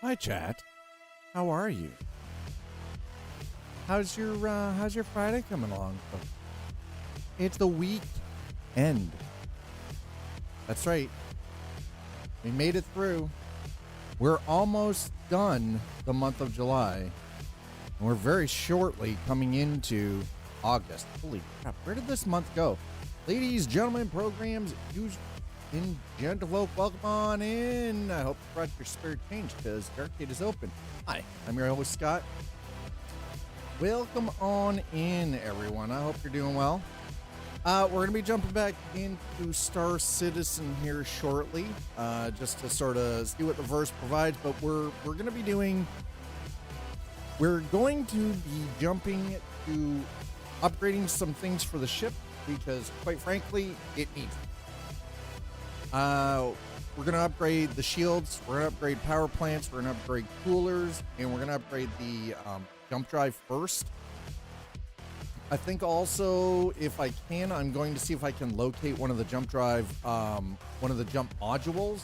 Hi, chat. How are you? How's your Friday coming along? It's the weekend. That's right. We made it through. We're almost done the month of July. And we're very shortly coming into August. Holy crap, where did this month go? Ladies, gentlemen, programs, use in gentlefolk, welcome on in. I hope you brought your spare change because the arcade is open. Hi, I'm your host, Scott. Welcome on in, everyone. I hope you're doing well. We're going to be jumping back into Star Citizen here shortly, just to sort of see what the verse provides. But we're going to be jumping to upgrading some things for the ship because, quite frankly, it needs it. We're going to upgrade the shields, we're going to upgrade power plants, we're going to upgrade coolers, and we're going to upgrade the jump drive first. I think also, if I can, I'm going to see if I can locate one of the jump drive, one of the jump modules.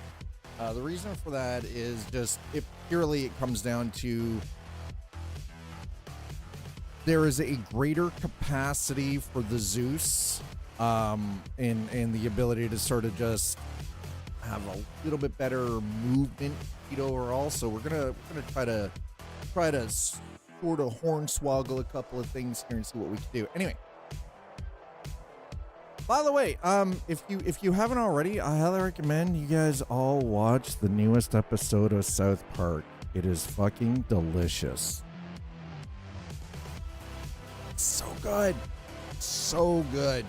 The reason for that is just, it comes down to there is a greater capacity for the Zeus, and the ability to sort of just have a little bit better movement speed overall. So we're gonna try to sort of hornswoggle a couple of things here and see what we can do. Anyway, by the way, if you haven't already, I highly recommend you guys all watch the newest episode of South Park. It is fucking delicious. It's so good. So good.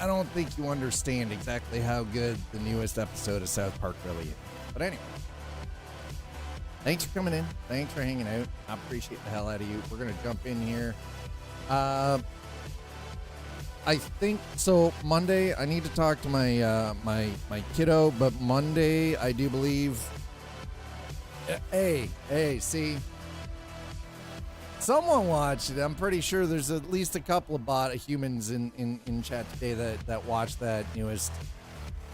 I don't think you understand exactly how good the newest episode of South Park really is. But anyway, thanks for coming in. Thanks for hanging out. I appreciate the hell out of you. We're going to jump in here. I think, so Monday, I need to talk to my my kiddo, but Monday, I do believe, hey, see, someone watched it. I'm pretty sure there's at least a couple of humans in chat today that watched that newest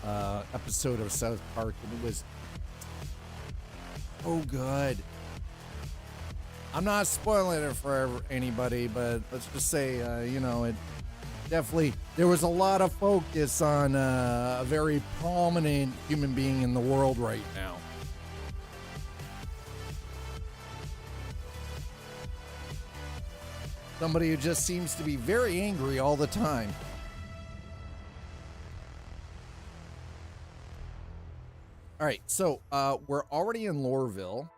episode of South Park, and it was so good. I'm not spoiling it for anybody, but let's just say, it definitely, there was a lot of focus on a very prominent human being in the world right now. Somebody who just seems to be very angry all the time. All right, so we're already in Loreville.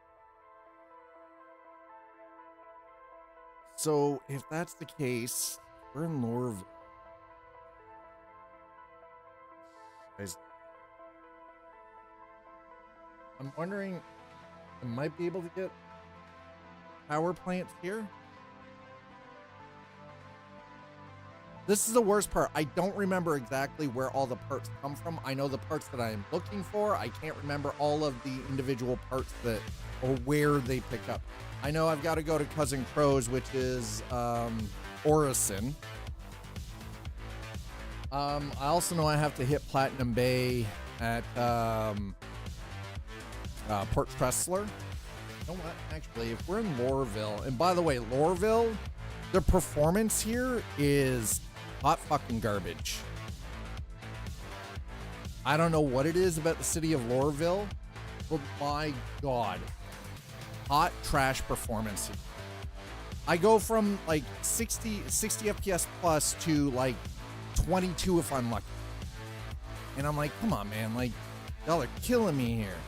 So if that's the case, we're in Loreville. Guys, I'm wondering, I might be able to get power plants here. This is the worst part. I don't remember exactly where all the parts come from. I know the parts that I'm looking for. I can't remember all of the individual parts that, or where they pick up. I know I've got to go to Cousin Crow's, which is Orison. I also know I have to hit Platinum Bay at Port Tressler. You know what? Actually, if we're in Loreville, and by the way, Loreville, the performance here is hot fucking garbage. I don't know what it is about the city of Loreville, but my God, hot trash performance. I go from like 60 FPS plus to like 22 if I'm lucky. And I'm like, come on, man, like, y'all are killing me here.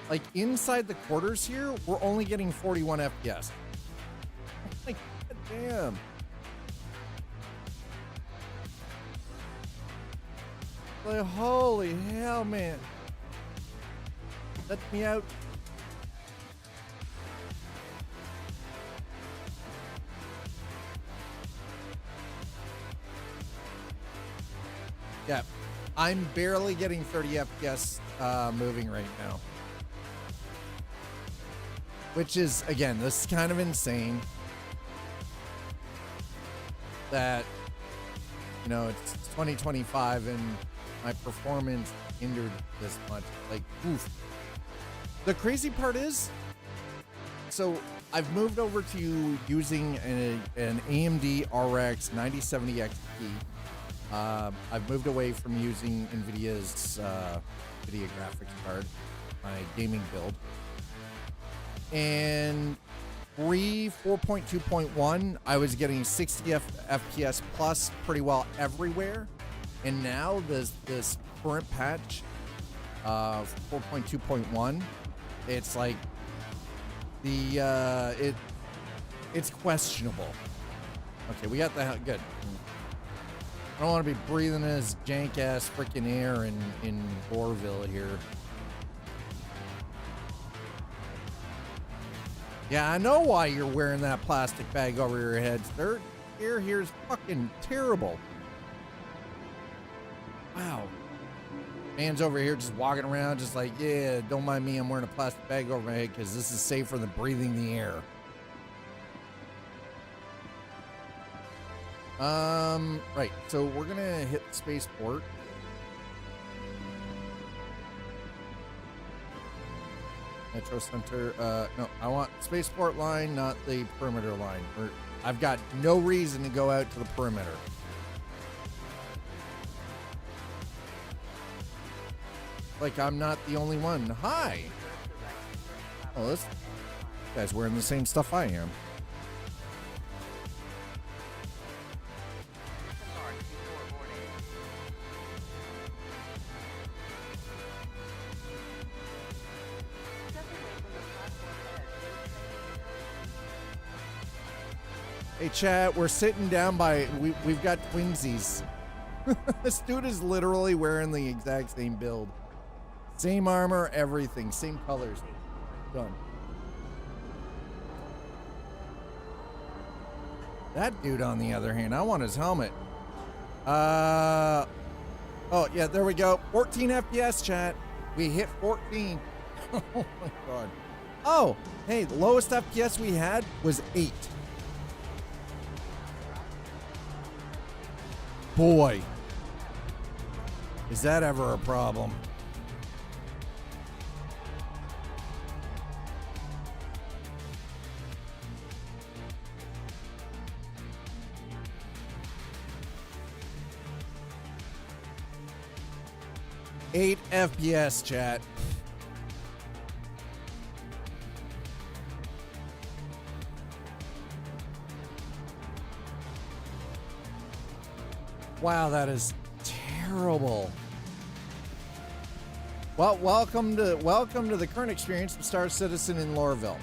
Like, inside the quarters here, we're only getting 41 FPS. Like, God damn. Like, holy hell, man. Let me out. Yeah, I'm barely getting 30 FPS moving right now. Which is, again, this is kind of insane. That, it's 2025 and my performance hindered this much. Like, oof. The crazy part is, so I've moved over to using an AMD RX 9070 XT. I've moved away from using NVIDIA's NVIDIA graphics card, my gaming build. And 4.2.1, I was getting 60 FPS plus pretty well everywhere. And now this current patch, 4.2.1, it's like it's questionable. Okay, we got the hell good. I don't want to be breathing this jank ass freaking air in Orville here. Yeah, I know why you're wearing that plastic bag over your head. Third air here's fucking terrible. Wow. Man's over here just walking around just like, yeah, don't mind me, I'm wearing a plastic bag over my head because this is safer than breathing the air. Right, so we're gonna hit spaceport. Metro Center, no, I want spaceport line, not the perimeter line. I've got no reason to go out to the perimeter. Like I'm not the only one. Hi. Oh, this guy's wearing the same stuff I am. Hey chat, we're sitting down by, we've got twinsies. This dude is literally wearing the exact same build. Same armor, everything, same colors. Done. That dude, on the other hand, I want his helmet. Oh, yeah, there we go. 14 FPS, chat. We hit 14. Oh, my God. Oh, hey, the lowest FPS we had was 8. Boy, is that ever a problem. Eight FPS, chat. Wow, that is terrible. Well, welcome to the current experience of Star Citizen in Lorville.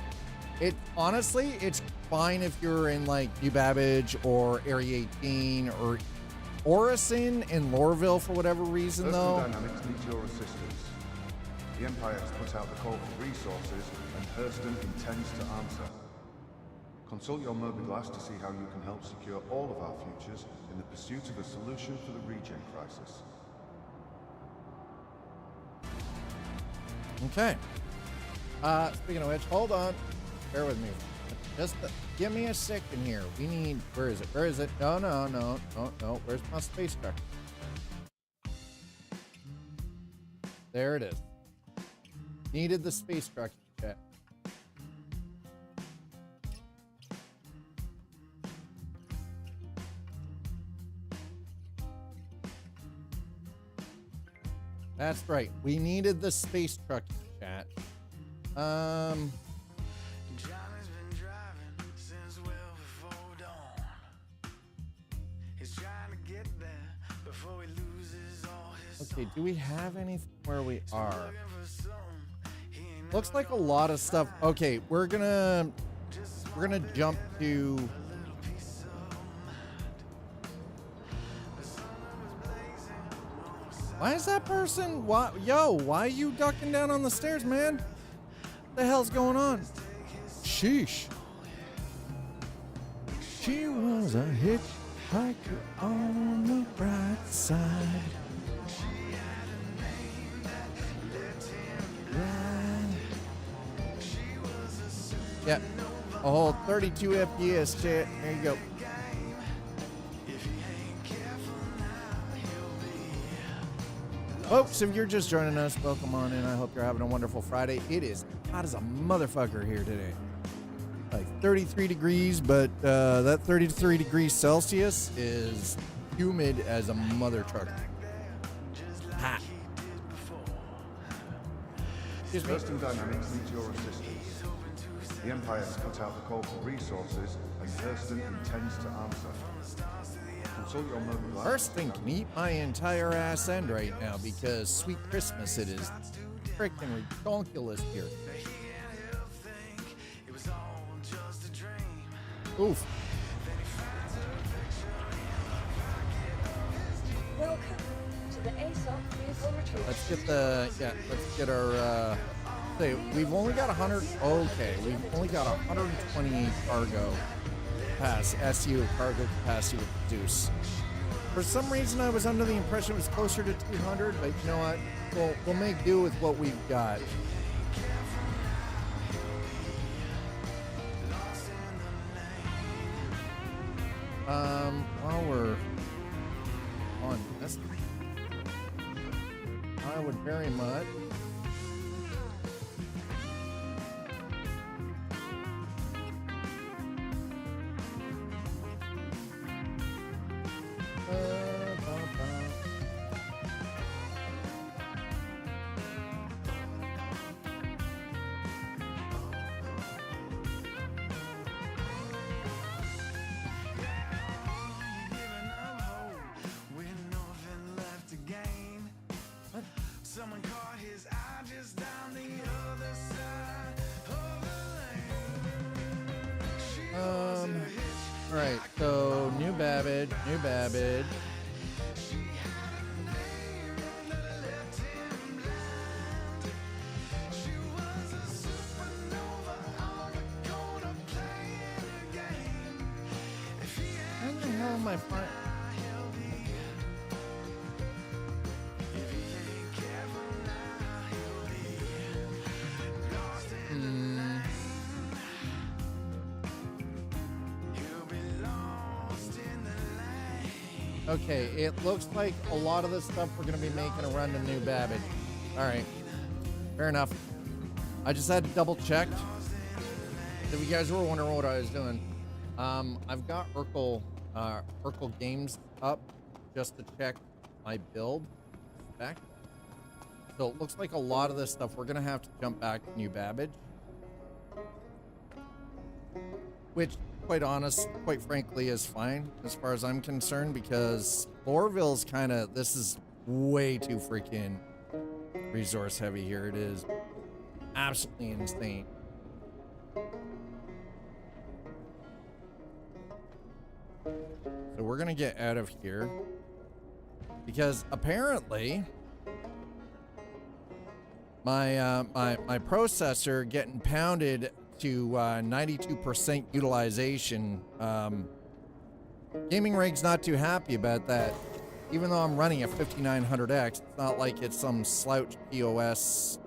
It honestly, it's fine if you're in like New Babbage or Area 18 or Orison in Lorville for whatever reason, though. Dynamics needs your assistance. The Empire has put out the call for resources, and Hurston intends to answer. Consult your mobiglass to see how you can help secure all of our futures in the pursuit of a solution for the regen crisis. Okay. Speaking of which, hold on. Bear with me. Just give me a second here. We need, where is it? Where is it? No. Where's my space truck? There it is. Needed the space truck. Chat. That's right. We needed the space truck, chat. Okay, do we have anything where we are? Looks like a lot of stuff. Okay, we're gonna jump to. Why is that person? Why are you ducking down on the stairs, man? What the hell's going on? Sheesh. She was a hitchhiker on the bright side. Yep. A whole 32 FPS, chat. There you go. Folks, if you're just joining us, welcome on in. I hope you're having a wonderful Friday. It is hot as a motherfucker here today. Like 33 degrees, but that 33 degrees Celsius is humid as a mother trucker. Hot. Hurston Dynamics needs your assistance. The Empire has cut out the call for resources, and Hurston intends to answer. Consult your mobile device. Hurston can eat my entire ass end right now because sweet Christmas it is freaking ridiculous here. Oof. Welcome to the ASOP vehicle retreat. Let's get our say we've only got 100. Okay, we've only got 128 cargo SU cargo capacity with Zeus. For some reason I was under the impression it was closer to 200, but you know what, we'll make do with what we've got. While we're on this, I would very much Alright, so New Babbage. How the hell am I finding? Okay, it looks like a lot of the stuff we're going to be making a run to New Babbage. All right, fair enough. I just had to double check. If you guys were wondering what I was doing, I've got Urkel Games up just to check my build spec. So it looks like a lot of this stuff we're going to have to jump back to New Babbage, which, quite frankly, is fine as far as I'm concerned, because Lorville's this is way too freaking resource heavy here. It is absolutely insane. So we're gonna get out of here because apparently my processor getting pounded to 92% utilization. Gaming Rig's not too happy about that. Even though I'm running a 5900X, it's not like it's some slouch POS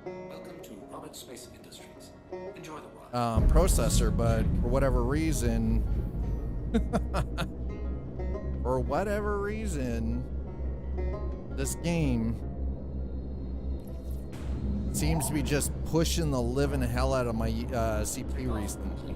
Welcome to Robert Space Industries. Enjoy the ride. Processor, but for whatever reason, this game seems to be just pushing the living hell out of my CPU recently.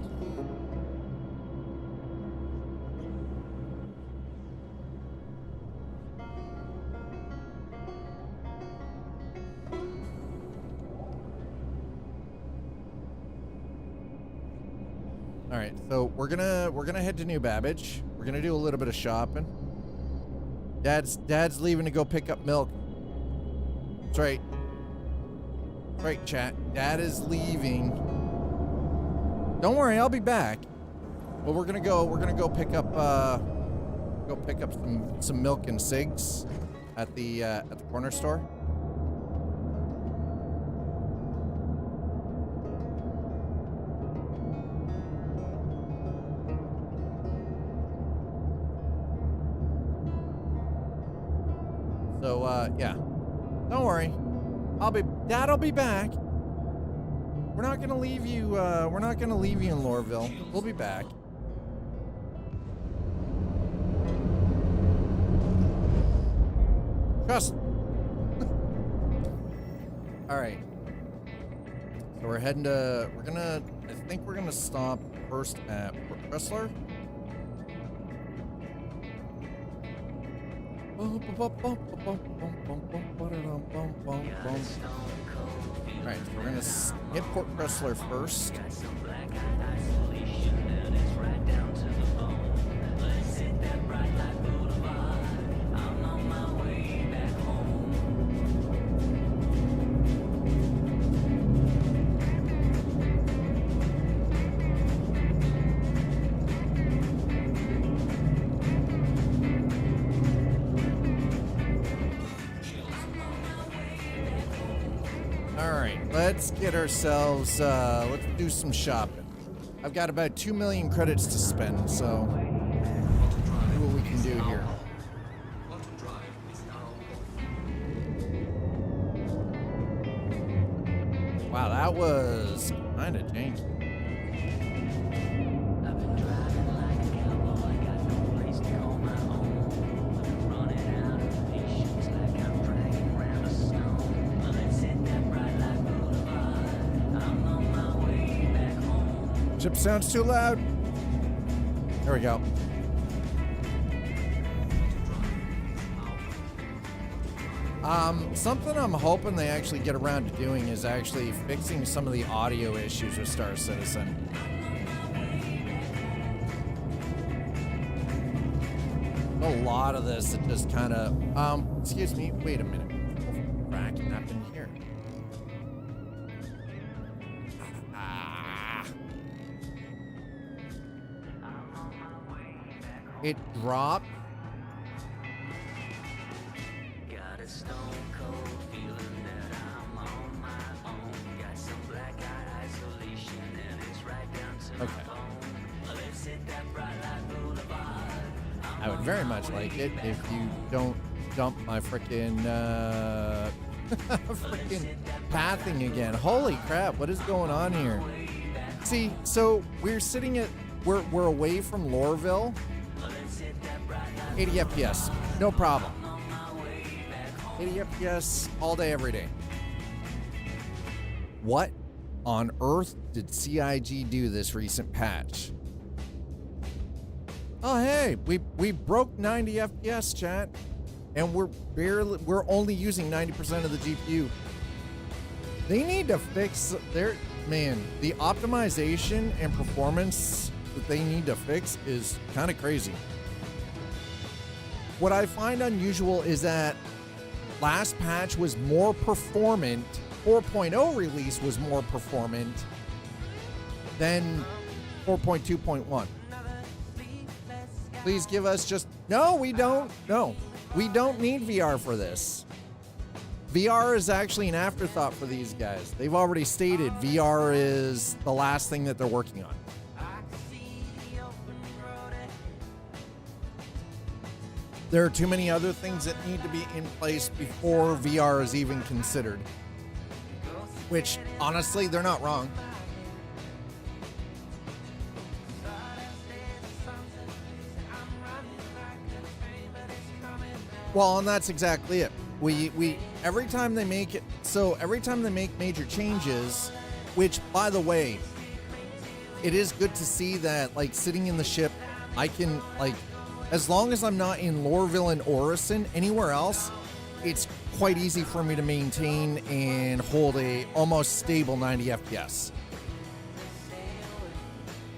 All right, so we're gonna head to New Babbage. We're gonna do a little bit of shopping. Dad's leaving to go pick up milk. That's right. Right, chat. Dad is leaving. Don't worry, I'll be back. But we're gonna go pick up some milk and cigs at the corner store. So yeah. Don't worry. Dad'll be back. We're not gonna leave you. We're not gonna leave you in Lorville. We'll be back. All right. So we're heading to, I think we're gonna stop first at Port Chrysler. Alright, so we're gonna hit Port Chrysler first. Let's get ourselves, let's do some shopping. I've got about 2 million credits to spend, so see what we can do here. Wow, that was kind of janky. Chip sounds too loud. There we go. Something I'm hoping they actually get around to doing is actually fixing some of the audio issues with Star Citizen. A lot of this that just kind of, excuse me, wait a minute. What the frack happened here? It dropped. Got a stone cold feeling that I'm on my own. Got some black-eyed isolation and it's right down to the bone. Let's hit that bright light boulevard. I would very much like it if you don't dump my frickin' frickin' pathing again. Holy crap, what is going on here? See, so we're sitting at, we're away from Lorville. 80 FPS, no problem. 80 FPS all day, every day. What on earth did CIG do this recent patch? Oh, hey, we broke 90 FPS, chat, and we're only using 90% of the GPU. They need to fix the optimization and performance that they need to fix is kind of crazy. What I find unusual is that last patch was more performant, 4.0 release was more performant than 4.2.1. Please give us just, no, we don't need VR for this. VR is actually an afterthought for these guys. They've already stated VR is the last thing that they're working on. There are too many other things that need to be in place before VR is even considered. Which, honestly, they're not wrong. Well, and that's exactly it. We every time they make it, so every time they make major changes, which, by the way, it is good to see that, like, sitting in the ship, I can, like, as long as I'm not in Lorville and Orison, anywhere else, it's quite easy for me to maintain and hold a almost stable 90 FPS.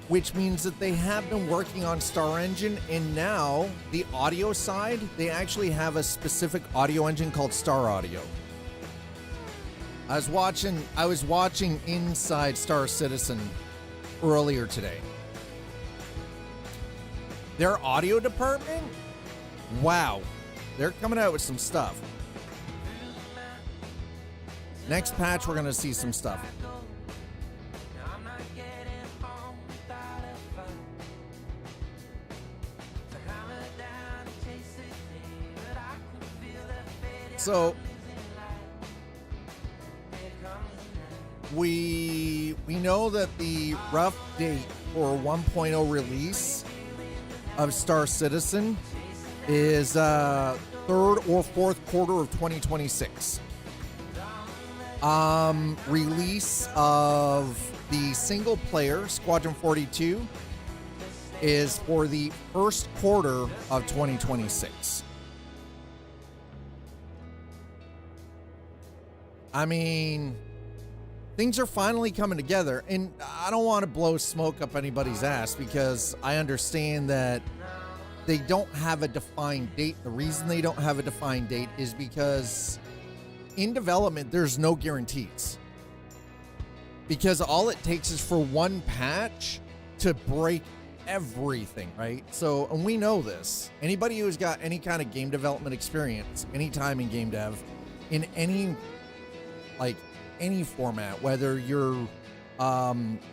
Which means that they have been working on Star Engine, and now the audio side, they actually have a specific audio engine called Star Audio. I was watching Inside Star Citizen earlier today. Their audio department, wow, they're coming out with some stuff. Next patch, we're going to see some stuff. So we know that the rough date for 1.0 release of Star Citizen is third or fourth quarter of 2026. Release of the single player Squadron 42 is for the first quarter of 2026. I mean, things are finally coming together, and I don't want to blow smoke up anybody's ass because I understand that they don't have a defined date. The reason they don't have a defined date is because in development, there's no guarantees. Because all it takes is for one patch to break everything, right? So, and we know this. Anybody who's got any kind of game development experience, any time in game dev, in any, like, any format, whether you're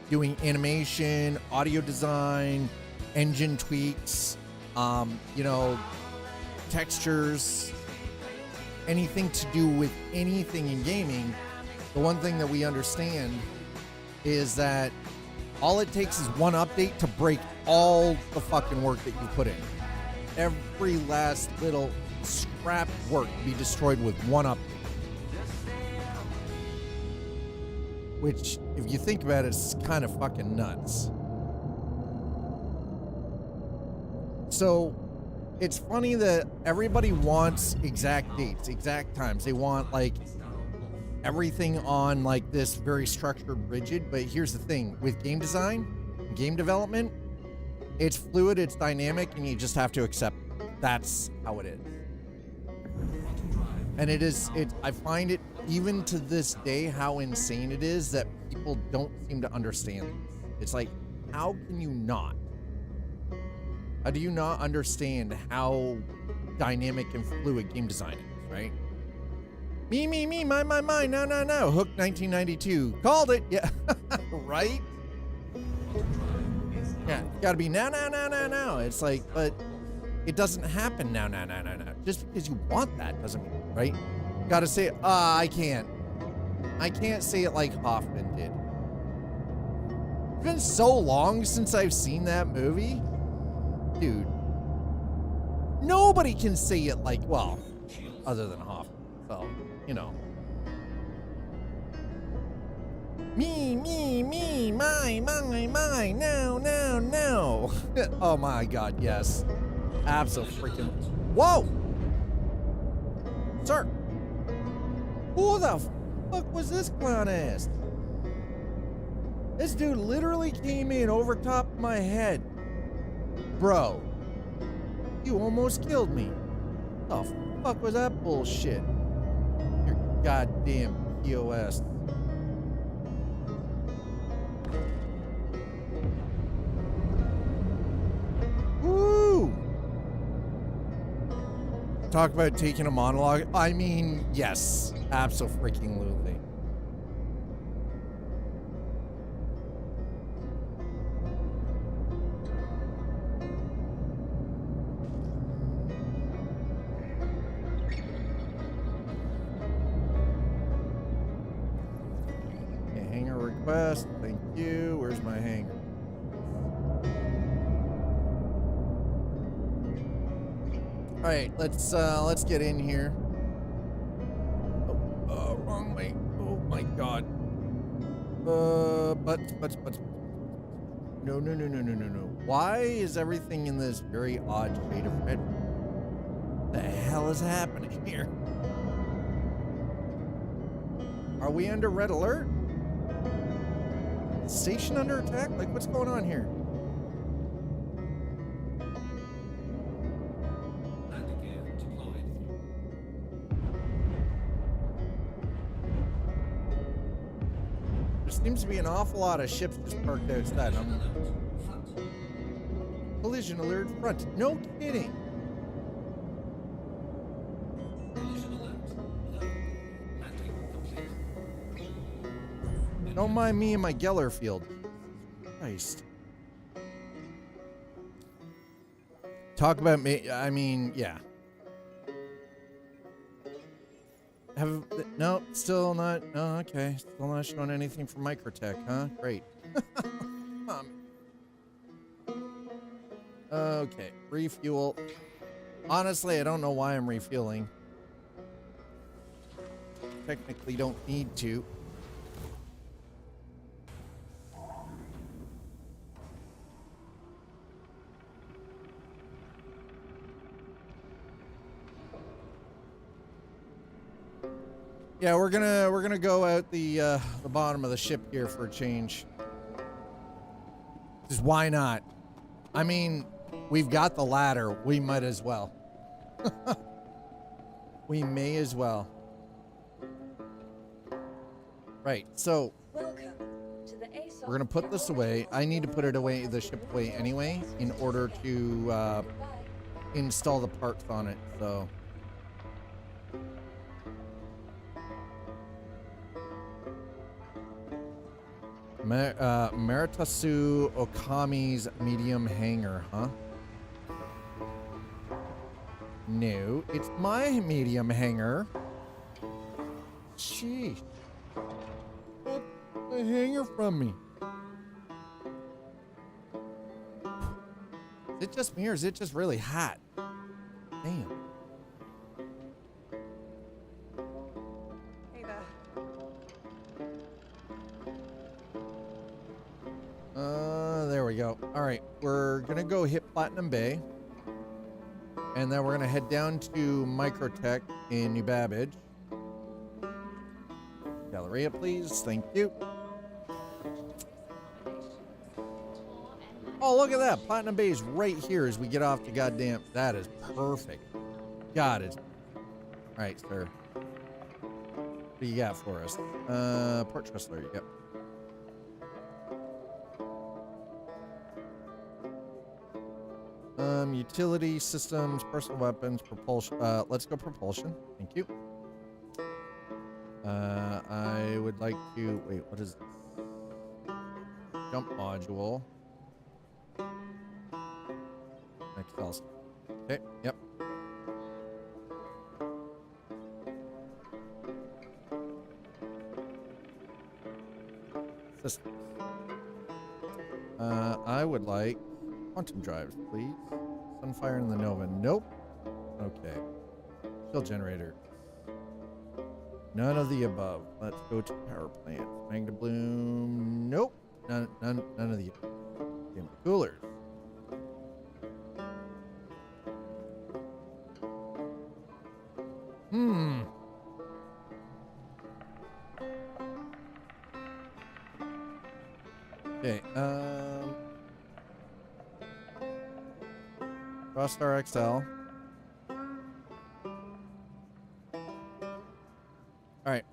doing animation, audio design, engine tweaks, you know, textures, anything to do with anything in gaming, the one thing that we understand is that all it takes is one update to break all the fucking work that you put in. Every last little scrap work to be destroyed with one update. Which, if you think about it, is kind of fucking nuts. So, it's funny that everybody wants exact dates, exact times. They want, like, everything on, like, this very structured, rigid. But here's the thing. With game design, game development, it's fluid, it's dynamic, and you just have to accept it. That's how it is. And I find it, even to this day, how insane it is that people don't seem to understand this. It's like, how can you not? How do you not understand how dynamic and fluid game design is, right? Me, my, no. Hook 1992. Called it. Yeah. Right? Yeah. Gotta be now. It's like, but it doesn't happen now. Just because you want that doesn't mean, right? Gotta say it. I can't say it like Hoffman did. It's been so long since I've seen that movie. Dude. Nobody can say it like, well, other than Hoffman. So, you know. Me, my, no. Oh my God, yes. Absolutely. Whoa! Sir! Who the fuck was this clown ass? This dude literally came in over top of my head. Bro, you almost killed me. The fuck was that bullshit? Your goddamn POS. Woo! Talk about taking a monologue. I mean, yes, abso-freaking-lutely. Okay, hanger request. Thank you. Where's my hanger? All right, let's get in here. Oh, wrong way. Oh my God. But. No. Why is everything in this very odd shade of red? What the hell is happening here? Are we under red alert? Station under attack? Like, what's going on here? Seems to be an awful lot of ships just parked outside. Collision alert front. No kidding. Don't mind me and my Geller field. Christ. Talk about me. I mean, yeah. No, still not. Oh, okay. Still not showing anything from Microtech, huh? Great. Okay, refuel. Honestly, I don't know why I'm refueling. technically don't need to. Yeah, we're gonna go out the bottom of the ship here for a change. Just why not? I mean, we've got the ladder. We might as well. We may as well. Right. So Welcome to the ASOC we're gonna put this away. I need to put it away, the ship away anyway, in order to install the parts on it. So. Maritasu Okami's medium hangar, huh? No, it's my medium hangar. Sheesh. Get the hanger from me. Is it just me or is it just really hot? Damn. Hey there. There we go. All right, we're gonna go hit Platinum Bay, and then we're gonna head down to Microtech in New Babbage. Galleria, please. Thank you. Oh, look at that. Platinum Bay is right here as we get off the goddamn. That is perfect. God, it's. All right, sir. What do you got for us? Port Trustler. Yep. Utility systems, personal weapons, propulsion. Let's go propulsion. Thank you. I would like to wait. What is this? Jump module. Excel. Okay. Yep. Systems. I would like quantum drives, please. Sunfire and the Nova. Nope. Okay. Shield generator. None of the above. Let's go to power plant. Magna Bloom. Nope. None of the above. Damn it. Coolers. Okay. Star XL. All right.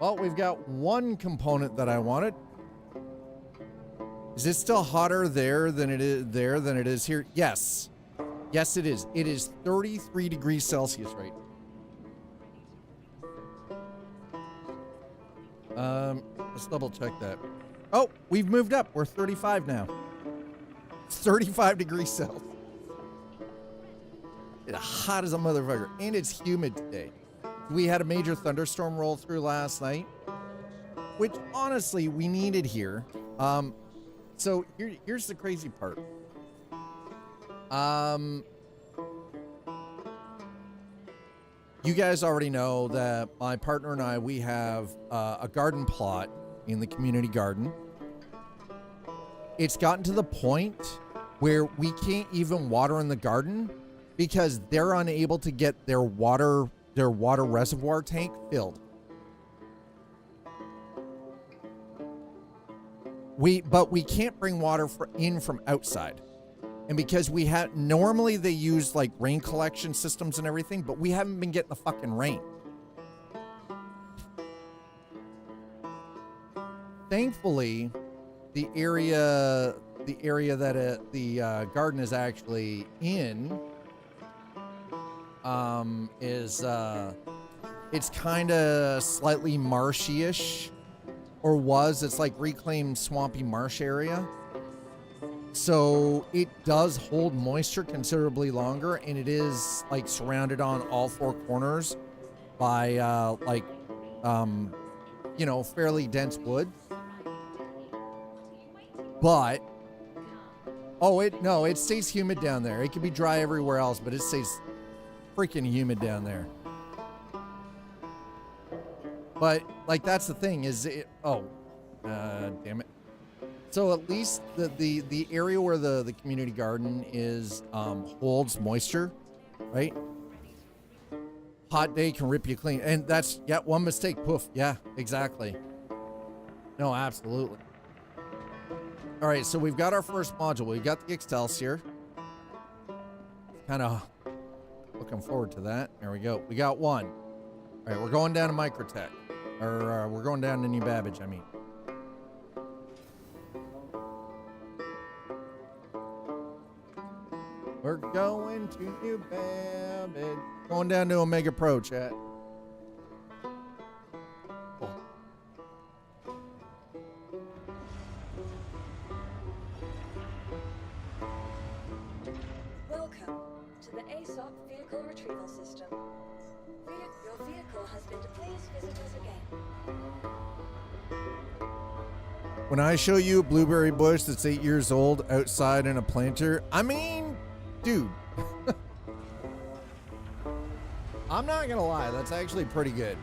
Well, we've got one component that I wanted. Is it still hotter there than it is here? Yes. Yes, it is. It is 33 degrees Celsius right now. Let's double check that. Oh, we've moved up. We're 35 now. It's 35 degrees Celsius. It's hot as a motherfucker, and it's humid today. We had a major thunderstorm roll through last night, which honestly we needed here. So here's the crazy part. You guys already know that my partner and I, we have a garden plot in the community garden. It's gotten to the point where we can't even water in the garden because they're unable to get their water reservoir tank filled. But we can't bring water in from outside. And because normally they use like rain collection systems and everything, but we haven't been getting the fucking rain. Thankfully, the area that the garden is actually in is it's kind of slightly marshy-ish, or was. It's like reclaimed swampy marsh area. So it does hold moisture considerably longer, and it is like surrounded on all four corners by fairly dense wood. But it stays humid down there. It can be dry everywhere else, but it stays freaking humid down there. But like that's the thing is it. Oh, damn it. So at least the area where the community garden is holds moisture, right? Hot day can rip you clean, and that's one mistake. Poof. Yeah, exactly. No, absolutely. All right, so we've got our first module. We've got the Excelsior. Kind of looking forward to that. There we go. We got one. All right, we're going down to Microtech, or we're going down to New Babbage. I mean. We're going to New Babbage. Going down to Omega Pro, chat. Cool. Welcome to the ASOP Vehicle Retrieval System. Your vehicle has been. Please visit us again. When I show you a blueberry bush that's 8 years old outside in a planter, I mean, dude. I'm not gonna lie, that's actually pretty good.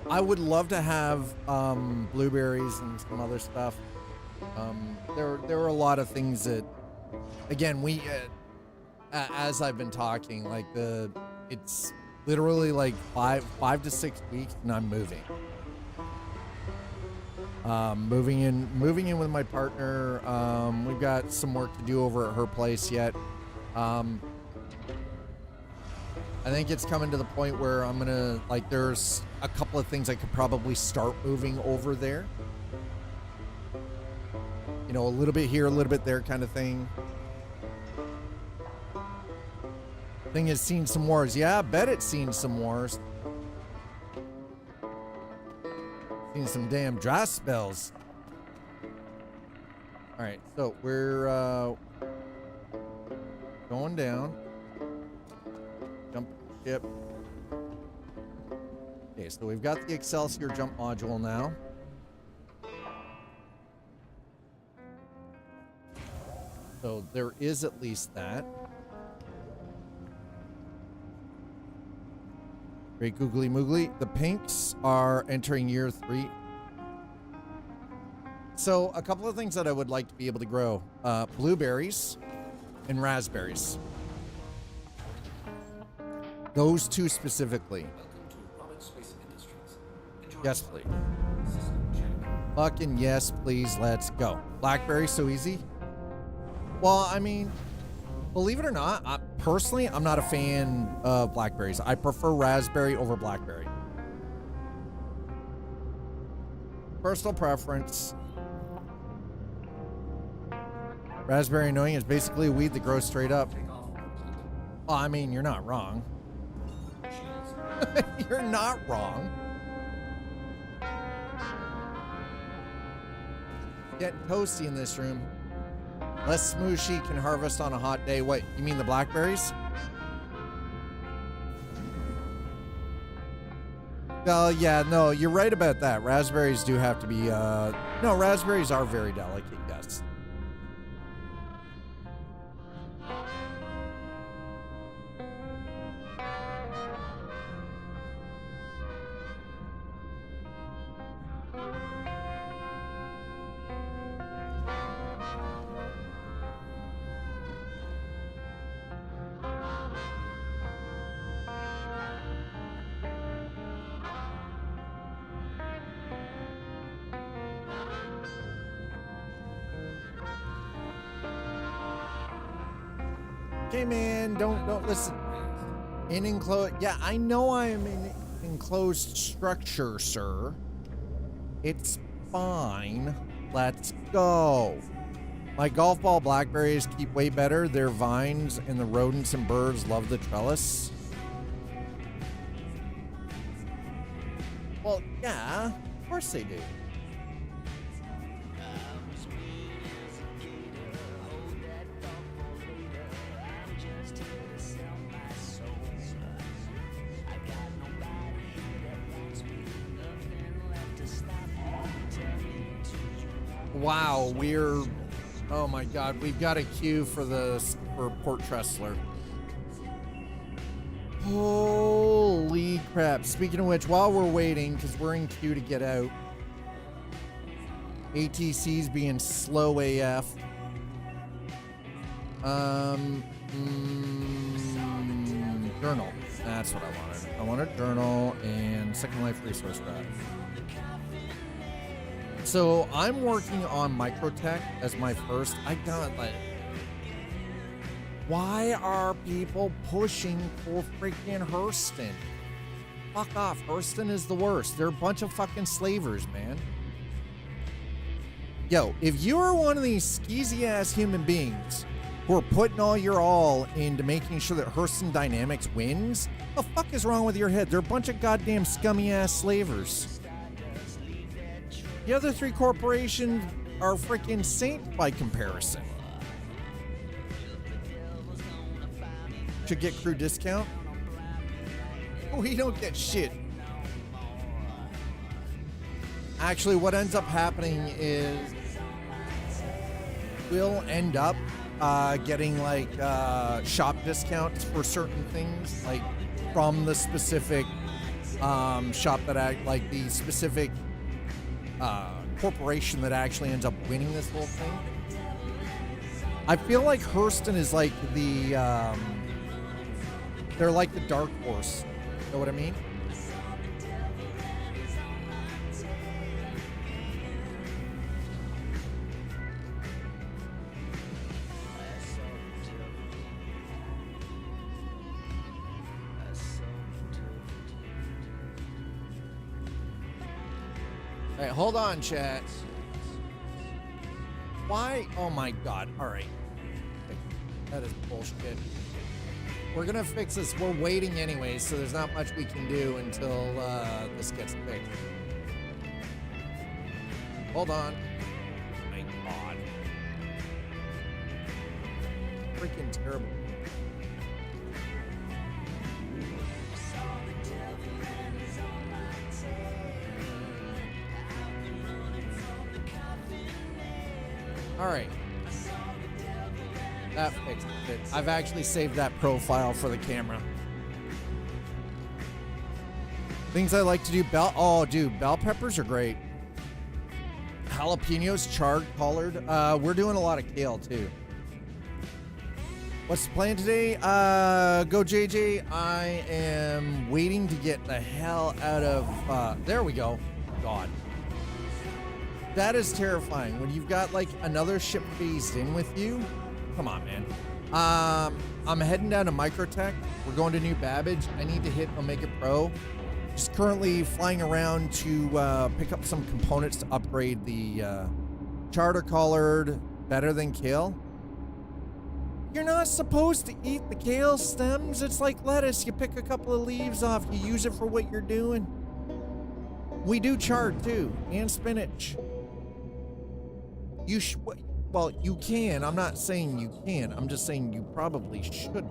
I would love to have blueberries and some other stuff. There are a lot of things that, again, we as I've been talking, like it's literally like five to 6 weeks, and I'm moving. Moving in with my partner. We've got some work to do over at her place yet. I think it's coming to the point where I'm gonna, like, there's a couple of things I could probably start moving over there. You know, a little bit here, a little bit there kind of thing. Thing has seen some wars. Yeah, I bet it's seen some wars. Seen some damn dry spells. All right, so we're going down. Jump ship. Okay, so we've got the Excelsior jump module now. So there is at least that. Great googly moogly. The pinks are entering year 3. So a couple of things that I would like to be able to grow. Blueberries and raspberries. Those two specifically. Welcome to Robert Space Industries. Enjoy Yes, the flight. please. System check. Fucking yes, please. Let's go. Blackberry, so easy. Well, I mean, believe it or not, personally, I'm not a fan of blackberries. I prefer raspberry over blackberry. Personal preference. Raspberry annoying is basically a weed that grows straight up. Take off complete. Well, I mean, you're not wrong. Shields. You're not wrong. Getting toasty in this room. Less smooshy can harvest on a hot day. What, you mean the blackberries? Oh, yeah, no, you're right about that. Raspberries do have to be, no, raspberries are very delicate, yes. Okay, man, don't listen. In enclosed, yeah, I know I am in enclosed structure, sir. It's fine. Let's go. My golf ball blackberries keep way better. Their vines and the rodents and birds love the trellis. Well, yeah, of course they do. Wow, oh my God, we've got a queue for Port Tressler. Holy crap. Speaking of which, while we're waiting, because we're in queue to get out, ATC's being slow AF. Journal. That's what I wanted. I wanted journal and Second Life resource drive. So I'm working on Microtech as my first. I got like, why are people pushing for freaking Hurston? Fuck off. Hurston is the worst. They're a bunch of fucking slavers, man. Yo, if you're one of these skeezy ass human beings who are putting all your all into making sure that Hurston Dynamics wins, what the fuck is wrong with your head? They're a bunch of goddamn scummy ass slavers. The other three corporations are freaking saints by comparison. Should get crew discount. We don't get shit. Actually, what ends up happening is we'll end up getting like shop discounts for certain things, like from the specific shop that like the specific corporation that actually ends up winning this whole thing. I feel like Hurston is like the they're like the dark horse. You know what I mean? Hey, hold on, chat. Why? Oh my god. All right. That is bullshit. We're gonna fix this. We're waiting anyway, so there's not much we can do until this gets fixed. Hold on. My god. Freaking terrible. All right. That fixed it. I've actually saved that profile for the camera. Things I like to do. Oh, dude, bell peppers are great. Jalapenos, charred, collard. We're doing a lot of kale too. What's the plan today? Go JJ. I am waiting to get the hell out of. There we go. God. That is terrifying when you've got like another ship phased in with you. Come on, man. I'm heading down to Microtech. We're going to New Babbage. I need to hit Omega Pro. Just currently flying around to pick up some components to upgrade the charter collard better than kale. You're not supposed to eat the kale stems. It's like lettuce. You pick a couple of leaves off. You use it for what you're doing. We do chard too, and spinach. You well, you can. I'm not saying you can. I'm just saying you probably shouldn't.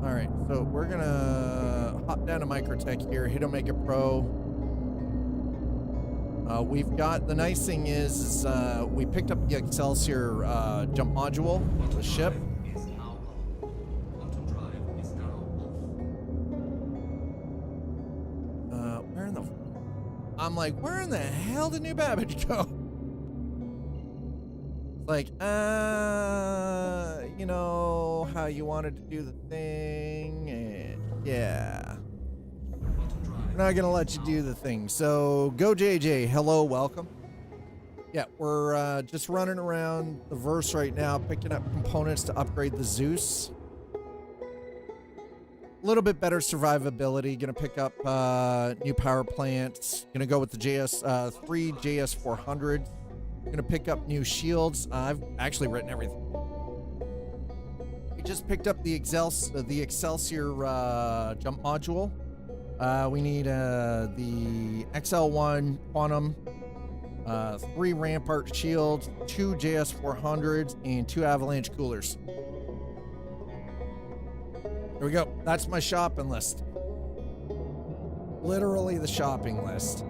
All right, so we're gonna hop down to Microtech here, hit Omega Pro. We've got, the nice thing is we picked up the Excelsior jump module, the ship. I'm like, where in the hell did New Babbage go? Like, you know how you wanted to do the thing, and yeah. We're not gonna let you do the thing. So, go JJ, hello, welcome. Yeah, we're just running around the verse right now, picking up components to upgrade the Zeus. A little bit better survivability. Gonna pick up new power plants. Gonna go with the three JS400s. Gonna pick up new shields. I've actually written everything. We just picked up the Excelsior jump module. We need the XL1 Quantum, 3 Rampart shields, 2 JS400s, and 2 Avalanche coolers. There we go. That's my shopping list. Literally the shopping list.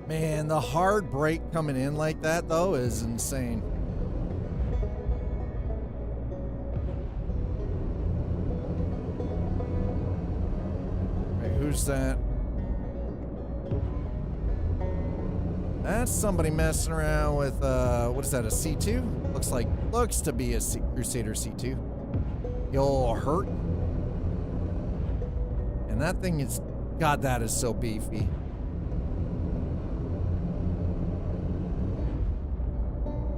Man, the hard break coming in like that, though, is insane. Right, who's that? That's somebody messing around with, what is that, a C2? Looks to be a Crusader C2. You'll hurt. And that thing is, God, that is so beefy.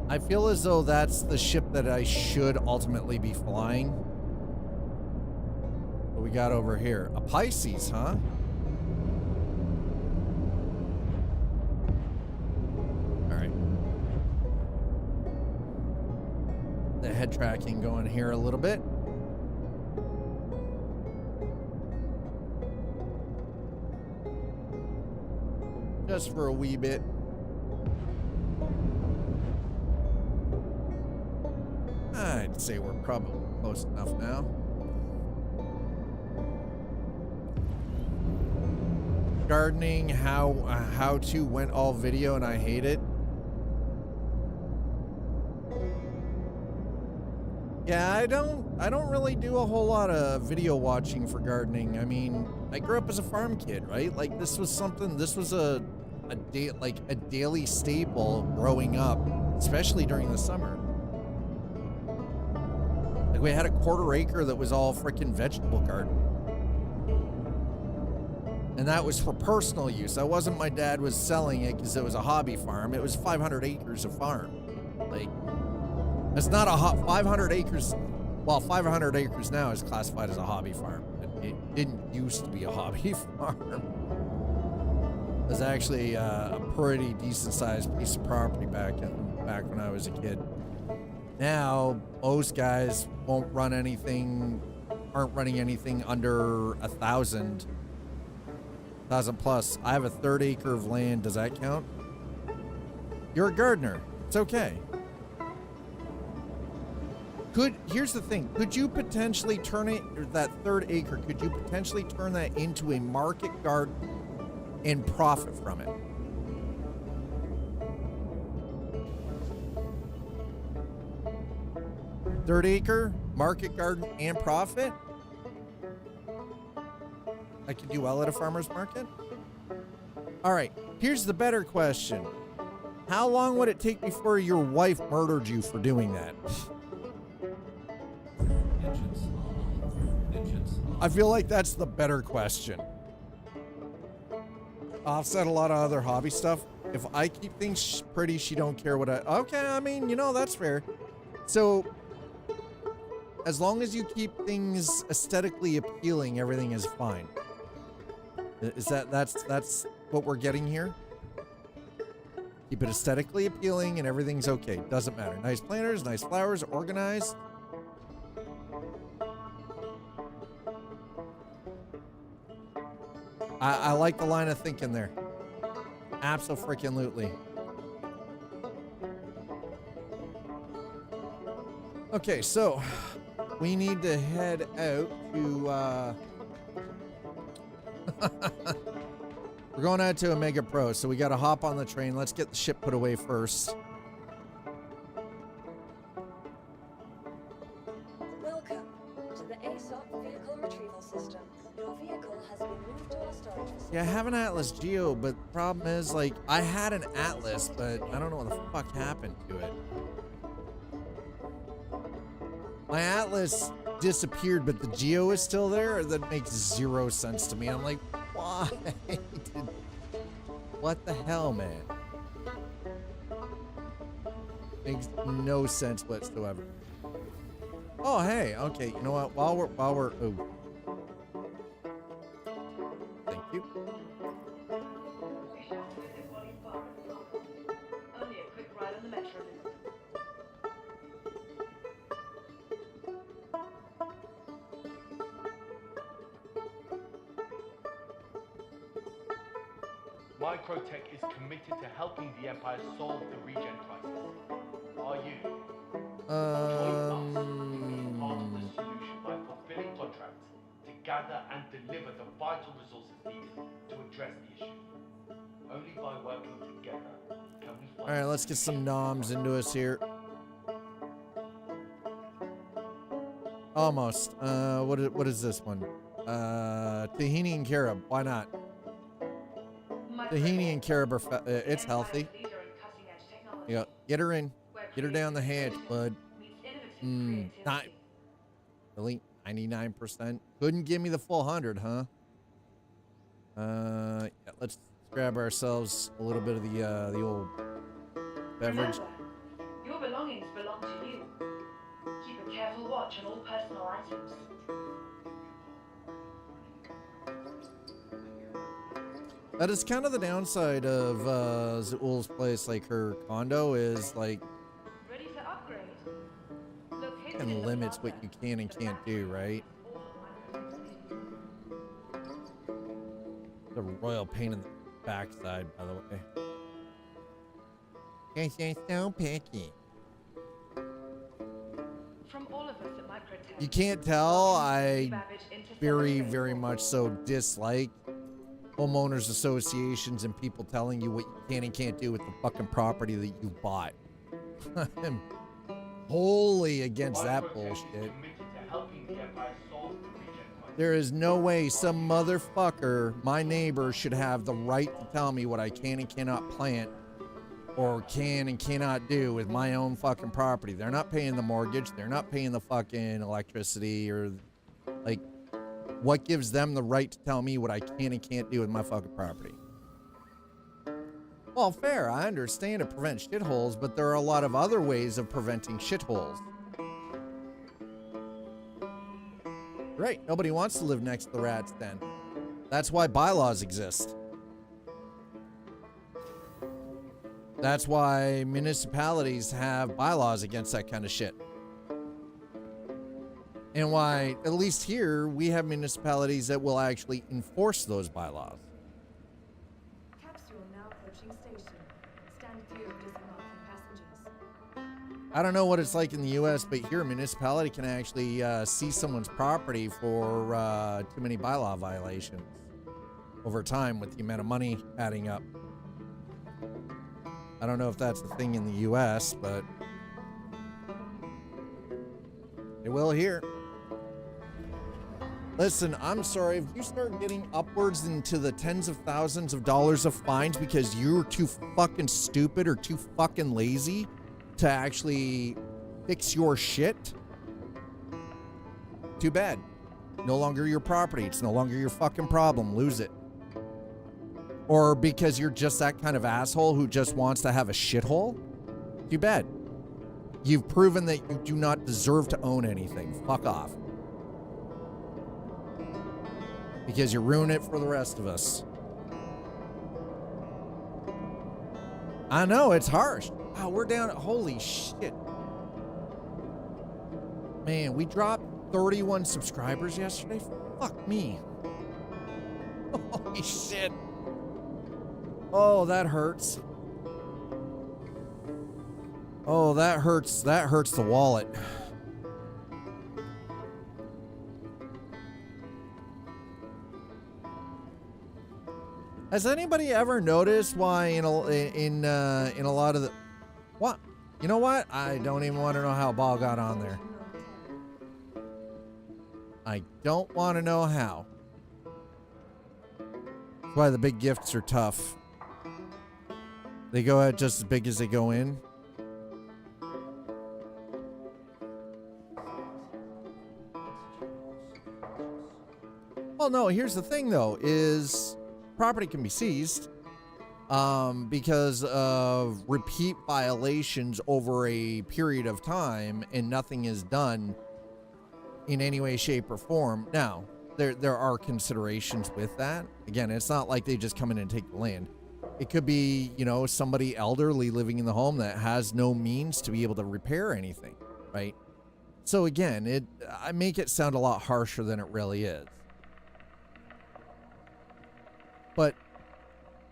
I feel as though that's the ship that I should ultimately be flying. What we got over here? A Pisces, huh? All right. The head tracking going here a little bit. Just for a wee bit. I'd say we're probably close enough now. Gardening, how to went all video and I hate it. Yeah, I don't really do a whole lot of video watching for gardening. I mean, I grew up as a farm kid, right? Like this was a daily staple growing up, especially during the summer. Like we had a 1/4 acre that was all freaking vegetable garden. And that was for personal use. That wasn't my dad was selling it because it was a hobby farm. It was 500 acres of farm. Like, it's not a 500 acres. Well, 500 acres now is classified as a hobby farm. It didn't used to be a hobby farm. It was actually a pretty decent sized piece of property back when I was a kid. Now, most guys aren't running anything under 1,000 plus. I have a 1/3 acre of land. Does that count? You're a gardener. It's okay. Here's the thing. Could you potentially turn that 1/3 acre, could you potentially turn that into a market garden and profit from it? Third acre, market garden, and profit? I could do well at a farmer's market? All right, here's the better question. How long would it take before your wife murdered you for doing that? I feel like that's the better question. Offset a lot of other hobby stuff. If I keep things pretty, she don't care what okay, I mean, that's fair. So, as long as you keep things aesthetically appealing, everything is fine. Is that's what we're getting here? Keep it aesthetically appealing and everything's okay. Doesn't matter. Nice planters, nice flowers, organized. I like the line of thinking there. Abso-freaking-lutely. Okay, so we need to head out to we're going out to Omega Pro, so we got to hop on the train. Let's get the ship put away first. Welcome to the ASOP vehicle retrieval system. Your vehicle has been moved to our storage facility. Yeah, I have an Atlas Geo, but the problem is, like, I had an Atlas, but I don't know what the fuck happened to it. My Atlas disappeared, but the Geo is still there? That makes zero sense to me. I'm like, why? What the hell, man? Makes no sense whatsoever. Oh, hey, okay, you know what? While we're, oh. Thank you. Only a quick ride on the metro. Microtech is committed to helping the Empire solve the regen crisis. Are you? Join us in being part of the solution by fulfilling contracts to gather and deliver the vital resources needed to address the issue. Only by working All right, let's get some noms into us here. Almost. What is this one? Tahini and carob. Why not? Tahini and carob are it's healthy. You go, get her in. Get her down the hatch, bud. Not really. 99%. Couldn't give me the full 100, huh? Yeah, let's grab ourselves a little bit of the old beverage. Remember, your belongings belong to you. Keep a careful watch on all personal items. That is kind of the downside of Zeus's place. Like, her condo is like Ready to upgrade? Located and in the limits plaza, what you can and can't do, right? The royal pain in the backside, by the way. Guys, you're so picky. From all of us at Microtech, You can't tell I Babbage into very, celebrate. very much so dislike homeowners associations and people telling you what you can and can't do with the fucking property that you bought. I'm wholly against that Microtech is bullshit. committed to helping the Empire solve the regen crisis. There is no way some motherfucker, my neighbor, should have the right to tell me what I can and cannot plant or can and cannot do with my own fucking property. They're not paying the mortgage. They're not paying the fucking electricity or like what gives them the right to tell me what I can and can't do with my fucking property? Well, fair. I understand it prevents shitholes, but there are a lot of other ways of preventing shitholes. Right. Nobody wants to live next to the rats then. That's why bylaws exist. That's why municipalities have bylaws against that kind of shit. And why, at least here, we have municipalities that will actually enforce those bylaws. Capsule now approaching station. Stand clear of disembarking passengers. I don't know what it's like in the U.S., but here a municipality can actually seize someone's property for too many bylaw violations over time with the amount of money adding up. I don't know if that's the thing in the U.S., but it will here. Listen, I'm sorry, if you start getting upwards into the tens of thousands of dollars of fines because you're too fucking stupid or too fucking lazy to actually fix your shit, too bad. No longer your property. It's no longer your fucking problem. Lose it. Or because you're just that kind of asshole who just wants to have a shithole, too bad. You've proven that you do not deserve to own anything. Fuck off. Because you ruin it for the rest of us. I know, it's harsh. Wow, we're down. Holy shit. Man, we dropped 31 subscribers yesterday. Fuck me. Holy shit. Oh, that hurts. Oh, that hurts. That hurts the wallet. Has anybody ever noticed why in a lot of the what? You know what? I don't even want to know how Ball got on there. I don't want to know how. That's why the big gifts are tough. They go out just as big as they go in. Well, no, here's the thing though, is property can be seized because of repeat violations over a period of time and nothing is done in any way, shape, or form. Now, there are considerations with that. Again, it's not like they just come in and take the land. It could be, you know, somebody elderly living in the home that has no means to be able to repair anything, right? So again, I make it sound a lot harsher than it really is. But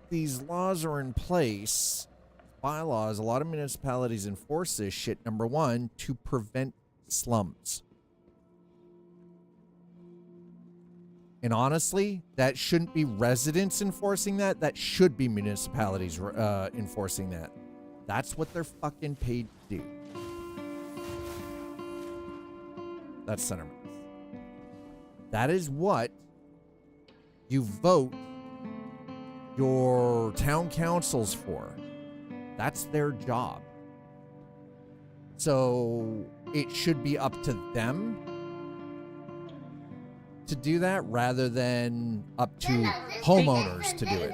these laws are in place, bylaws. A lot of municipalities enforce this shit, number one, to prevent slums. And honestly, that shouldn't be residents enforcing that. That should be municipalities enforcing that. That's what they're fucking paid to do. That's center mass. That is what you vote your town councils for. That's their job. So it should be up to them to do that rather than up to homeowners to do it.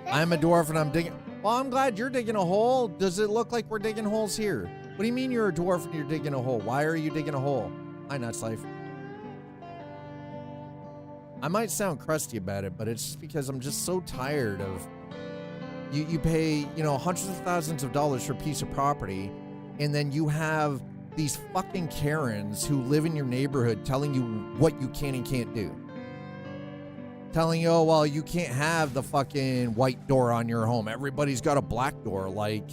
I'm a dwarf and I'm digging. Well, I'm glad you're digging a hole. Does it look like we're digging holes here? What do you mean you're a dwarf and you're digging a hole? Why are you digging a hole? Hi, Nuts Life. I might sound crusty about it, but it's just because I'm just so tired of you pay, you know, hundreds of thousands of dollars for a piece of property, and then you have these fucking Karens who live in your neighborhood telling you what you can and can't do. Telling you, oh, well, you can't have the fucking white door on your home. Everybody's got a black door. Like,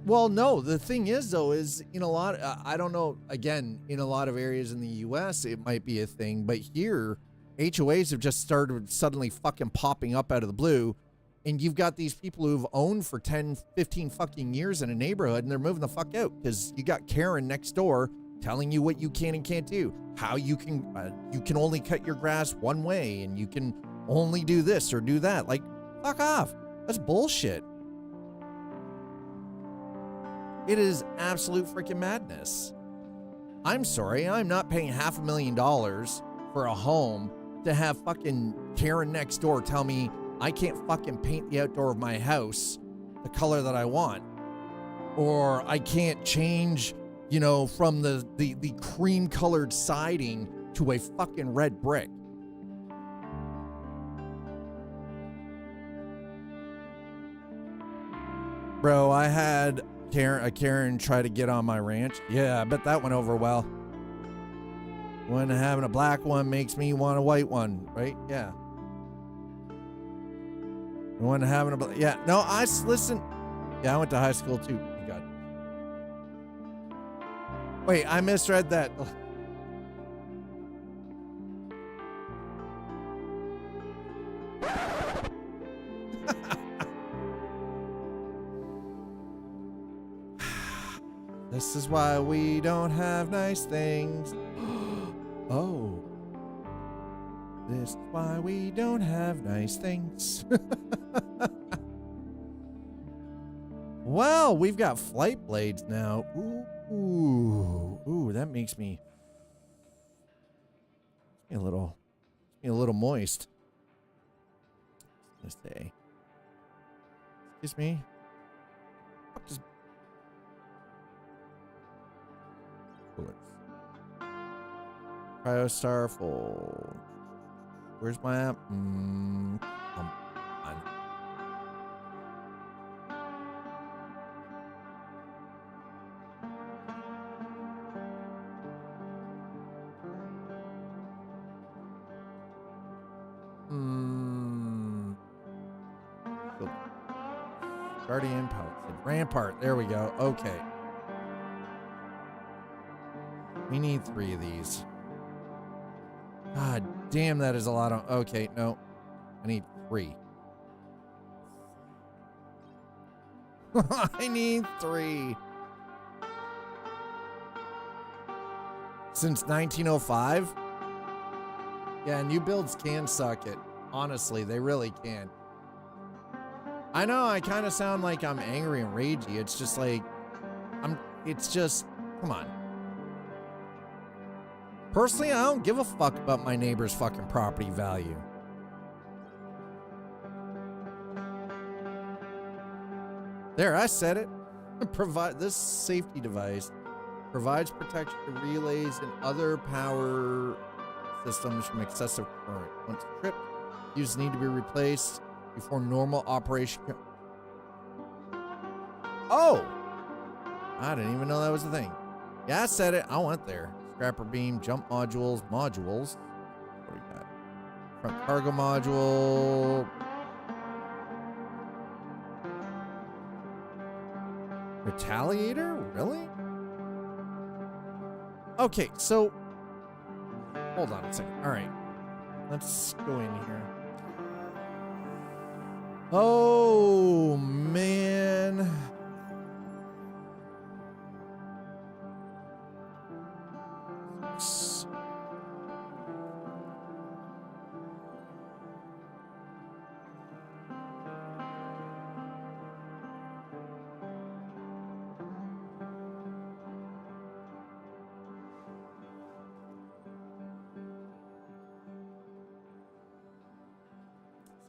well, no, the thing is, though, is in a lot, I don't know, again, in a lot of areas in the U.S., it might be a thing, but here, HOAs have just started suddenly fucking popping up out of the blue, and you've got these people who've owned for 10, 15 fucking years in a neighborhood, and they're moving the fuck out, because you got Karen next door telling you what you can and can't do, how you can only cut your grass one way, and you can only do this or do that. Like, fuck off. That's bullshit. It is absolute freaking madness. I'm sorry, I'm not paying $500,000 for a home to have fucking Karen next door tell me I can't fucking paint the outdoor of my house the color that I want. Or I can't change, you know, from the cream colored siding to a fucking red brick. Bro, I had a Karen try to get on my ranch. Yeah, I bet that went over well. When having a black one makes me want a white one, right? Yeah. When having a yeah, no, listen. Yeah, I went to high school too. You got it. Wait, I misread that. This is why we don't have nice things. Oh. This is why we don't have nice things. Well, we've got flight blades now. Ooh, that makes me a little moist. Let's say. Excuse me. Cryostar full. Where's my app? Come on. Guardian Palace. Rampart. There we go. Okay. We need 3 of these. God damn, that is a lot of... Okay, no. I need 3. I need 3. Since 1905? Yeah, new builds can suck it. Honestly, they really can. I know I kind of sound like I'm angry and ragey. It's just like... It's just... Come on. Personally, I don't give a fuck about my neighbor's fucking property value. There, I said it. This safety device provides protection to relays and other power systems from excessive current. Once tripped, users need to be replaced before normal operation. Oh! I didn't even know that was a thing. Yeah, I said it. I went there. Scrapper beam, jump modules. What do we got? Front cargo module. Retaliator? Really? Okay, so hold on a second. All right. Let's go in here. Oh, man.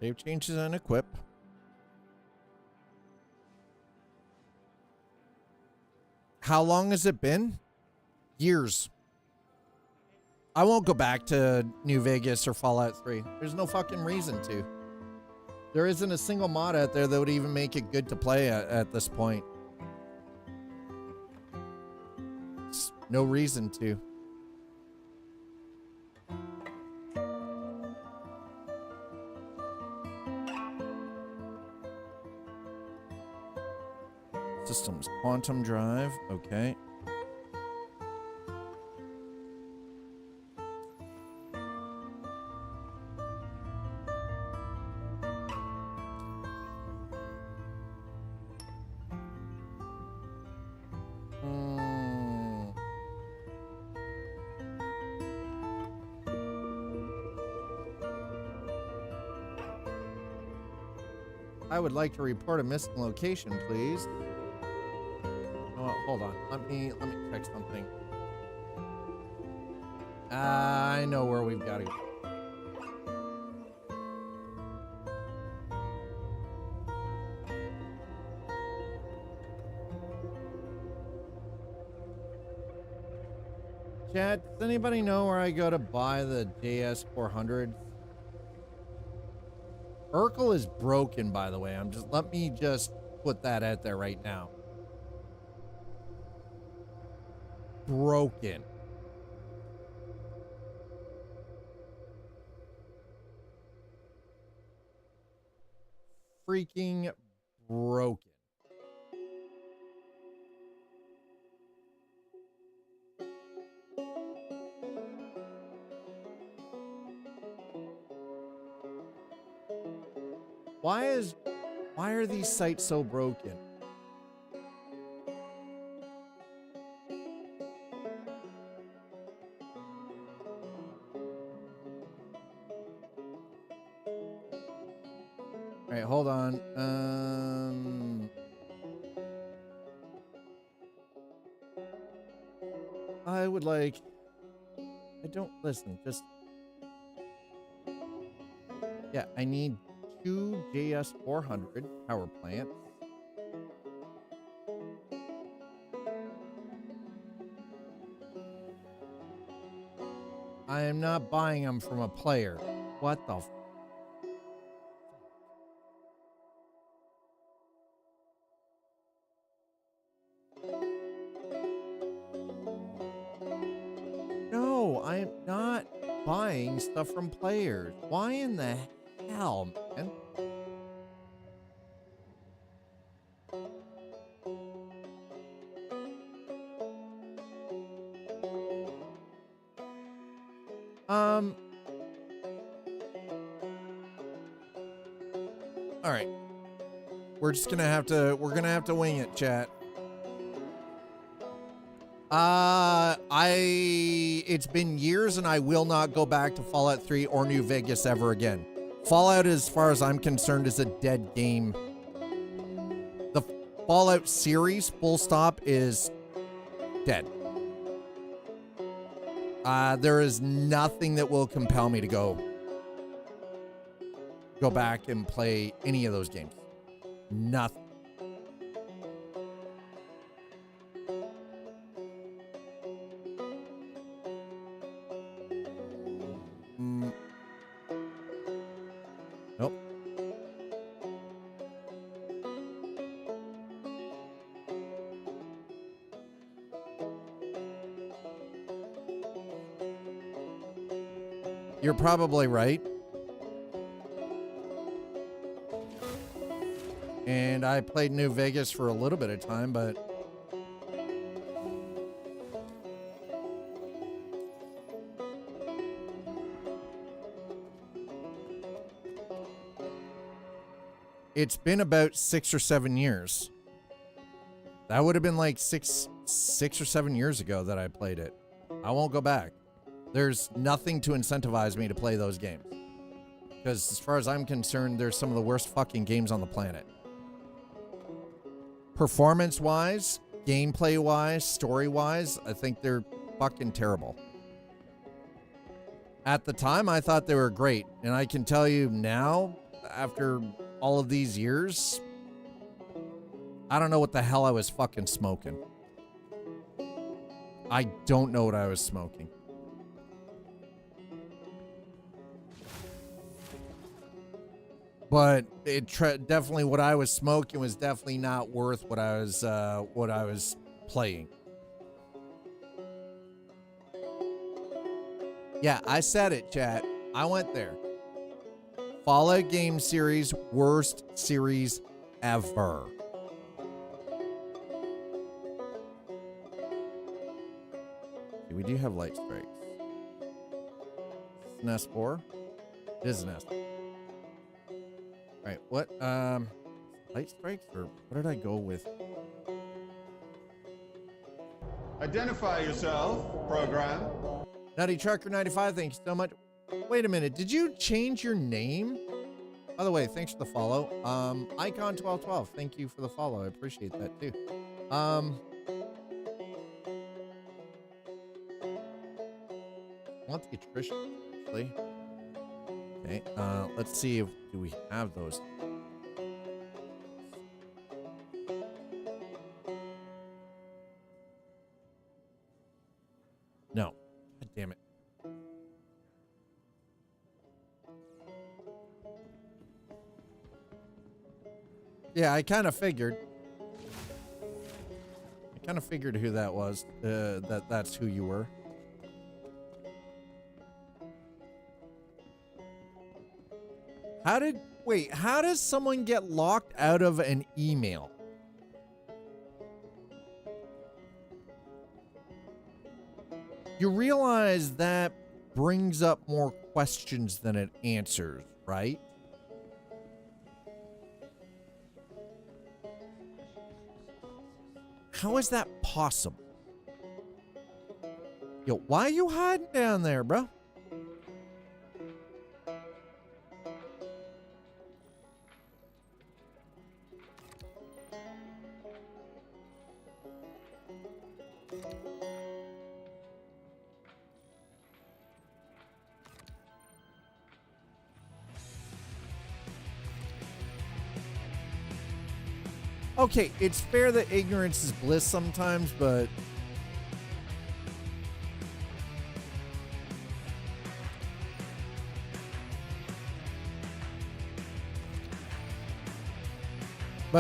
Save changes and equip. How long has it been? Years. I won't go back to New Vegas or Fallout 3. There's no fucking reason to. There isn't a single mod out there that would even make it good to play at this point. It's no reason to. Systems, quantum drive, okay. I would like to report a missing location, please. Oh, hold on. Let me check something. I know where we've got to go. Chat, does anybody know where I go to buy the JS400? Urkel is broken, by the way. Let me just put that out there right now. Broken. Freaking broken. Why are these sites so broken? All right, hold on. Yeah, I need 2 JS400 power plants. I am not buying them from a player. What the f- No, I am not buying stuff from players. Why in the hell, man? All right. We're gonna have to wing it, chat. It's been years and I will not go back to Fallout 3 or New Vegas ever again. Fallout, as far as I'm concerned, is a dead game. The Fallout series, full stop, is dead. There is nothing that will compel me to go back and play any of those games. Nothing. Nope. You're probably right. And I played New Vegas for a little bit of time, but It's been about 6 or 7 years. That would have been like six or 7 years ago that I played it. I won't go back. There's nothing to incentivize me to play those games. Because as far as I'm concerned, they're some of the worst fucking games on the planet. Performance-wise, gameplay-wise, story-wise, I think they're fucking terrible. At the time, I thought they were great. And I can tell you now, after all of these years, I don't know what the hell I was fucking smoking. I don't know what I was smoking. But it definitely what I was smoking was definitely not worth what I was playing. Yeah, I said it, chat. I went there. Fallout game series, worst series ever. Okay, we do have light strikes. Is this an S4? It is an S4. Alright, what, light strikes, or what did I go with? Identify yourself, program. Nutty Trucker 95, thank you so much. Wait a minute, did you change your name? By the way, thanks for the follow. Icon1212, thank you for the follow. I appreciate that too. I want the attrition, actually. Okay, let's see if do we have those. No. God damn it. Yeah, I kind of figured. I kind of figured who that was. That's who you were. How does someone get locked out of an email? You realize that brings up more questions than it answers, right? How is that possible? Yo, why are you hiding down there, bro? Okay, it's fair that ignorance is bliss sometimes, but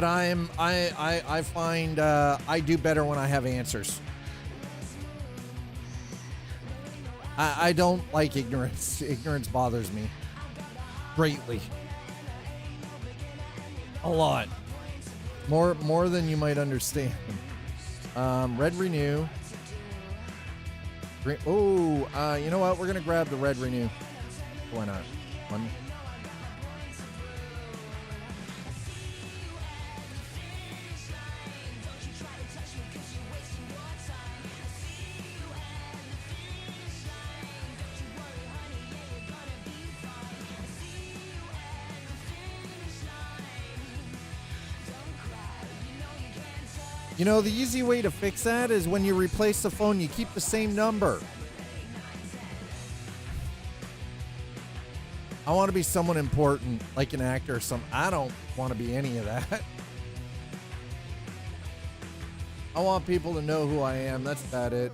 I find I do better when I have answers. I don't like ignorance. Ignorance bothers me greatly. A lot. More than you might understand. Red renew. Green, you know what? We're gonna grab the red renew. Why not? One. You know, the easy way to fix that is when you replace the phone, you keep the same number. I want to be someone important, like an actor or something. I don't want to be any of that. I want people to know who I am. That's about it.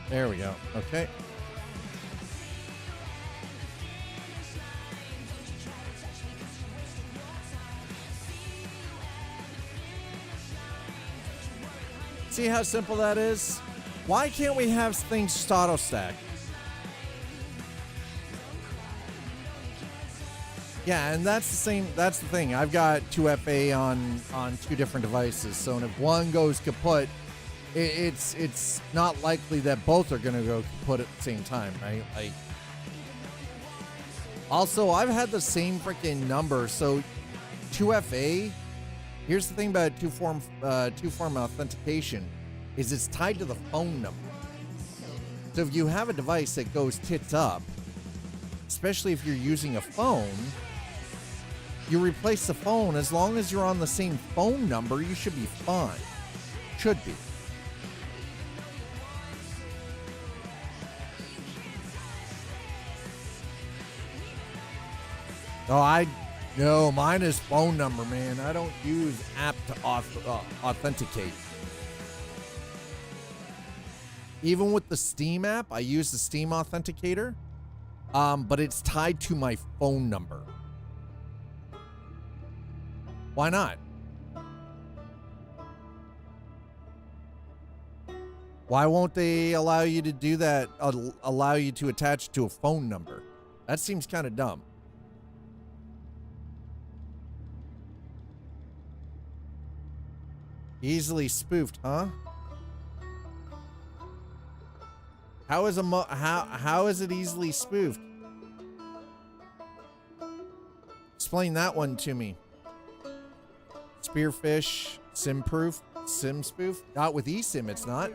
There we go. Okay. See how simple that is? Why can't we have things just auto stack? Yeah, and that's the same. That's the thing. I've got 2FA on two different devices. So if one goes kaput, it's not likely that both are going to go kaput at the same time, right? Like, also, I've had the same freaking number. So 2FA. Here's the thing about two-form authentication, is it's tied to the phone number. So if you have a device that goes tits up, especially if you're using a phone, you replace the phone. As long as you're on the same phone number, you should be fine. Should be. Oh, no, mine is phone number, man. I don't use app to authenticate. Even with the Steam app, I use the Steam authenticator, but it's tied to my phone number. Why not? Why won't they allow you to do that, allow you to attach it to a phone number? That seems kind of dumb. Easily spoofed, huh? How is it easily spoofed? Explain that one to me. Spearfish, sim proof, sim spoof? Not with eSIM, it's not.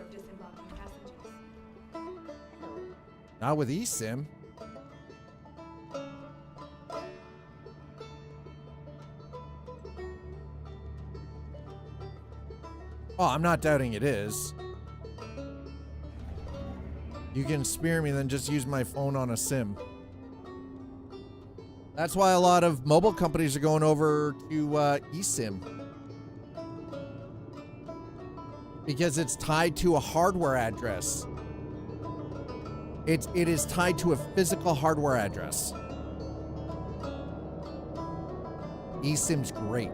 Not with eSIM. Oh, I'm not doubting it is. You can spear me, then just use my phone on a SIM. That's why a lot of mobile companies are going over to eSIM. Because it's tied to a hardware address. It is tied to a physical hardware address. eSIM's great.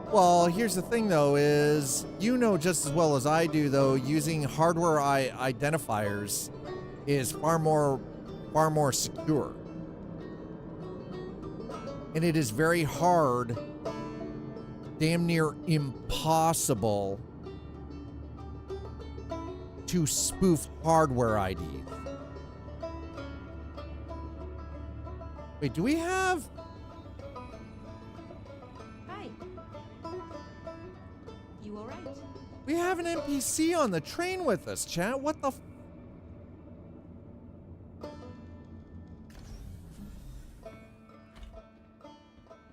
Well, here's the thing, though, is you know just as well as I do, though, using hardware identifiers is far more secure. And it is very hard, damn near impossible, to spoof hardware IDs. Wait, do we have... We have an NPC on the train with us, chat. What the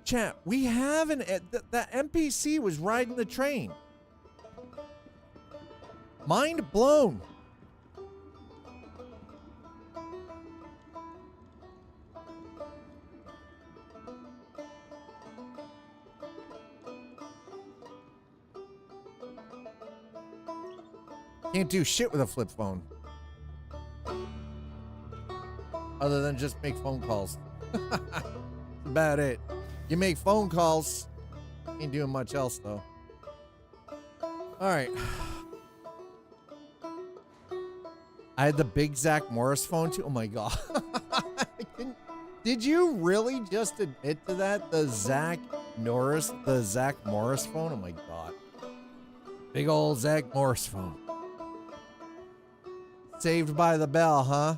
Chat, we have that NPC was riding the train. Mind blown. Can't do shit with a flip phone. Other than just make phone calls. That's about it. You make phone calls. Ain't doing much else, though. Alright. I had the big Zach Morris phone, too. Oh, my God. Did you really just admit to that? The Zach Morris phone? Oh, my God. Big old Zach Morris phone. Saved by the bell, huh?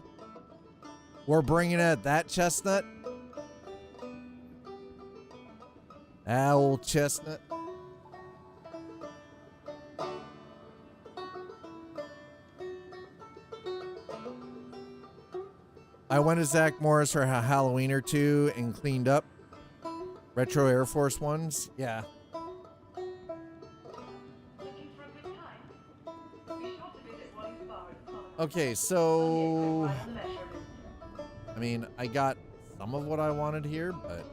We're bringing it that chestnut. That old chestnut. I went to Zach Morris for a Halloween or two and cleaned up. Retro Air Force ones. Yeah. Okay, so I mean, I got some of what I wanted here, but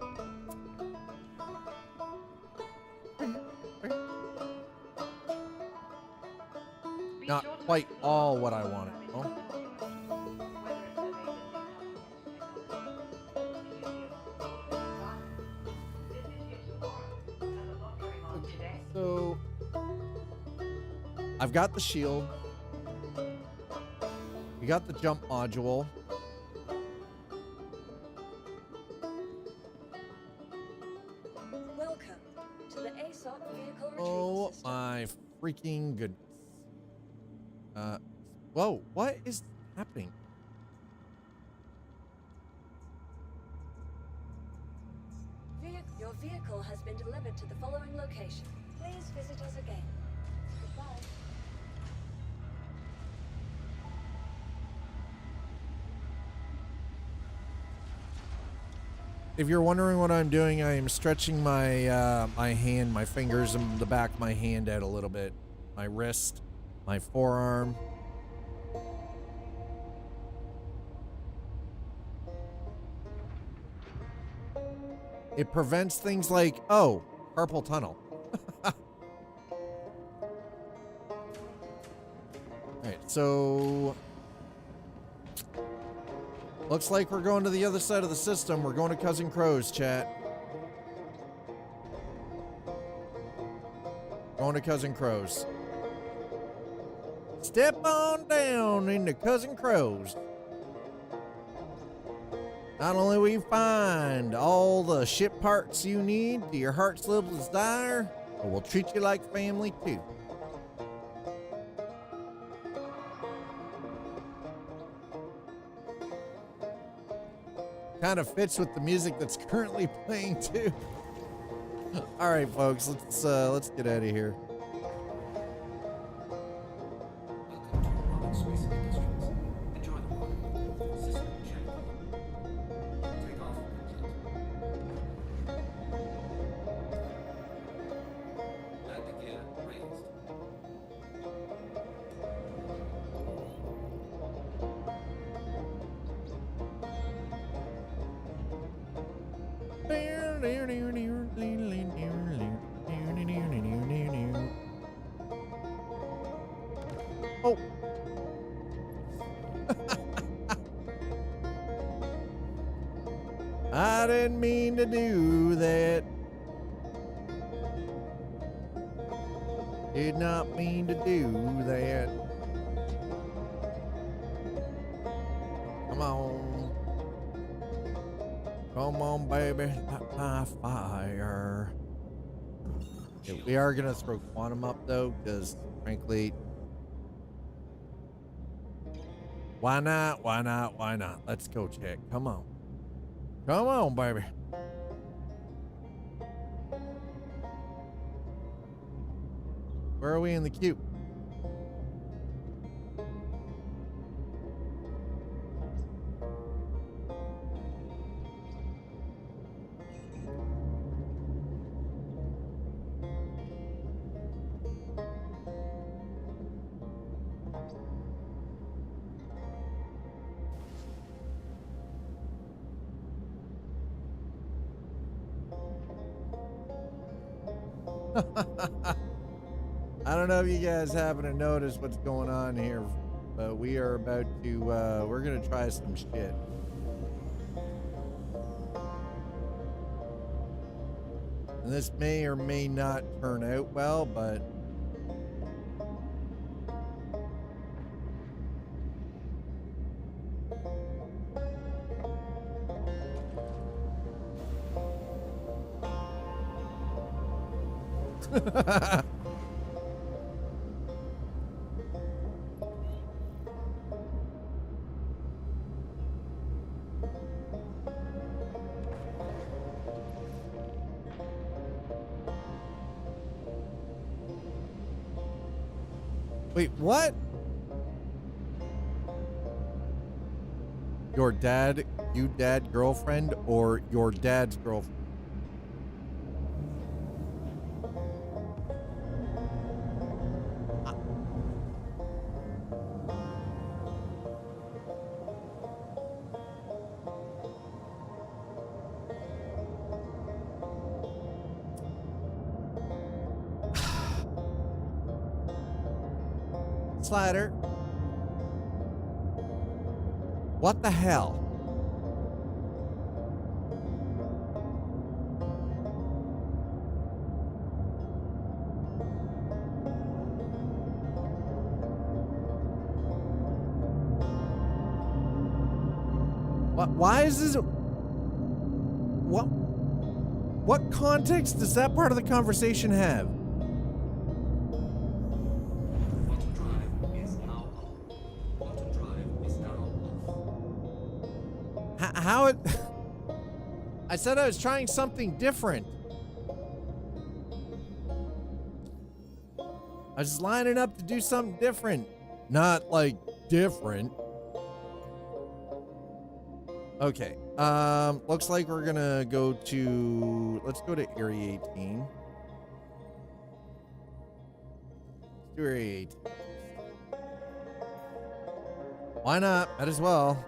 not quite all what I wanted. Oh. So I've got the shield. We got the jump module. to the ASOP vehicle retrieval Oh system. my freaking goodness. Whoa, what is happening? Your vehicle has been delivered to the following location. Please visit us again. Goodbye. If you're wondering what I'm doing, I am stretching my my hand, my fingers, and the back of my hand out a little bit. My wrist, my forearm. It prevents things like, oh, carpal tunnel. Alright, so looks like we're going to the other side of the system. We're going to Cousin Crow's, chat. Going to Cousin Crow's. Step on down into Cousin Crow's. Not only will you find all the ship parts you need to your heart's little desire, but we'll treat you like family too. Kind of fits with the music that's currently playing too. All right, folks, let's get out of here. Welcome to Rocket Space Industries. Enjoy the water. System check. Takeoff complete. Landing gear raised. Oh. I didn't mean to do that. Did not mean to do that. Come on. Come on, baby. Light my fire. Yeah, we are going to throw Quantum up, though, because, frankly, why not? Why not? Why not? Let's go check. Come on. Come on, baby. Where are we in the queue? I don't know if you guys happen to notice what's going on here, but we are about to, we're going to try some shit. And this may or may not turn out well, but wait, what? Your dad, girlfriend, or your dad's girlfriend? Slider. What the hell? What? Why is this? What? What context does that part of the conversation have? Quantum drive is now on. Quantum drive is now off. How it... I said I was trying something different. I was lining up to do something different. Not like different. Okay. Looks like we're gonna go to... Let's go to Area 18. Let's do Area 18. Why not? Might as well.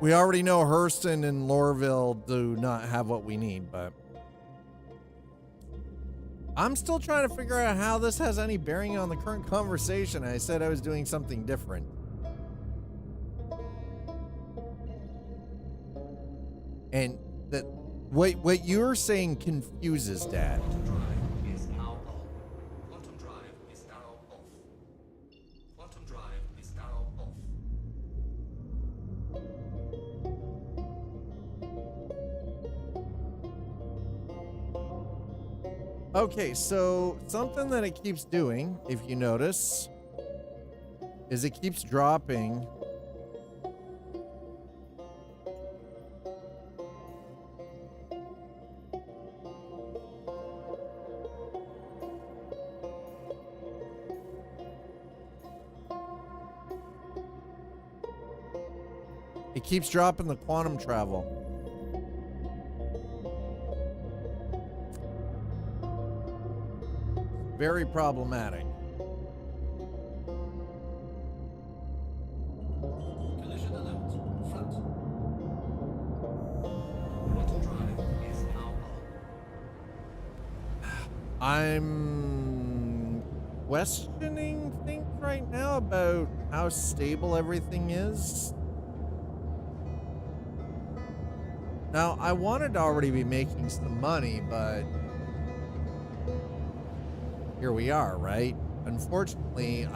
We already know Hurston and Lorville do not have what we need, but... I'm still trying to figure out how this has any bearing on the current conversation. I said I was doing something different. And that what you're saying confuses Dad. Quantum drive is now on. Quantum drive is now off. Quantum drive is now off. Okay, so something that it keeps doing, if you notice, is it keeps dropping the quantum travel. Very problematic. Collision alert. Front. Quantum drive is now on. I'm questioning things right now about how stable everything is. Now, I wanted to already be making some money, but here we are, right? Unfortunately,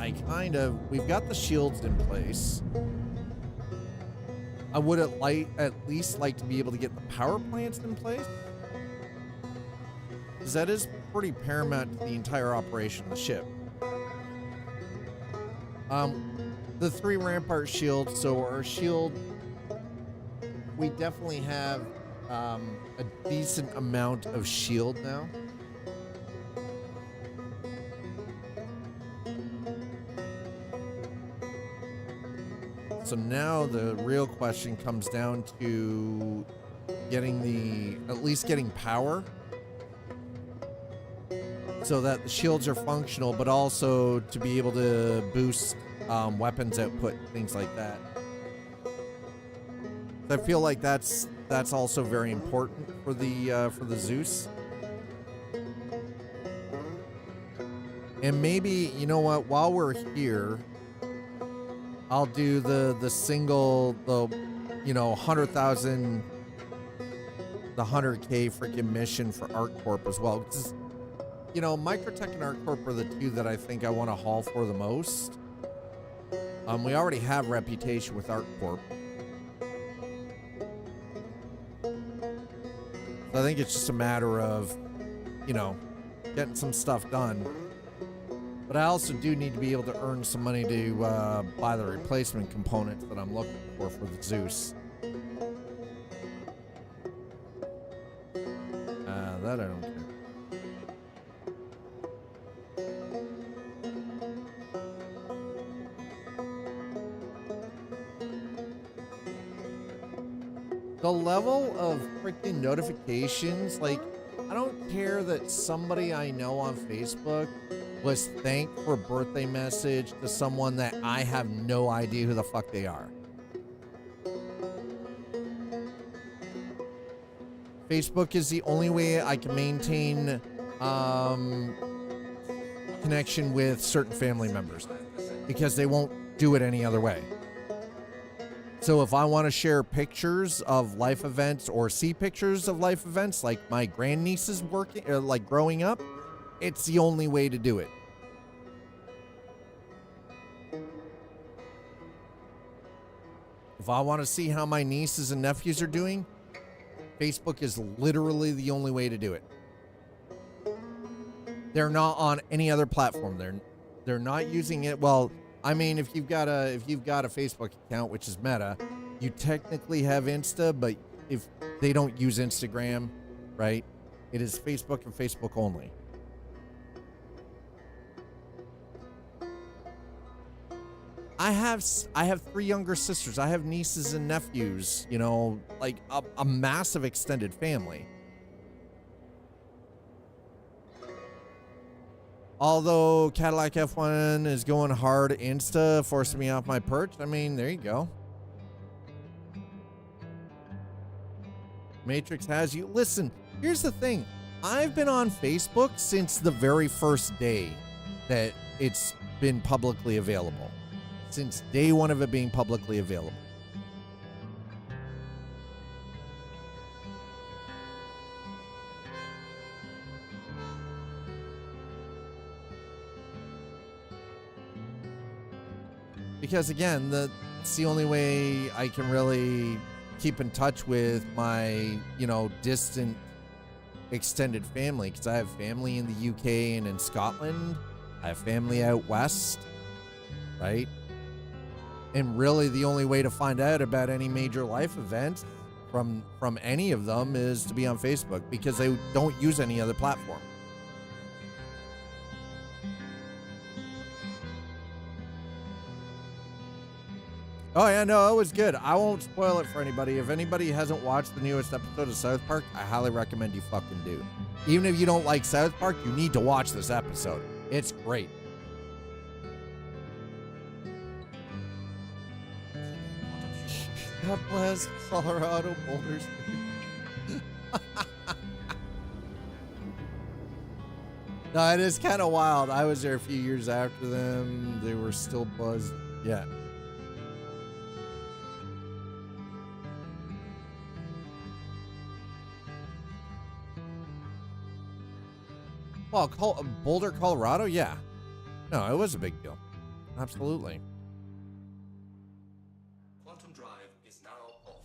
we've got the shields in place. I would at least like to be able to get the power plants in place, because that is pretty paramount to the entire operation of the ship. The 3 rampart shields, so our shield, we definitely have a decent amount of shield now. So now the real question comes down to at least getting power, so that the shields are functional, but also to be able to boost weapons output, things like that. I feel like that's also very important for the Zeus. And maybe, you know what, while we're here, I'll do the single, 100,000, the 100K freaking mission for ArcCorp as well. Because, Microtech and ArcCorp are the two that I think I want to haul for the most. We already have reputation with ArcCorp. So I think it's just a matter of, getting some stuff done. But I also do need to be able to earn some money to buy the replacement components that I'm looking for the Zeus. That I don't care. The level of freaking notifications, like, I don't care that somebody I know on Facebook was thanked for a birthday message to someone that I have no idea who the fuck they are. Facebook is the only way I can maintain connection with certain family members, because they won't do it any other way. So if I want to share pictures of life events or see pictures of life events, like my grandnieces growing up, it's the only way to do it. If I want to see how my nieces and nephews are doing, Facebook is literally the only way to do it. They're not on any other platform. They're not using it. Well, I mean, if you've got a Facebook account, which is Meta, you technically have Insta, but if they don't use Instagram, right? It is Facebook and Facebook only. I have 3 younger sisters. I have nieces and nephews, you know, like a massive extended family. Although Cadillac F1 is going hard Insta, forcing me off my perch. I mean, there you go. Matrix has you. Listen, here's the thing. I've been on Facebook since the very first day that it's been publicly available. Since day one of it being publicly available. Because again, it's the only way I can really keep in touch with my, you know, distant extended family, because I have family in the UK and in Scotland. I have family out west, right? And really the only way to find out about any major life event from any of them is to be on Facebook, because they don't use any other platform. Oh yeah, no, it was good. I won't spoil it for anybody. If anybody hasn't watched the newest episode of South Park, I highly recommend you fucking do. Even if you don't like South Park, you need to watch this episode. It's great. God bless Colorado Boulder State. No, it is kind of wild. I was there a few years after them. They were still buzzed. Yeah. Well, Boulder, Colorado? Yeah. No, it was a big deal. Absolutely. Quantum drive is now off.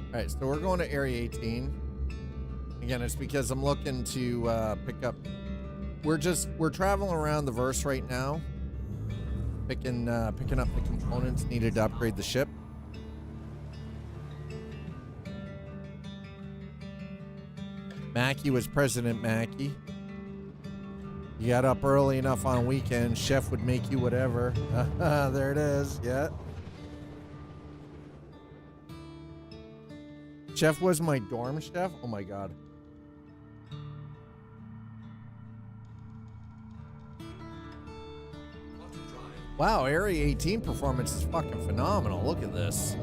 All right, so we're going to Area 18. Again, it's because I'm looking to pick up... We're traveling around the verse right now. Picking up the components needed to upgrade the ship. Mackey was President Mackey. You got up early enough on weekends, chef would make you whatever. There it is, yeah. Chef was my dorm chef? Oh my god. Wow, Area 18 performance is fucking phenomenal. Look at this.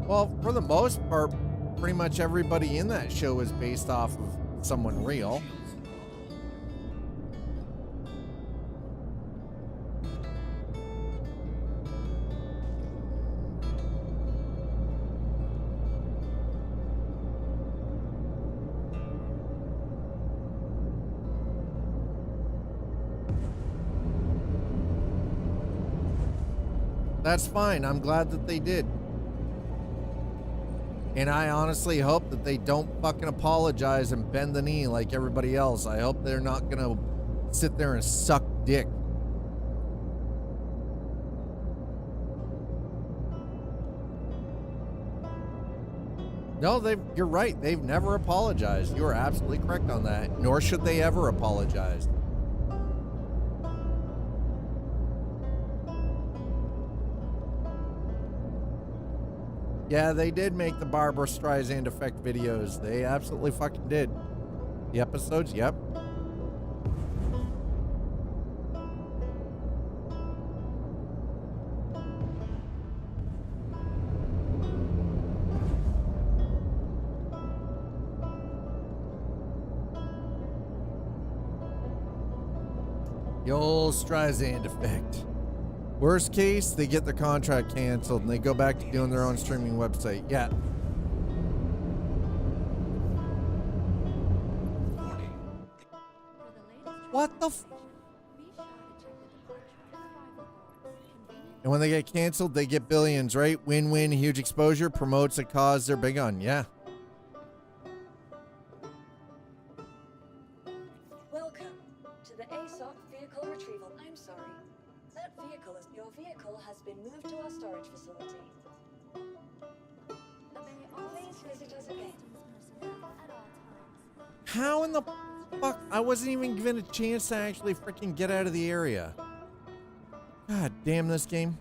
Well, for the most part, pretty much everybody in that show is based off of someone real. That's fine. I'm glad that they did. And I honestly hope that they don't fucking apologize and bend the knee like everybody else. I hope they're not gonna sit there and suck dick. No, you're right. They've never apologized. You are absolutely correct on that. Nor should they ever apologize. Yeah, they did make the Barbara Streisand effect videos. They absolutely fucking did. The episodes, yep. The old Streisand effect. Worst case, they get their contract canceled and they go back to doing their own streaming website. Yeah. What the And when they get canceled, they get billions, right? Win-win, huge exposure, promotes a cause they're big on. Yeah. Welcome to the ASOC vehicle retrieval. I'm sorry. Your vehicle has been moved to our storage facility. Please visit us again. How in the fuck? I wasn't even given a chance to actually freaking get out of the area. God damn this game.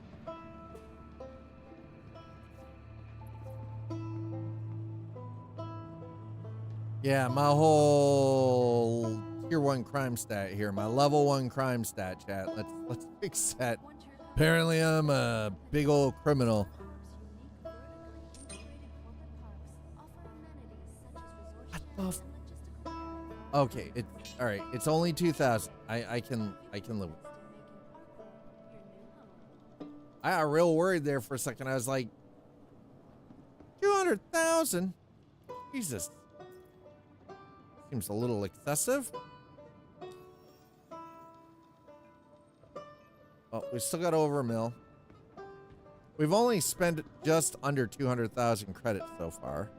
Yeah, my whole tier 1 crime stat here. My level 1 crime stat, chat. Let's fix that. Apparently I'm a big old criminal. What the f- Okay, all right. It's only 2,000. I can live with it. I got real worried there for a second. I was like, 200,000? Jesus. Seems a little excessive. Oh, we still got over a mil. We've only spent just under 200,000 credits so far.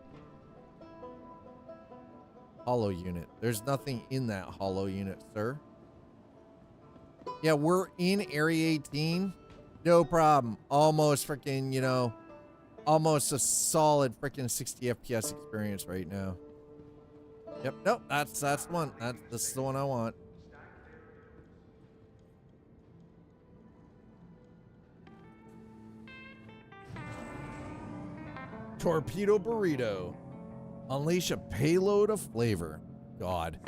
Hollow unit. There's nothing in that hollow unit, sir. Yeah, we're in Area 18. No problem. Almost freaking, almost a solid freaking 60 FPS experience right now. Yep, nope, that's the one. This is the one I want. Torpedo burrito. Unleash a payload of flavor. God.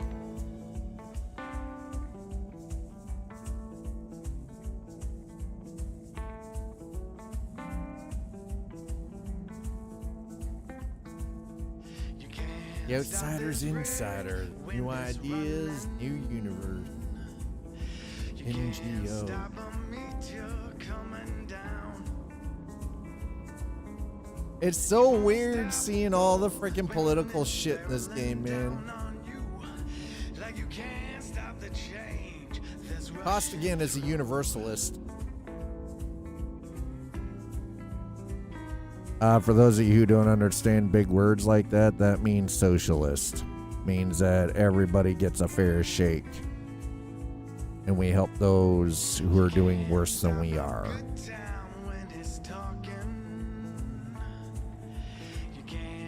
The outsider's insider. New ideas, new universe. NGO. It's so weird seeing all the freaking political shit in this game, man. Costigan is a universalist. For those of you who don't understand big words like that, that means socialist. Means that everybody gets a fair shake. And we help those who are doing worse than we are.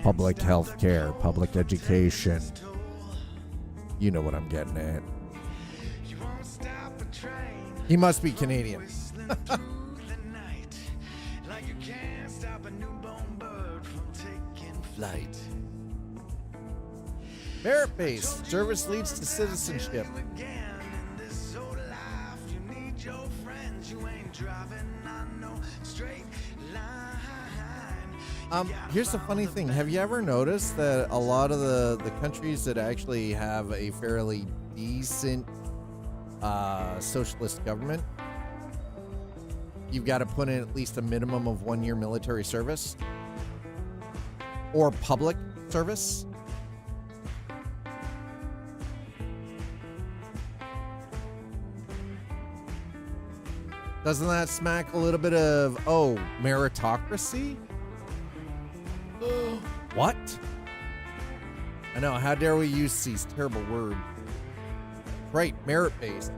Public health care, public education. You know what I'm getting at. He must be Canadian. Flight. Merit-based. Service leads to citizenship. Here's the funny thing. Have you ever noticed that a lot of the countries that actually have a fairly decent socialist government, you've got to put in at least a minimum of 1 year military service or public service? Doesn't that smack a little bit of, oh, meritocracy? What? I know, how dare we use these terrible words? Right, merit-based.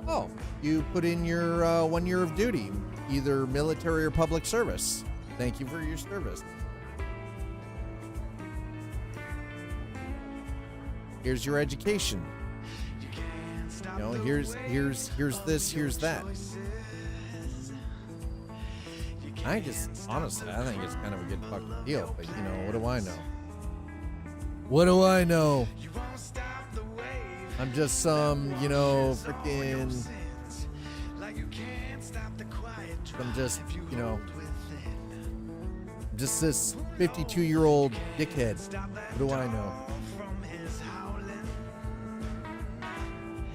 Oh, you put in your 1 year of duty, either military or public service. Thank you for your service. Here's your education. You know, here's this, here's that. I think it's kind of a good fucking deal, but you know, what do I know? What do I know? I'm just some, freaking, I'm just, just this 52-year-old dickhead. What do I know?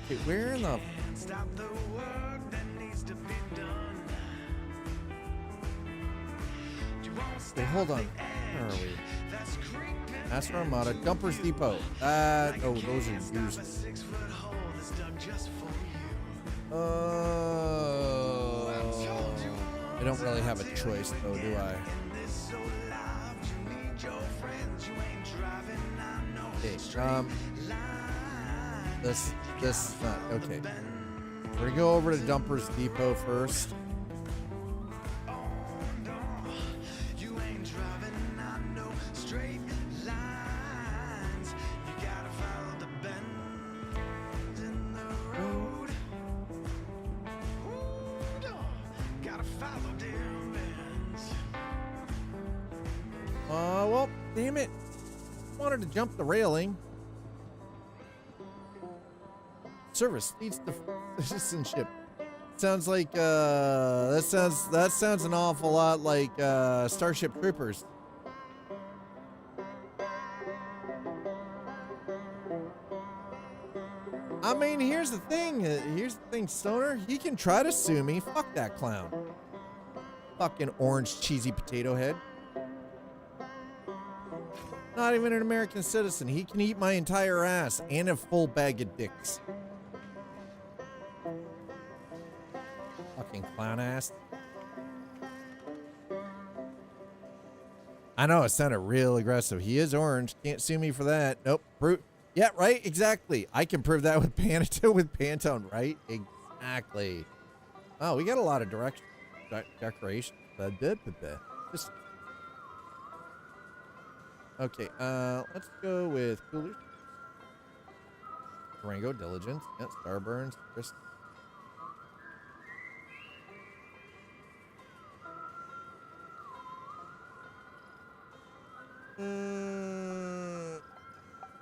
Okay, where in the... Wait, hold on. Where are we? Astro Armada, Dumpers Depot. Oh, those are used. I don't really have a choice, though, do I? Okay, this is not, okay. We're gonna go over to Dumpers Depot first. Well, damn it. Wanted to jump the railing. Service needs the citizenship. Sounds like that sounds an awful lot like Starship Troopers. I mean, here's the thing, Stoner. He can try to sue me. Fuck that clown. Fucking orange cheesy potato head. Not even an American citizen. He can eat my entire ass and a full bag of dicks. Fucking clown ass. I know it sounded real aggressive. He is orange. Can't sue me for that. Nope. Yeah, right. Exactly. I can prove that with Pantone, right? Exactly. Oh, we got a lot of decoration. Just okay. Let's go with coolers. Durango, Diligence. Yeah, Starburns. Chris.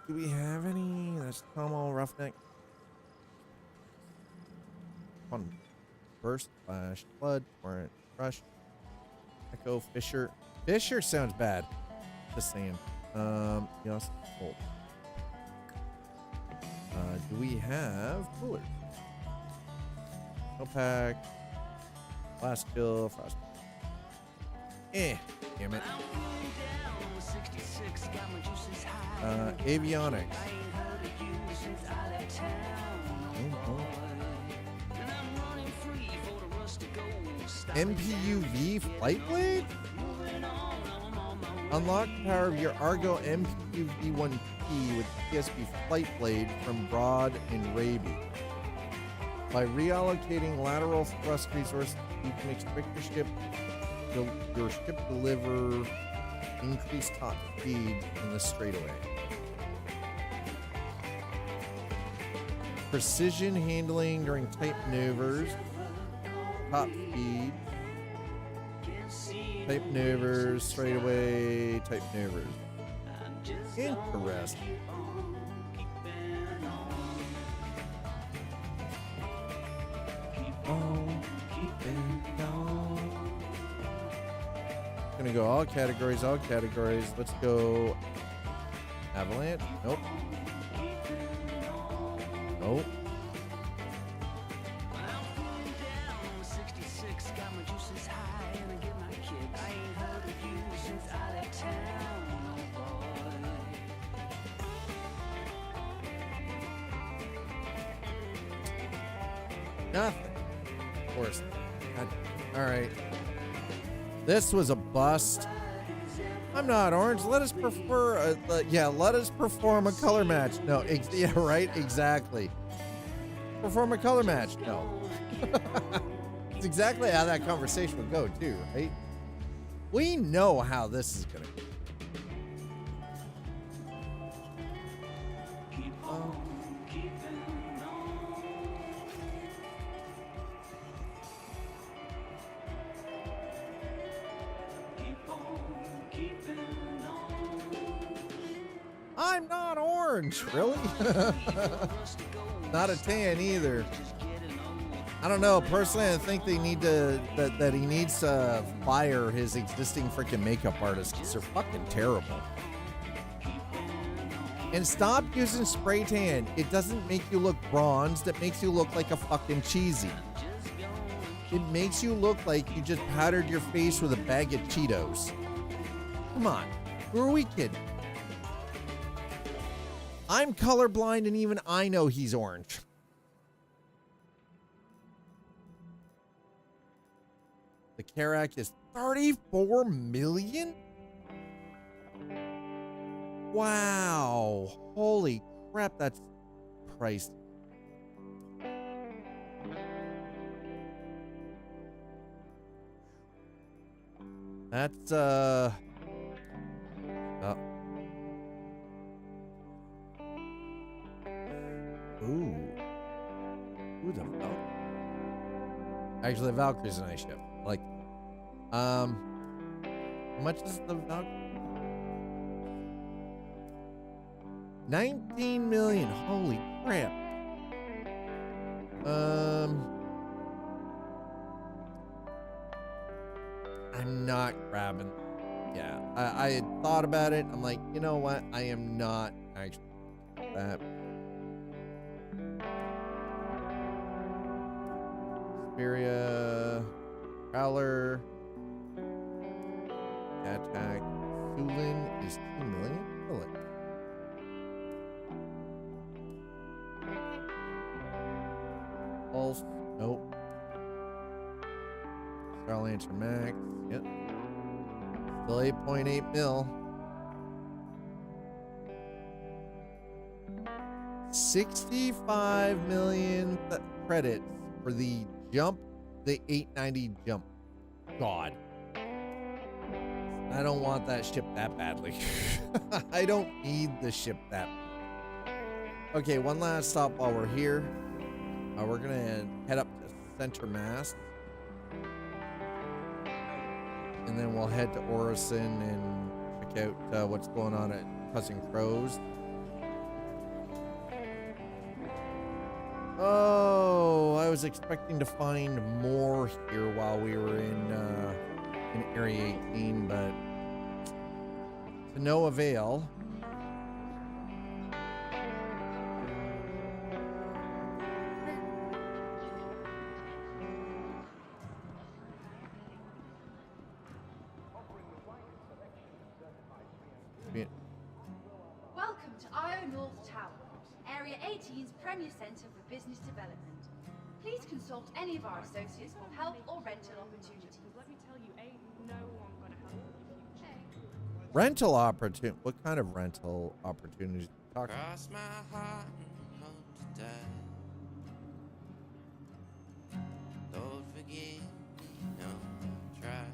Do we have any? That's Tomo, Roughneck. One. Burst, Flash, Flood, Torrent, Rush, Echo, Fisher. Fisher sounds bad. Just saying. Yes, Bolt. Do we have coolers? Snowpack, Blast Kill, Frost. Damn it. Avionics. MPUV Flight Blade? Unlock the power of your Argo MPUV-1P with PSP Flight Blade from Broad and Raby. By reallocating lateral thrust resources, you can expect your ship deliver increased top speed in the straightaway. Precision handling during tight maneuvers. Top speed. Tight maneuvers, straightaway, tight maneuvers. Interesting. Gonna go all categories, all categories. Let's go Avalanche. Nope. Nope. Nothing. Of course. All right. This was a bust. I'm not orange. Let us prefer. Let us perform a color match. No. Yeah. Right. Exactly. Perform a color match. No. It's exactly how that conversation would go, too. Right. We know how this is gonna go. I'm not orange, really? Not a tan either. I don't know. Personally, I think they need to that he needs to fire his existing freaking makeup artists because they're fucking terrible. And stop using spray tan. It doesn't make you look bronzed. It makes you look like a fucking cheesy. It makes you look like you just powdered your face with a bag of Cheetos. Come on. Who are we kidding? I'm colorblind and even I know he's orange. The Karak is 34 million? Wow. Holy crap, that's priced. That's Ooh, the Valkyrie. Actually, the Valkyrie's a nice ship. Like, how much is the Valkyrie? 19 million. Holy crap. I'm not grabbing. Yeah, I had thought about it. I'm like, you know what? I am not actually that. Speria, Prowler, Attack, Sulin is 2 million. Really? Pulse, nope. Starlancer Max, yep. Still 8.8 mil. 65 million credits for the jump, the 890 jump. God. I don't want that ship that badly. I don't need the ship that badly. Okay, one last stop while we're here. We're gonna head up to Center Mast. And then we'll head to Orison and check out what's going on at Cousin Crow's. Oh, I was expecting to find more here while we were in Area 18, but to no avail. Welcome to IO North Tower, Area 18's premier centre for business development. Please consult any of our associates for help or rental opportunities. Let me tell you, ain't no one gonna help you. Rental opportunity? What kind of rental opportunities are you talking about? Cross my heart and hope to die. Lord, forgive me, no, I'll try.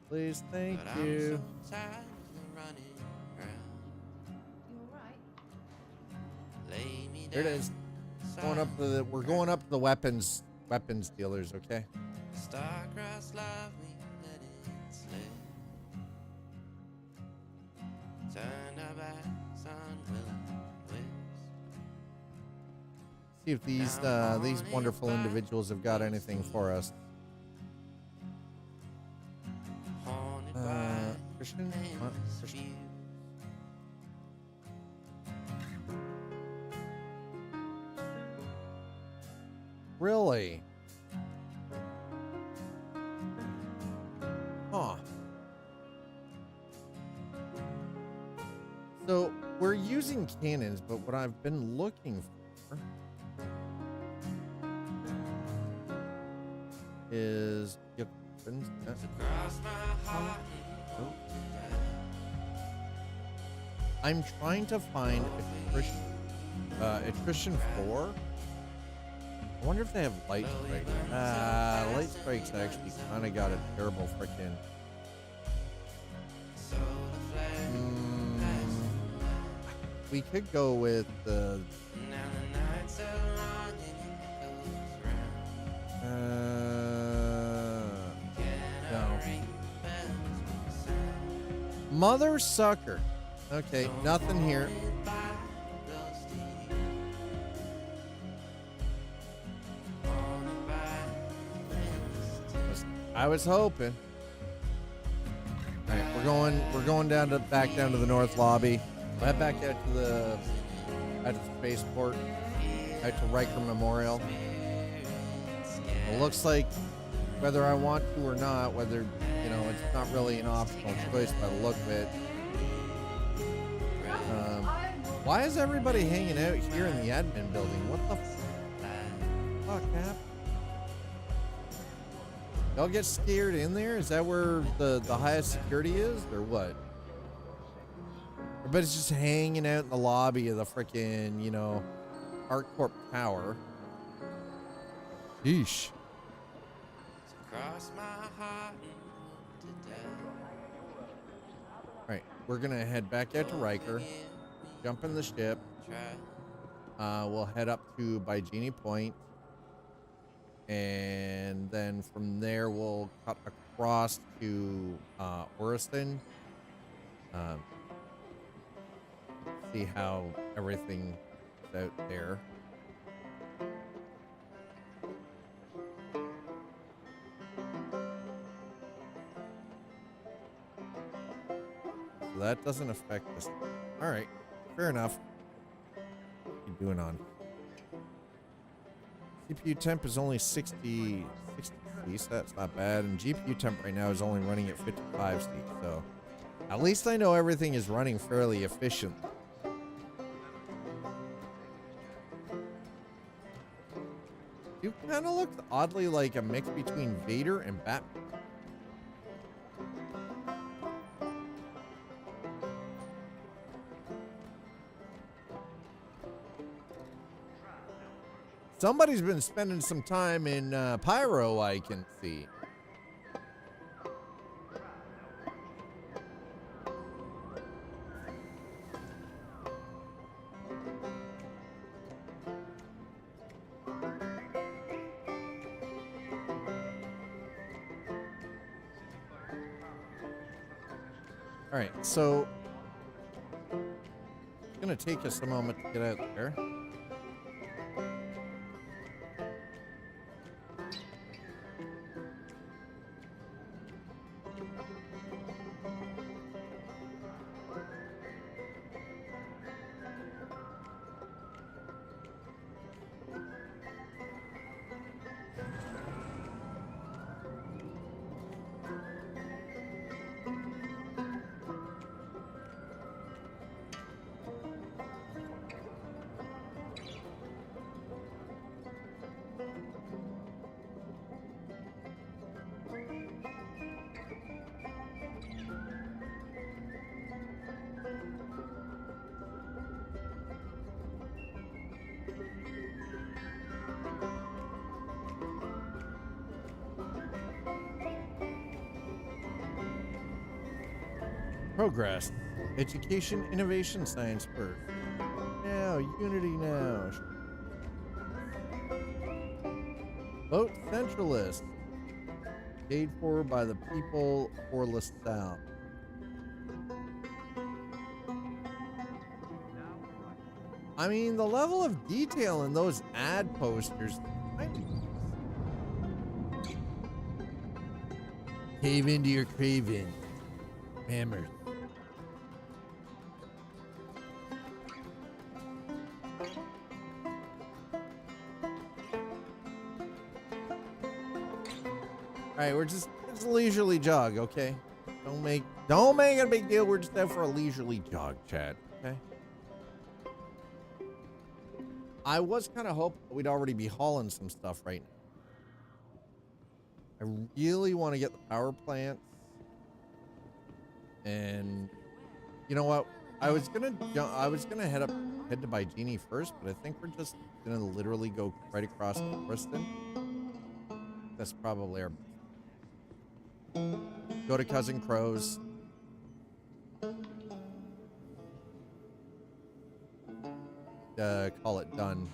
Please, thank But you. I'm so tired of running around. You alright? Lay me There it down. is. Going up to the, we're going up to the weapons dealers, okay? Star-crossed love, we let it slip. Turned our backs on will-o-wisps. See if these wonderful individuals have got anything for us. Haunted by Christian? nameless Christian. views. Really? Huh. So we're using cannons, but what I've been looking for is Across my heart and hope to die. I'm trying to find attrition 4. I wonder if they have light strike. Light strike's actually kind of got a terrible freaking. We could go with the. Now the night's so long and it goes round. No. Mother sucker. Okay, nothing here. I was hoping. All right, we're going back down to the north lobby. We'll head back out to the spaceport, out to Riker Memorial. It looks like whether I want to or not, whether it's not really an optional choice by the look of it. Why is everybody hanging out here in the admin building? What the fuck, Cap? Y'all get scared in there? Is that where the highest security is, or what? Everybody's just hanging out in the lobby of the frickin', you know, ArcCorp Tower. Yeesh. Cross my heart to death. Alright, we're gonna head back out to Riker, jump in the ship. We'll head up to Bygenie Point, and then from there we'll cut across to Orison. See how everything is out there. So that doesn't affect us. All right, fair enough. What are you doing on? CPU temp is only 60 C, so that's not bad. And GPU temp right now is only running at 55 C, so at least I know everything is running fairly efficient. You kind of looked oddly like a mix between Vader and Batman. Somebody's been spending some time in Pyro, I can see. All right, so it's gonna take us a moment to get out there. Progress. Education, innovation, science first. Now, Unity now. Vote centralist. Paid for by the people for LaSalle. I mean, the level of detail in those ad posters. Cave into your craving. Hammers. Alright, it's a leisurely jog, okay? Don't make it a big deal. We're just out for a leisurely jog, chat, okay? I was kind of hoping we'd already be hauling some stuff right now. I really want to get the power plants. And you know what? I was gonna head to Bygenie first, but I think we're just gonna literally go right across to Kristen. That's probably our go to Cousin Crow's. Call it done.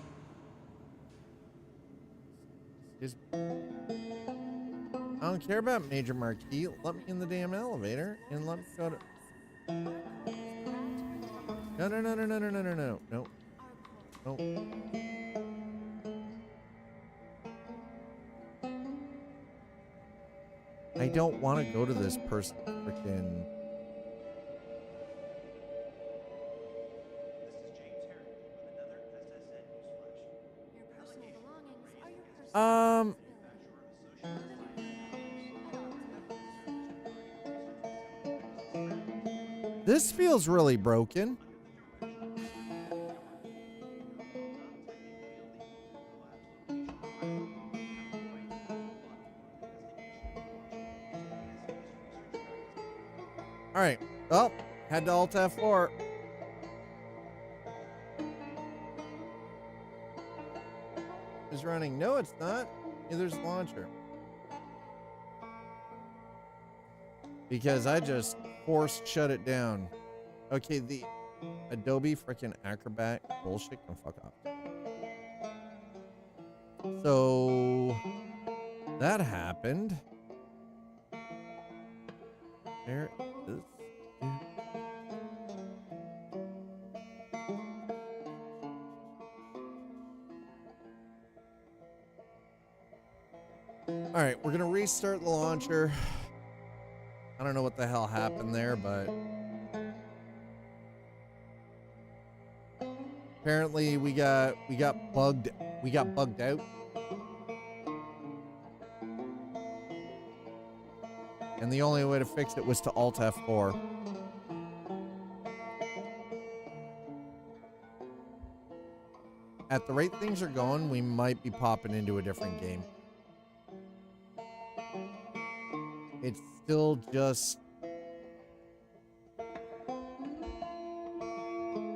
I don't care about Major Marquis. Let me in the damn elevator and let me go to. No. I don't want to go to this person freaking. This feels really broken. right. Well, head to Alt F4. Is running. No, it's not. Neither's the launcher. Because I just forced shut it down. Okay, the Adobe freaking Acrobat bullshit can fuck off. So that happened. There it is. All right, we're gonna restart the launcher. I don't know what the hell happened there, but apparently we got bugged out. And the only way to fix it was to Alt F4. At the rate things are going, we might be popping into a different game. It's still just...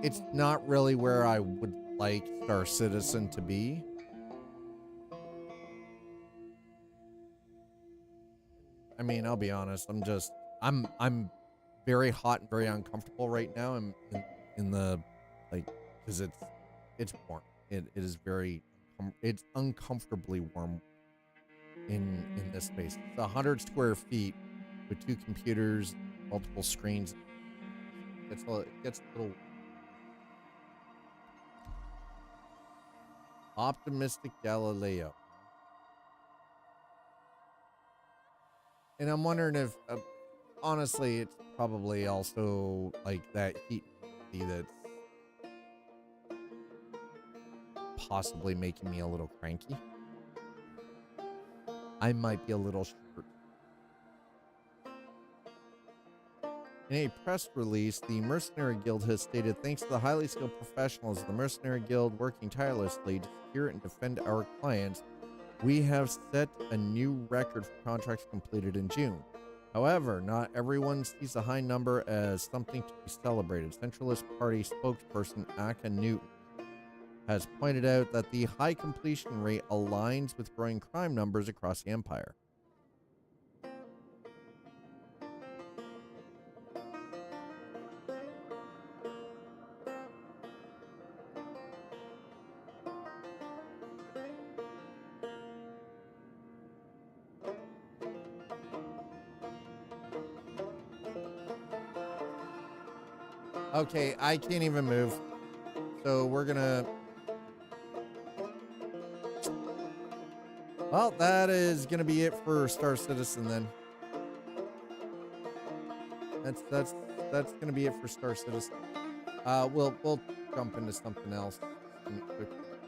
It's not really where I would like Star Citizen to be. I mean, I'll be honest. I'm very hot and very uncomfortable right now. I'm in the, like, because it's warm. It is very, it's uncomfortably warm in this space. It's 100 square feet with 2 computers, multiple screens. It gets a little optimistic Galileo. And I'm wondering if, honestly, it's probably also like that heat that's possibly making me a little cranky. I might be a little short. In a press release, the Mercenary Guild has stated, thanks to the highly skilled professionals of the Mercenary Guild working tirelessly to secure and defend our clients, we have set a new record for contracts completed in June. However, not everyone sees the high number as something to be celebrated. Centralist Party spokesperson Aka Newton has pointed out that the high completion rate aligns with growing crime numbers across the Empire. Okay, I can't even move. So we're gonna... Well, that is gonna be it for Star Citizen then. That's gonna be it for Star Citizen. We'll jump into something else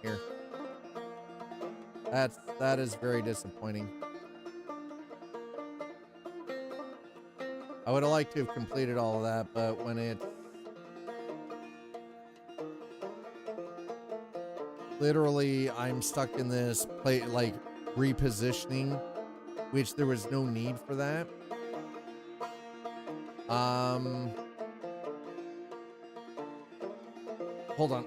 here. That is very disappointing. I would have liked to have completed all of that, but when it's literally, I'm stuck in this play, like repositioning, which there was no need for that. Hold on,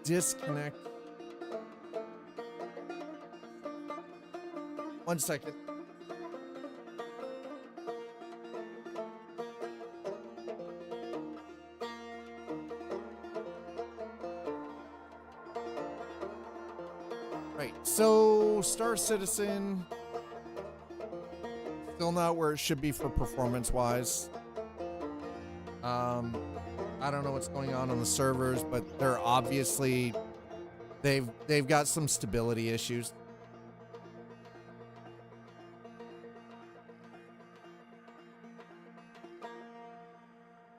disconnect. 1 second. Right, so Star Citizen still not where it should be for performance-wise. I don't know what's going on the servers, but they're obviously they've got some stability issues.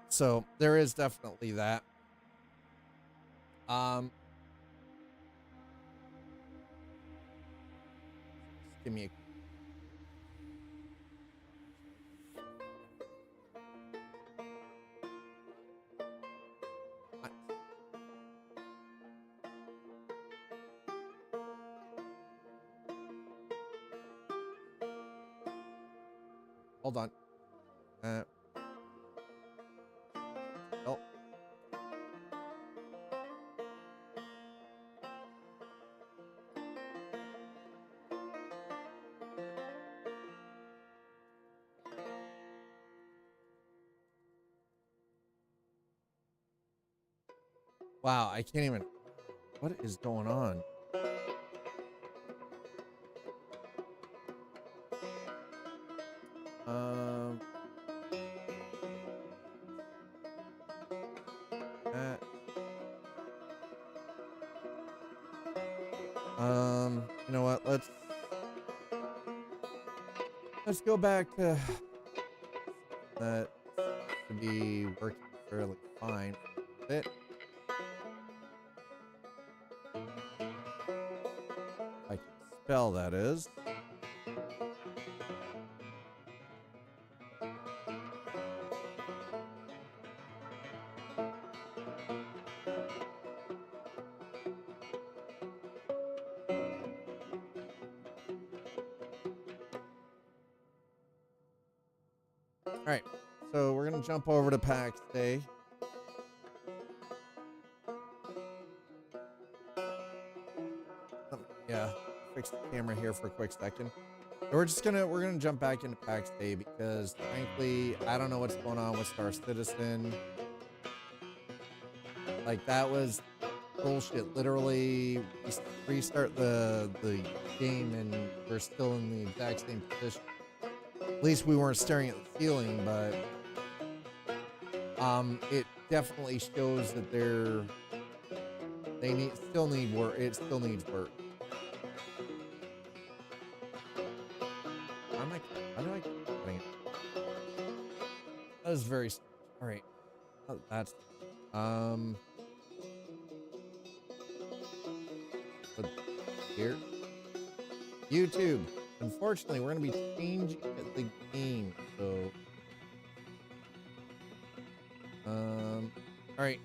So there is definitely that. Give me a... hold on. Oh. Wow, I can't even. What is going on? You know what? Let's go back to that to be working fairly fine. It. I can spell, that is. All right, so we're gonna jump over to Pax Dei. Yeah, fix the camera here for a quick second. And we're gonna jump back into Pax Dei because frankly, I don't know what's going on with Star Citizen. Like, that was bullshit. Literally, we restart the game and we're still in the exact same position. At least we weren't staring at the ceiling, but it definitely shows that they still need work. It still needs work. How do I keep putting it? That was very all right. Oh, that's here. YouTube. Unfortunately, we're going to be changing the game, so all right.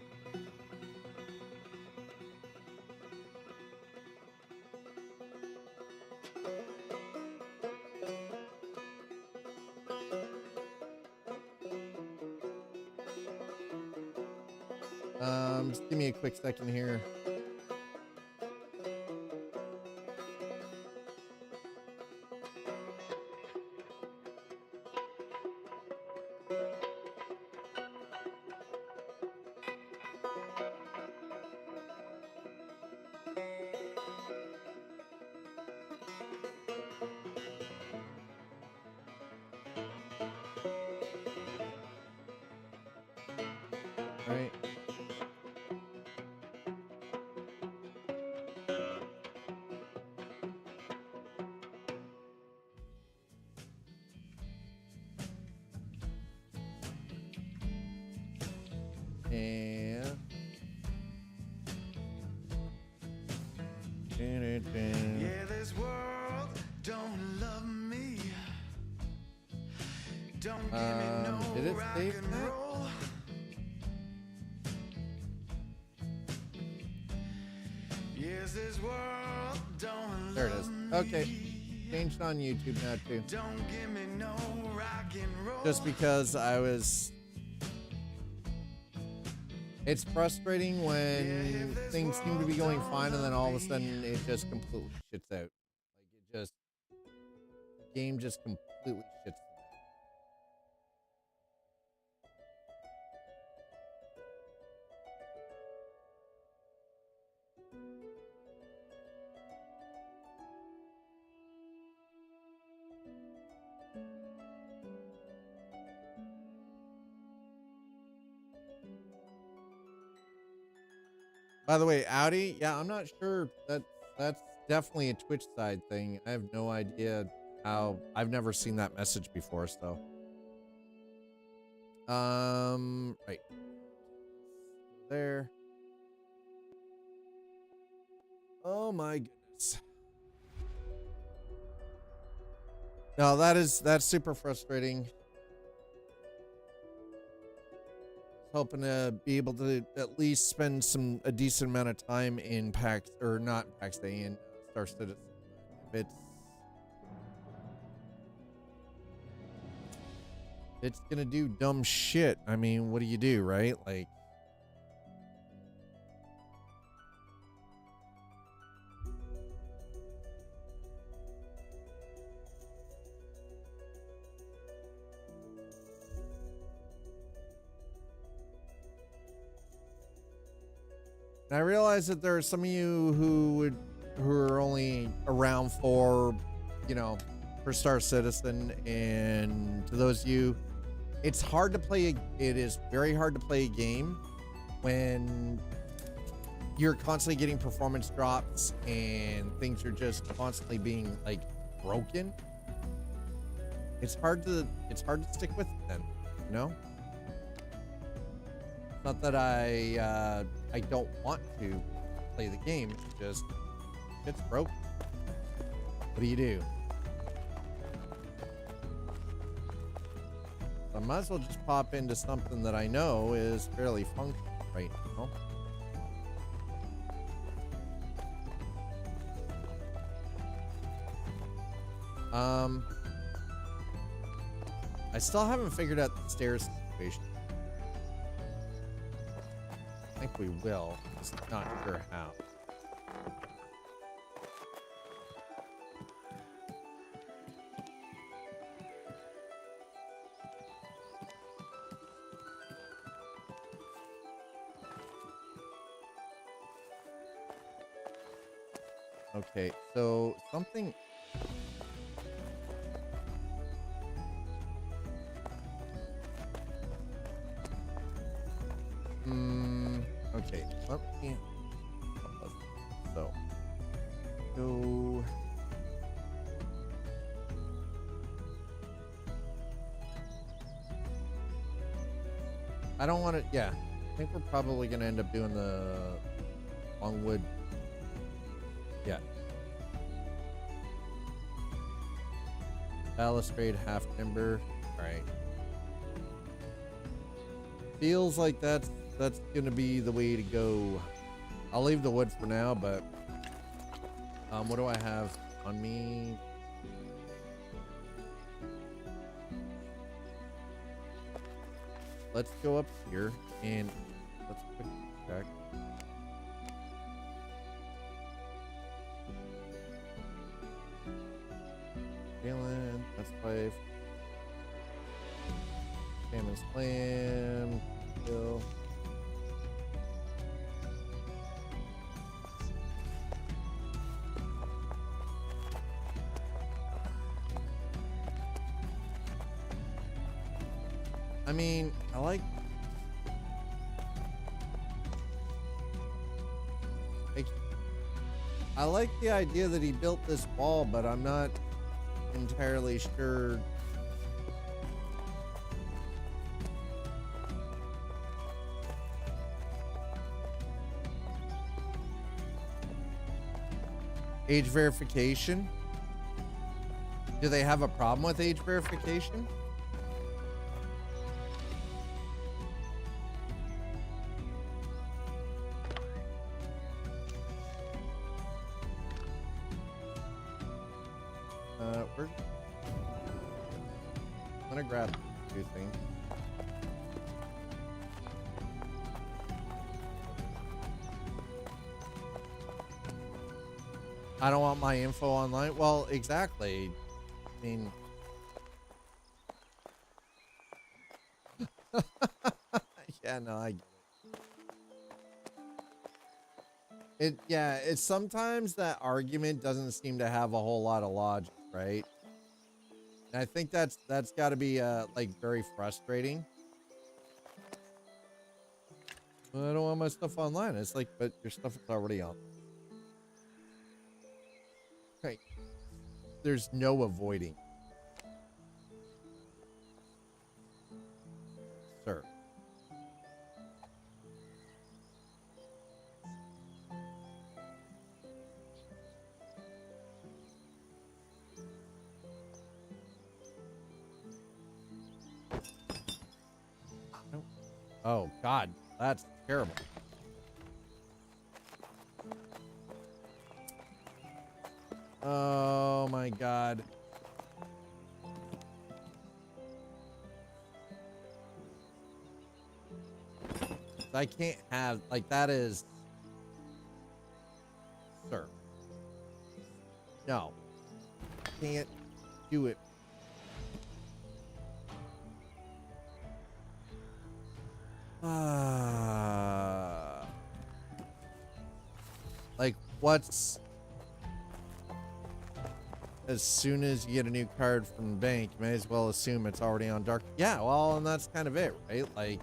Just give me a quick second here. All right. Yeah, this world don't love me. Don't give me no rock and roll. Yes, this world don't there it is. Okay. Changed on YouTube now too. Don't give me no rock and roll. Just because it's frustrating when things seem to be going fine and then all of a sudden it just completely shits out. The game just completely shits out. By the way, Audi, yeah, I'm not sure that's definitely a Twitch side thing. I have no idea how. I've never seen that message before, so. Right. There. Oh my goodness. No, that's super frustrating. Hoping to be able to at least spend a decent amount of time in Pax, or not Pax Dei, in Star Citizen. it's gonna do dumb shit. I mean, what do you do, right? Like, and I realize that there are some of you who are only around for, you know, for Star Citizen, and to those of you, it's hard to play. It is very hard to play a game when you're constantly getting performance drops and things are just constantly being like broken. It's hard to stick with it then, you know? It's not that I don't want to play the game, it's just it's broken. What do you do? I might as well just pop into something that I know is fairly functional right now. I still haven't figured out the stairs situation. I think we will, just not sure how. Okay, so something. Okay, let me. So, go. I don't want to. Yeah, I think we're probably gonna end up doing the longwood. Yeah. Balustrade, half timber. All right. Feels like that's gonna be the way to go. I'll leave the wood for now, but what do I have on me? Let's go up here and let's quick check. Galen, that's 5. Salmon's clam. Kill. I mean, I like the idea that he built this wall, but I'm not entirely sure. Age verification? Do they have a problem with age verification? I'm gonna grab 2 things. I don't want my info online. Well, exactly. I mean, yeah, no, I get it. Yeah, it's sometimes that argument doesn't seem to have a whole lot of logic, right? And I think that's got to be like very frustrating. Well, I don't want my stuff online. It's like, but your stuff is already on. Right. There's no avoiding. Sir. Oh, God. That's terrible. Oh, my God. I can't have, like, that is... Sir. No. Can't do it. Like, what's... As soon as you get a new card from the bank, you may as well assume it's already on dark. Yeah, well, and that's kind of it, right? Like,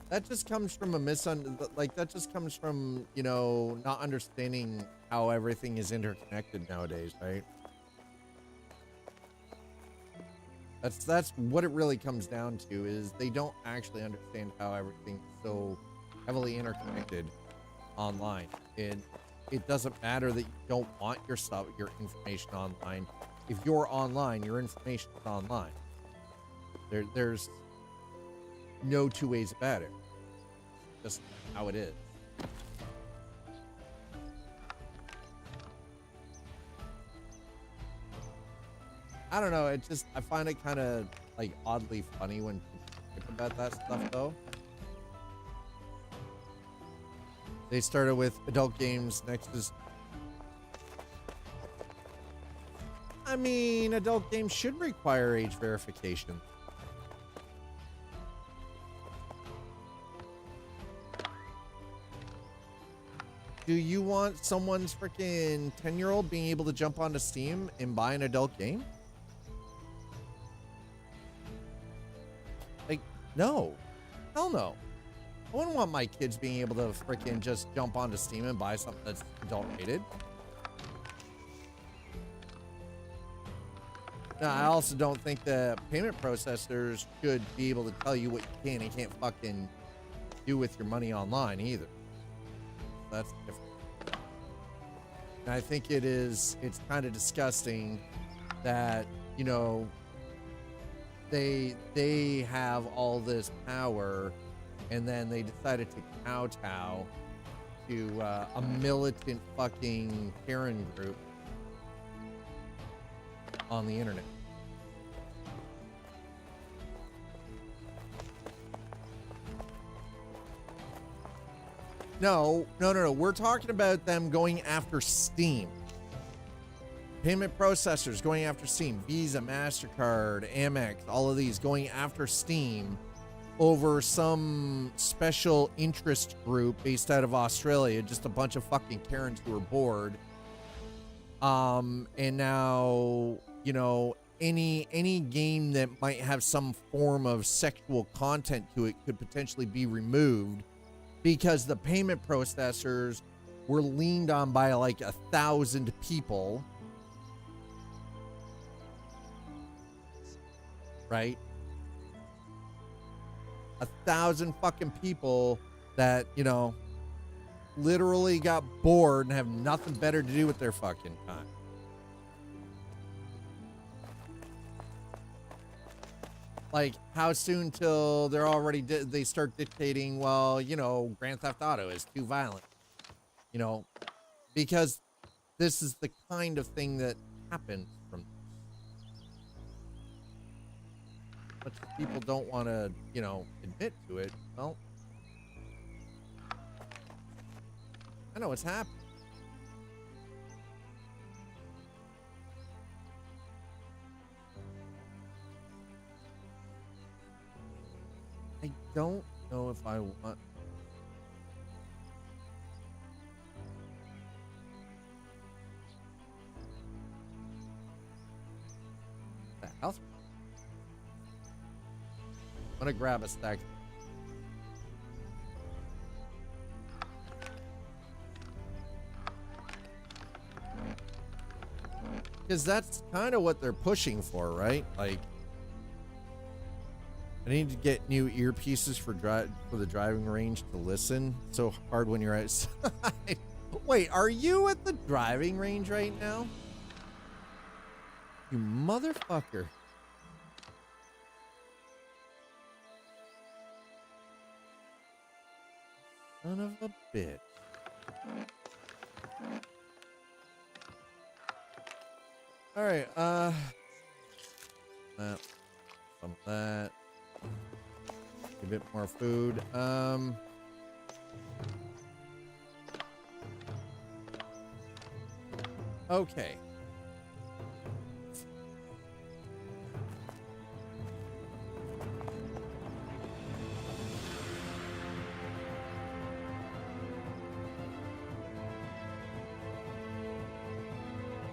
that just comes from a that just comes from, you know, not understanding how everything is interconnected nowadays, right? That's what it really comes down to, is they don't actually understand how everything's so heavily interconnected online. And it doesn't matter that you don't want your stuff, your information online. If you're online, your information is online. There's no two ways about it. Just how it is. I don't know. I find it kind of like oddly funny when people think about that stuff, though. They started with adult games, next is... I mean, adult games should require age verification. Do you want someone's freaking 10-year-old being able to jump onto Steam and buy an adult game? Like, no. Hell no. I wouldn't want my kids being able to freaking just jump onto Steam and buy something that's adult rated. Now, I also don't think the payment processors should be able to tell you what you can and can't fucking do with your money online either. That's different. And I think it's kind of disgusting that, you know, they have all this power and then they decided to kowtow to a militant fucking Karen group on the internet. No. We're talking about them going after Steam. Payment processors going after Steam. Visa, MasterCard, Amex, all of these going after Steam over some special interest group based out of Australia. Just a bunch of fucking Karens who are bored. And now, you know, any game that might have some form of sexual content to it could potentially be removed because the payment processors were leaned on by like 1,000 people. Right? 1,000 fucking people that, you know, literally got bored and have nothing better to do with their fucking time. Like, how soon till they're already they start dictating, well, you know, Grand Theft Auto is too violent. You know, because this is the kind of thing that happens from but people don't want to, you know, admit to it. Well, I know what's happening. I don't know if I want... The house? I'm gonna grab a stack. Because that's kind of what they're pushing for, right? Like, I need to get new earpieces for the driving range to listen. So hard when you're outside. Wait, are you at the driving range right now? You motherfucker. Son of a bitch. All right, that, some of that. A bit more food. Okay.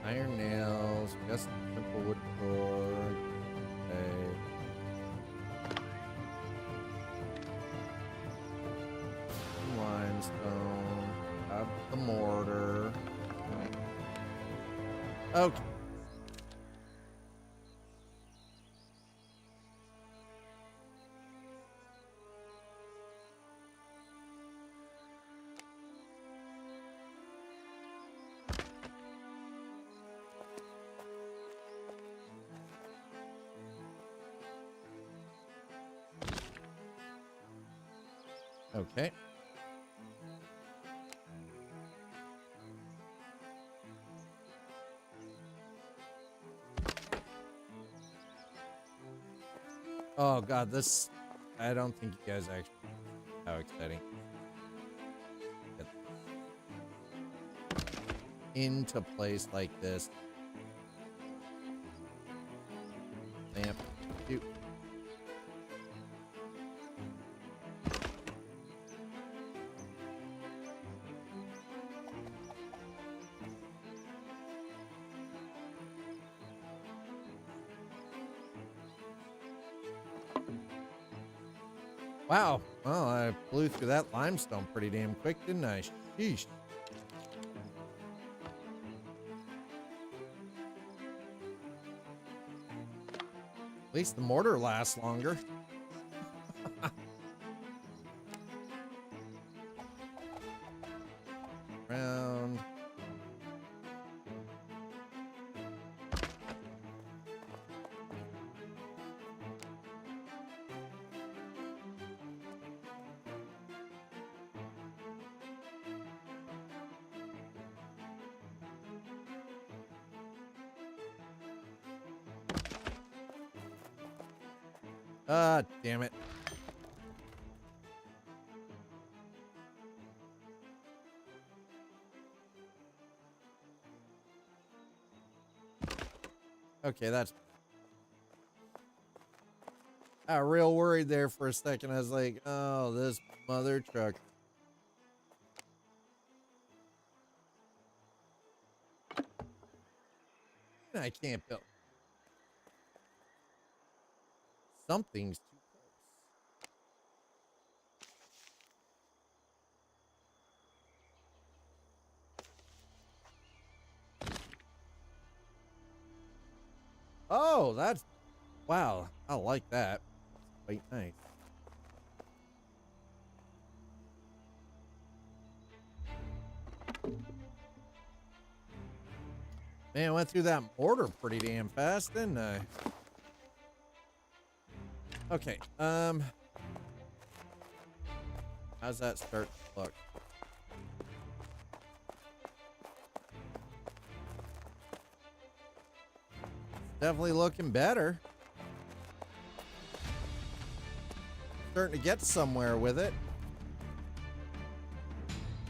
Iron nails, just simple wood core. Okay. Limestone. Have the mortar. Okay. Okay. Oh god, this I don't think you guys actually know how exciting. Get into place like this. Lamp. Shoot. Wow. Well, I blew through that limestone pretty damn quick, didn't I? Sheesh. At least the mortar lasts longer. Round. Ah, damn it. Okay, that's... I got real worried there for a second. I was like, oh, this mother truck. I can't build. Something's too close. Oh, that's... Wow, I like that. Quite nice. Man, I went through that mortar pretty damn fast, didn't I? Okay, how's that start to look? Definitely looking better. Starting to get somewhere with it.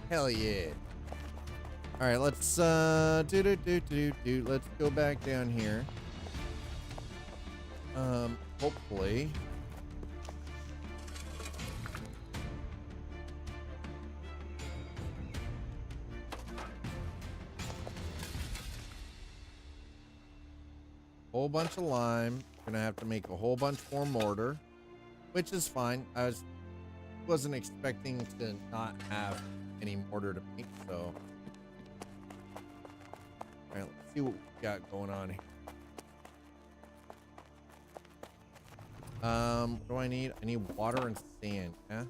Hell yeah. All right, let's let's go back down here. Hopefully. Whole bunch of lime. Gonna have to make a whole bunch more mortar, which is fine. I wasn't expecting to not have any mortar to make, so. All right, let's see what we got going on here. What do I need? I need water and sand, yeah?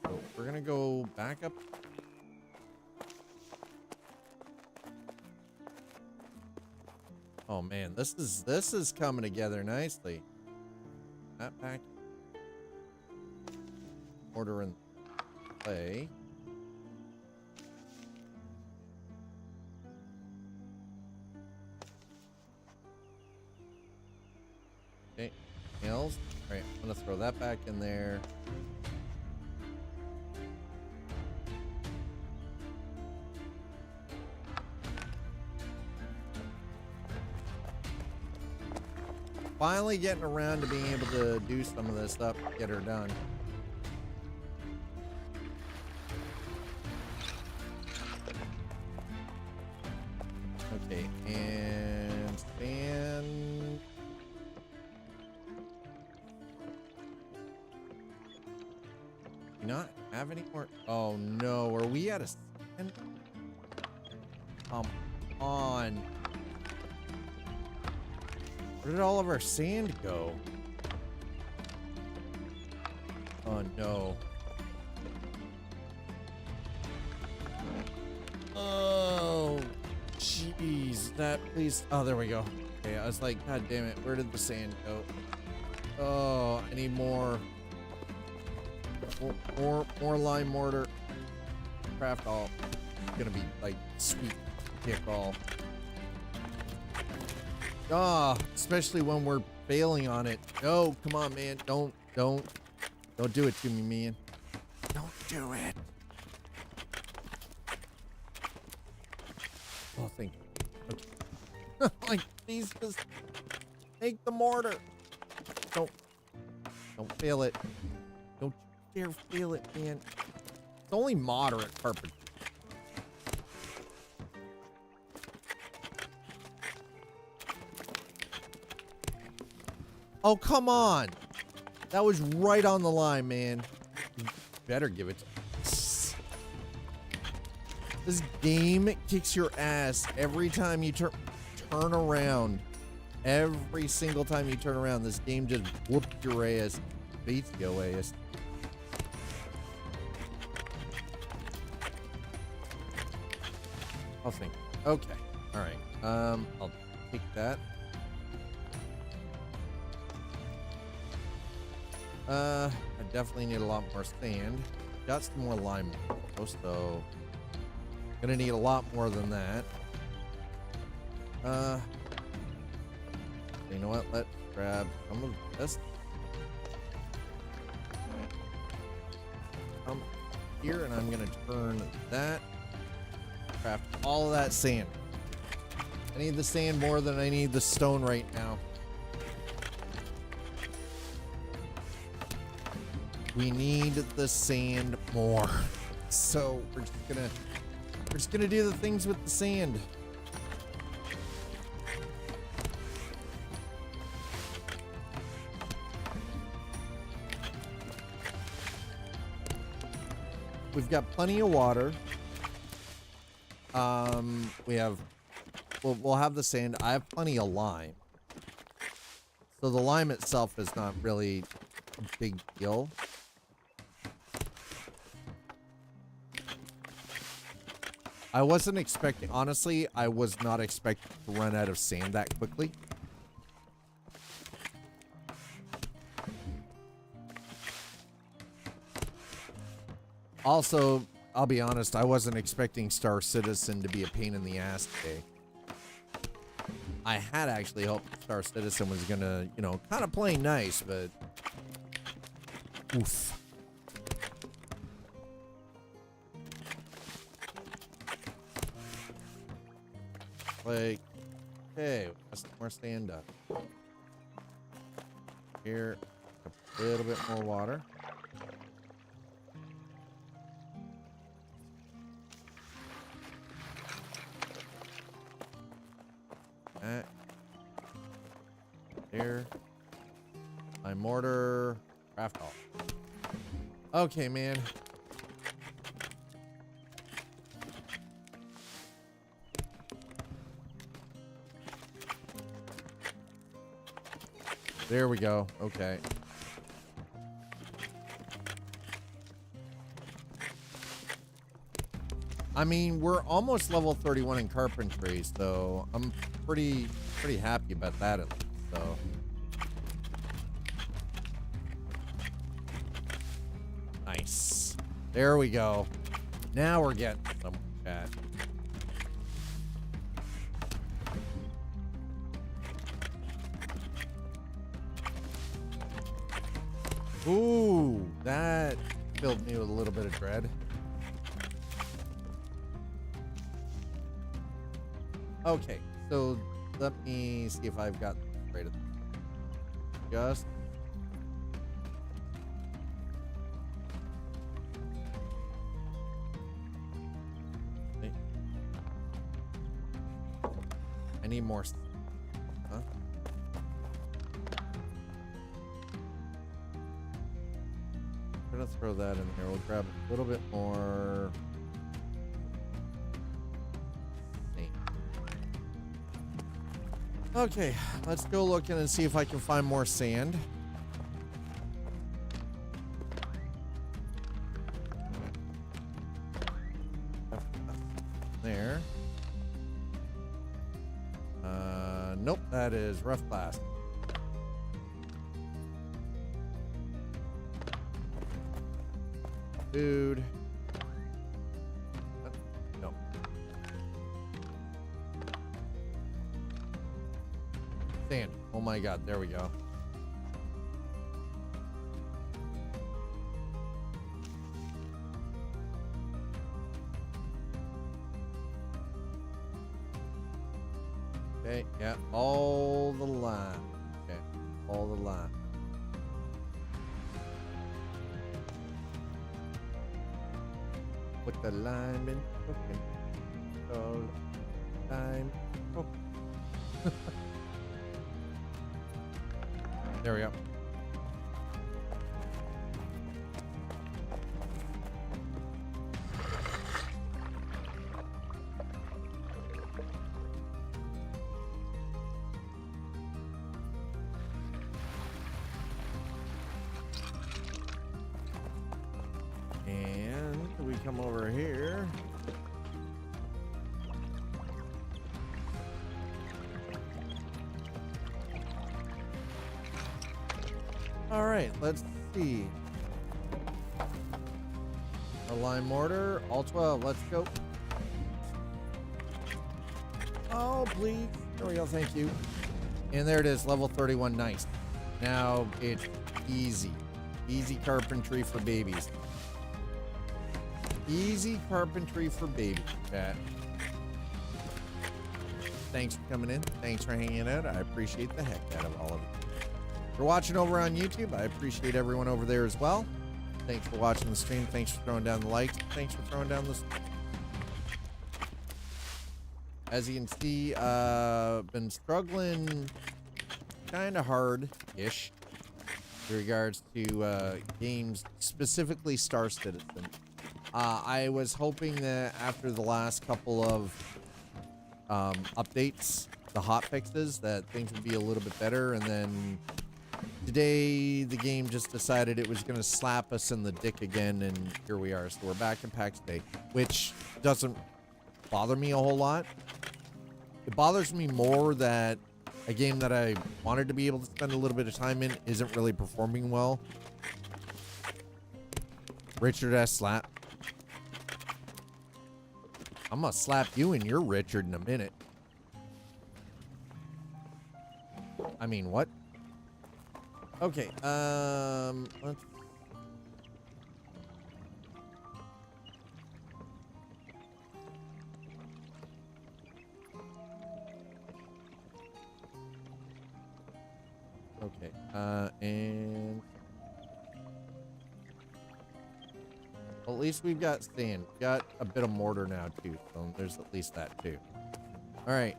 So we're gonna go back up. Oh man, this is coming together nicely. That back. Order in play. Okay. nails. All right, I'm gonna throw that back in there. Finally getting around to being able to do some of this stuff, get her done. Okay, and sand. Do not have any more? Oh no, are we at a sand? Come on. Where did all of our sand go? Oh no. Oh, jeez. That, please. Oh, there we go. Okay, I was like, God damn it. Where did the sand go? Oh, I need more. More lime mortar. Craft all. It's gonna be like sweet kick all. Ah, especially when we're failing on it. No, come on, man. Don't do it to me, man. Don't do it. Oh, thank you. Okay. Like, please just take the mortar. Don't fail it. Don't you dare fail it, man. It's only moderate carpentry. Oh, come on. That was right on the line, man. You better give it to me. This game kicks your ass every time you turn around. Every single time you turn around, this game just whoops your ass. Beats your ass. I'll think. Okay. All right. I'll take that. I definitely need a lot more sand. Got some more lime, so gonna need a lot more than that. You know what? Let's grab some of this. Come here, and I'm gonna turn that. Craft all of that sand. I need the sand more than I need the stone right now. We need the sand more. So we're just gonna do the things with the sand. We've got plenty of water. We'll have the sand. I have plenty of lime. So the lime itself is not really a big deal. I wasn't expecting, honestly, I was not expecting to run out of sand that quickly. Also, I'll be honest, I wasn't expecting Star Citizen to be a pain in the ass today. I had actually hoped Star Citizen was gonna, you know, kind of play nice, but oof. Like, okay, let's more stand up. Here, a little bit more water. That. There. My mortar. Craft all. Okay, man. There we go. Okay. I mean, we're almost level 31 in carpentry, so I'm pretty happy about that at least, so. Nice. There we go. Now we're getting some chat. Ooh, that filled me with a little bit of dread. Okay, so let me see if I've got this right. Just I need more. Huh? I'm gonna throw that in there. We'll grab a little bit more. Okay, let's go looking and see if I can find more sand. There. Nope, that is rough glass. Food. No. Sand. Oh my god, there we go. Okay, yeah, all the line. Okay, all the line. Put the lime in cooking. So, lime cooking. There we go. And we come over here. All right, let's see. Our lime mortar, all 12. Let's go. Oh, please. There we go. Thank you. And there it is, level 31. Nice. Now it's easy. Easy carpentry for babies. Easy carpentry for babies, chat. Thanks for coming in. Thanks for hanging out. I appreciate the heck out of all of it. If you're watching over on YouTube, I appreciate everyone over there as well. Thanks for watching the stream. Thanks for throwing down the likes. Thanks for throwing down the... As you can see, been struggling kind of hard-ish in regards to games, specifically Star Citizen. I was hoping that after the last couple of updates, the hot fixes, that things would be a little bit better, and then today the game just decided it was going to slap us in the dick again, and here we are. So we're back in Pax Dei, which doesn't bother me a whole lot. It bothers me more that a game that I wanted to be able to spend a little bit of time in isn't really performing well. Richard S. Slap. I'm gonna slap you and you're Richard in a minute. I mean, what? Okay, let's... Okay, and... Well, at least we've got sand. We've got a bit of mortar now, too, so there's at least that, too. Alright.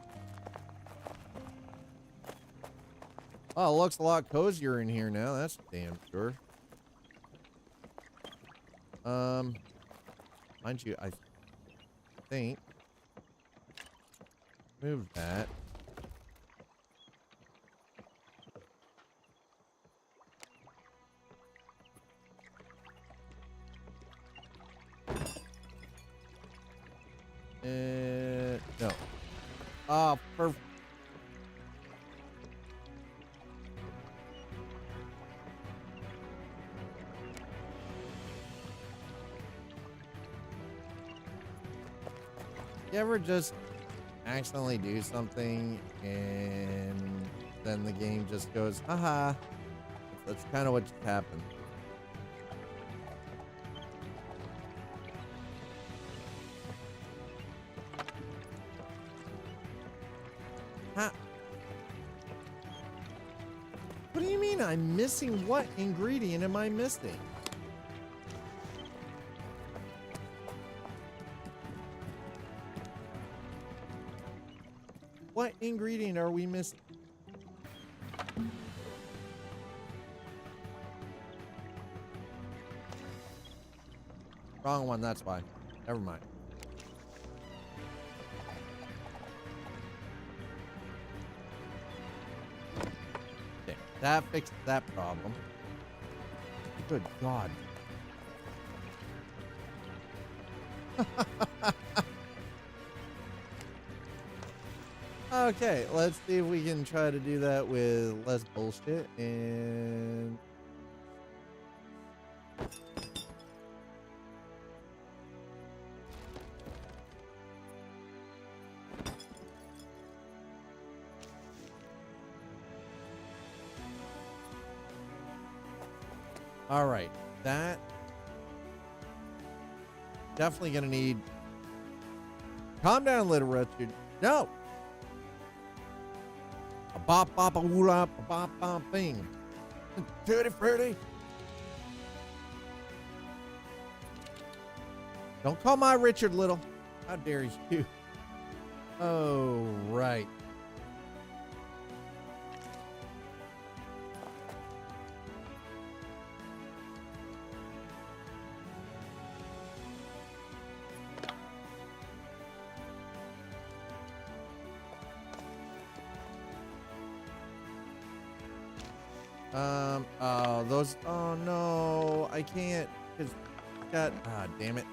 Oh, it looks a lot cozier in here now, that's damn sure. Mind you, I think... Move that. No. Ah, perfect. You ever just accidentally do something and then the game just goes, haha. That's kind of what just happened. mean I'm missing? What ingredient am I missing? What ingredient are we missing? Wrong one, that's why. Never mind. Okay, that fixed that problem. Good God. Okay, let's see if we can try to do that with less bullshit and... All right, that definitely gonna need. Calm down, little Richard. No. A bop bop a woolop a bop bop thing. Tutti frutti. Don't call my Richard little. How dare you? Oh right. Those, oh no, I can't, cause damn it.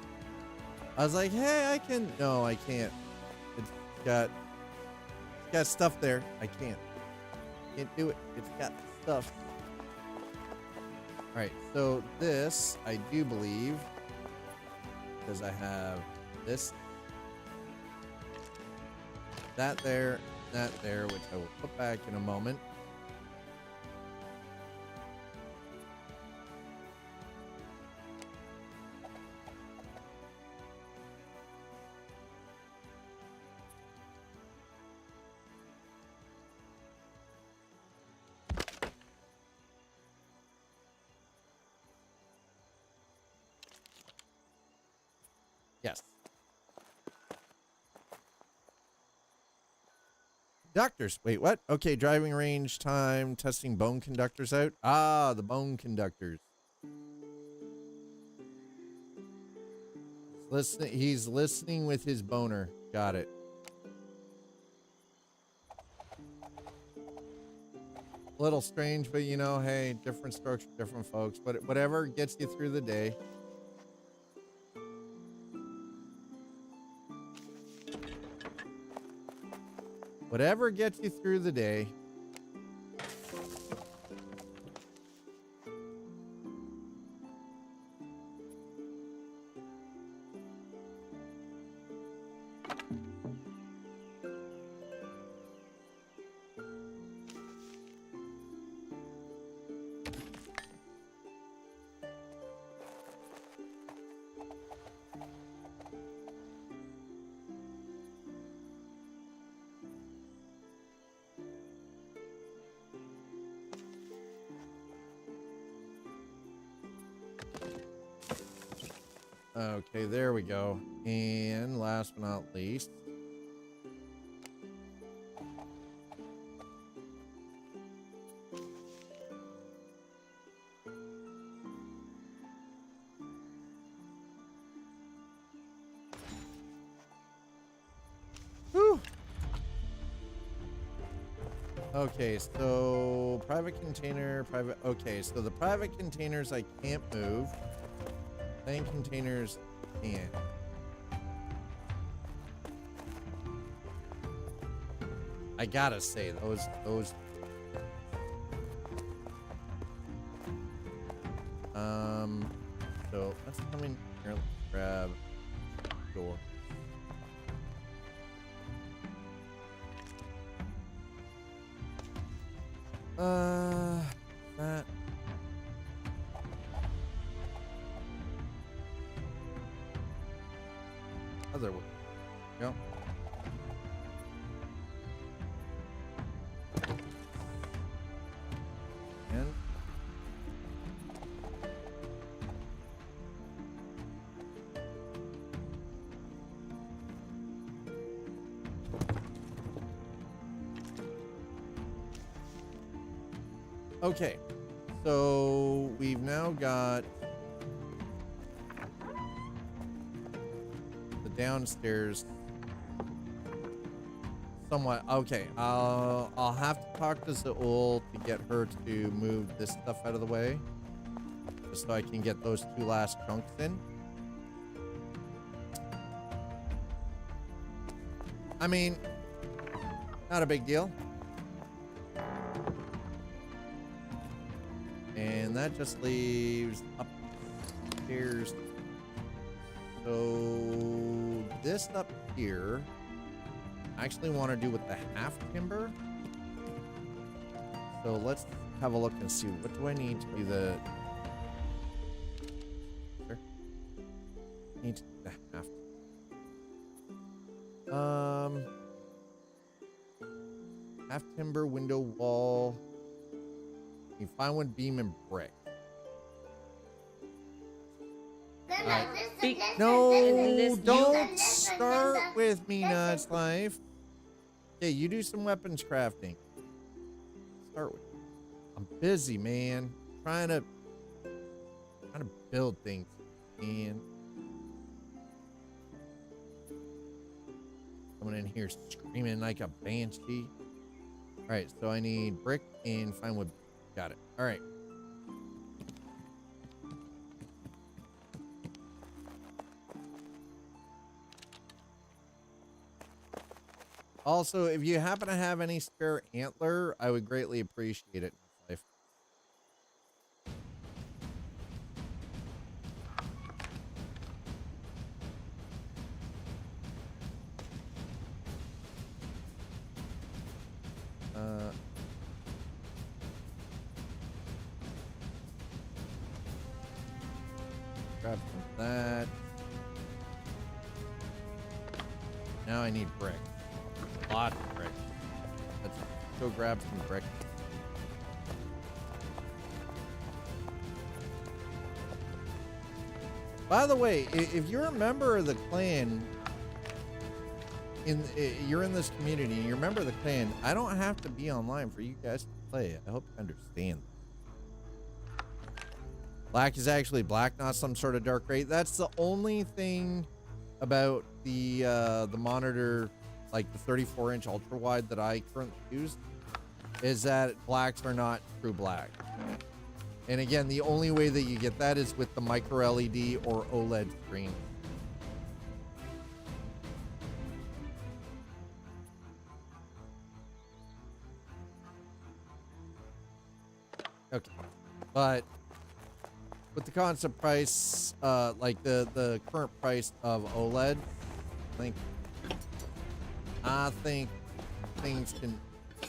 I was like, hey, I can, no, I can't. It's got stuff there. I can't do it. It's got stuff. All right, so this, I do believe, because I have this, that there, which I will put back in a moment. Yes. Conductors. Wait, what? Okay, driving range time, testing bone conductors out. Ah, the bone conductors. He's listening with his boner. Got it. A little strange, but you know, hey, different strokes for different folks. But whatever gets you through the day. Whatever gets you through the day. Okay, there we go. And last but not least, whew. Okay, so private container, private. Okay, so the private containers I can't move. Plane containers can. I gotta say those. So let's come in here. Let's grab door. That. Other way. Yep. And Okay, so we've now got the downstairs somewhat. Okay, I'll have to talk to Zeus to get her to move this stuff out of the way, just so I can get those 2 last chunks in. I mean, not a big deal. And that just leaves upstairs. So this up here, I actually want to do with the half timber. So let's have a look and see, what do I need to do the... Sure. Need to do the half. Half timber, window, wall. You find one, beam, and brick. No, don't start with me, Nuts Life. Okay, you do some weapons crafting. Start with. I'm busy, man. Trying to build things, man. Coming in here screaming like a banshee. All right, so I need brick and fine wood. Got it. All right. Also, if you happen to have any spare antler, I would greatly appreciate it in this life. Grab some of that. Now I need brick. Lots of brick. Let's go grab some brick. By the way, if you're a member of the clan, you're in this community, and you're a member of the clan, I don't have to be online for you guys to play. I hope you understand. Black is actually black, not some sort of dark gray. That's the only thing about the monitor, like the 34-inch ultra wide that I currently use, is that blacks are not true black. And again, the only way that you get that is with the micro LED or OLED screen. Okay, but with the concept price, like the current price of OLED, I think things can.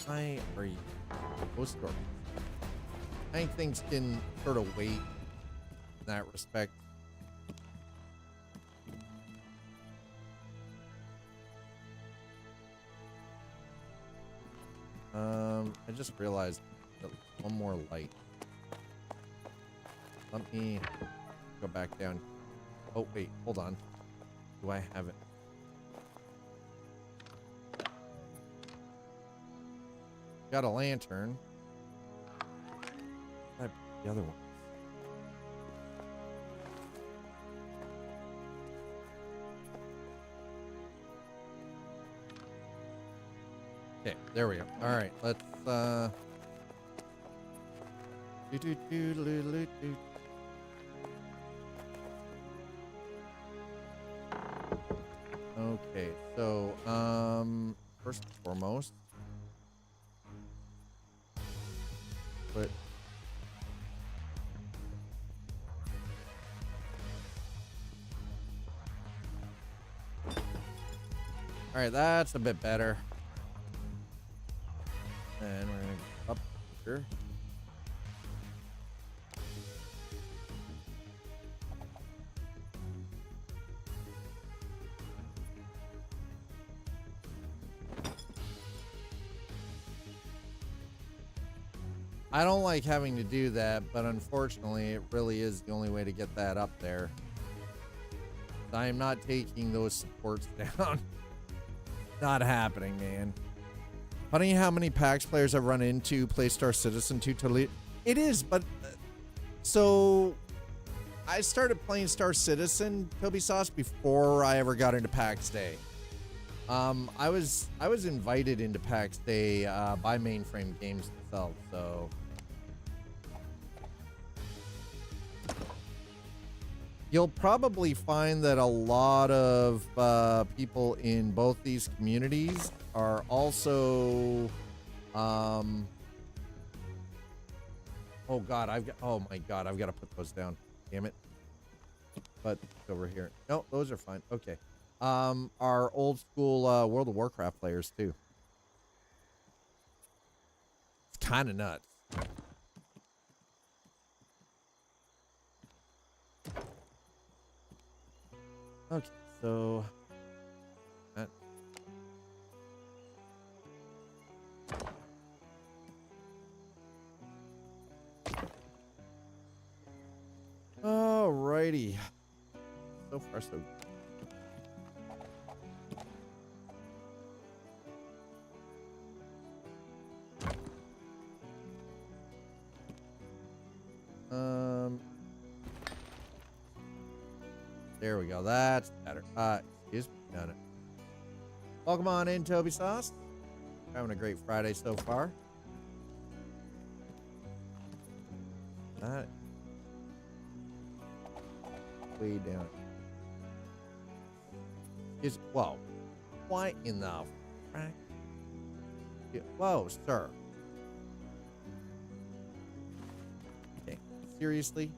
I think things can sort of wait in that respect. I just realized that one more light. Let me go back down. Oh, wait, hold on. Do I have it? Got a lantern. The other one. Okay, there we go. All right, let's Okay, so first and foremost, but all right, that's a bit better. And we're gonna go up here. I don't like having to do that, but unfortunately, it really is the only way to get that up there. I am not taking those supports down. Not happening, man. Funny how many PAX players I've run into play Star Citizen 2 totally. It is, but so I started playing Star Citizen, Toby Sauce, before I ever got into PAX Day. I was invited into PAX Day by Mainframe Games itself, so you'll probably find that a lot of people in both these communities are also oh my god, I've got to put those down. Damn it. But over here. No, those are fine. Okay. Are old school World of Warcraft players too. It's kind of nuts. Okay, so that. Alrighty. So far, so good. There we go. That's better. Excuse me. Done it. Welcome on in, Toby Sauce. Having a great Friday so far. That way down. Is whoa. Why in the frack? Whoa, sir. Okay. Seriously?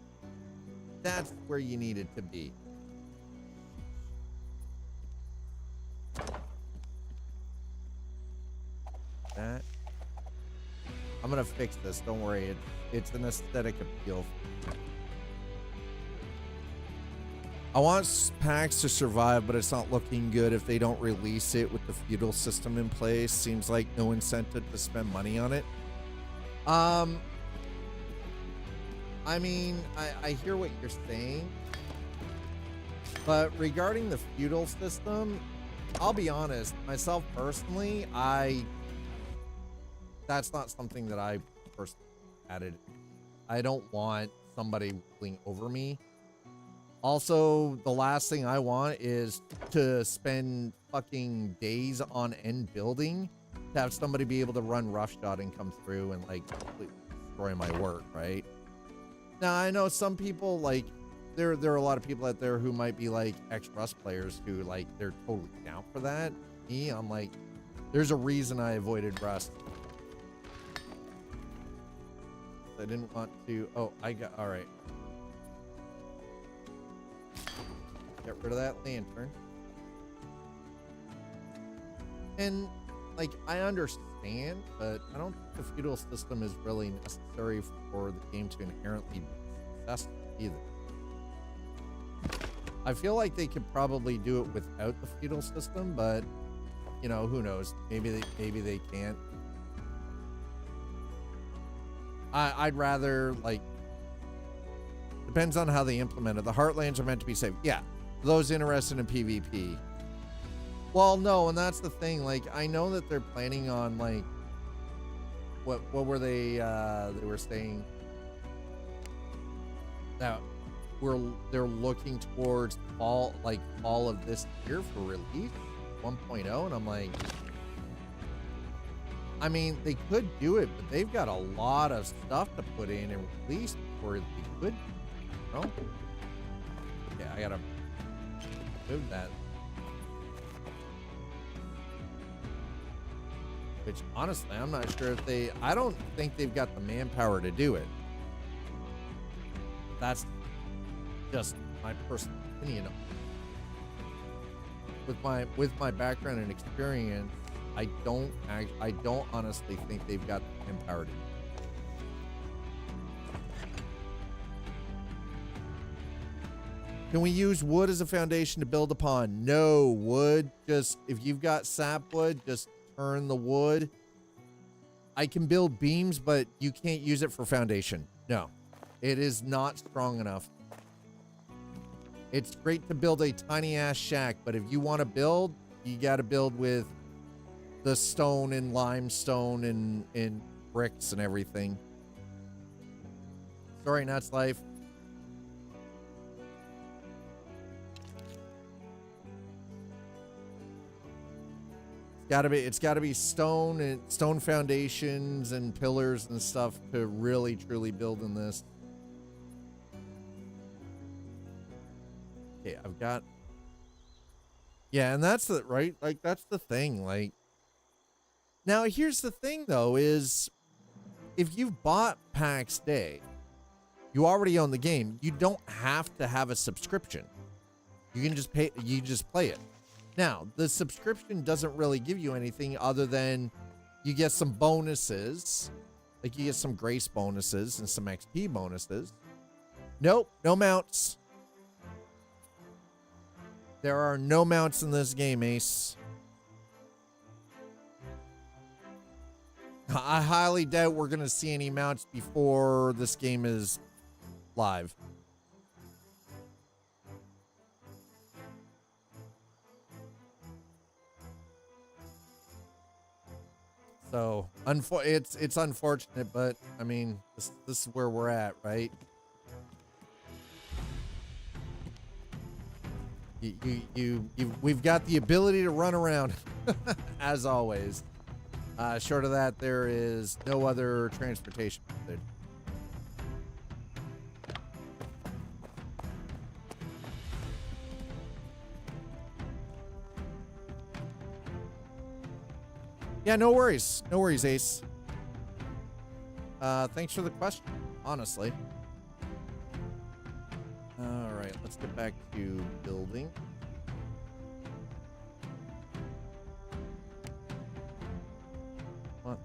That's where you needed to be. That. I'm gonna fix this. Don't worry. It's an aesthetic appeal. I want PAX to survive, but it's not looking good if they don't release it with the feudal system in place. Seems like no incentive to spend money on it. I mean, I hear what you're saying, but regarding the feudal system, I'll be honest, myself personally, that's not something that I personally added. I don't want somebody ruling over me. Also, the last thing I want is to spend fucking days on end building to have somebody be able to run roughshod and come through and like completely destroy my work, right? Now, I know some people, like, there are a lot of people out there who might be like ex-Rust players who like, they're totally down for that. Me, I'm like, there's a reason I avoided Rust. I didn't want to, all right. Get rid of that lantern. And, like, I understand, but I don't think the feudal system is really necessary for the game to inherently be successful either. I feel like they could probably do it without the feudal system, but, you know, who knows? Maybe they can't. I'd rather, like, depends on how they implement it. The Heartlands are meant to be safe. Yeah. Those interested in PvP. Well, no, and that's the thing. Like, I know that they're planning on, like, what were they were saying that they're looking towards fall of this year for release 1.0, and I'm like, I mean, they could do it, but they've got a lot of stuff to put in and release before they could, you know? Yeah, I gotta move that. Which, honestly, I'm not sure if I don't think they've got the manpower to do it. That's just my personal opinion. With my background and experience, I don't honestly think they've got the manpower to do it. Can we use wood as a foundation to build upon? No, wood, just, if you've got sapwood, just turn the wood. I can build beams, but you can't use it for foundation. No, it is not strong enough. It's great to build a tiny ass shack, but if you want to build, you got to build with the stone and limestone and bricks and everything. Sorry, Nuts Life. It's gotta be stone and stone foundations and pillars and stuff to really truly build in this. Okay, I've got. Yeah, and that's the right. Like that's the thing. Like now, here's the thing though: is if you've bought Pax Dei, you already own the game. You don't have to have a subscription. You can just pay. You just play it. Now, the subscription doesn't really give you anything other than you get some bonuses. Like you get some grace bonuses and some XP bonuses. Nope, no mounts. There are no mounts in this game, Ace. I highly doubt we're going to see any mounts before this game is live. So, it's unfortunate, but I mean, this is where we're at, right? We've got the ability to run around, as always. Short of that, there is no other transportation method. Yeah, no worries. No worries, Ace. Thanks for the question, honestly. All right, let's get back to building. What?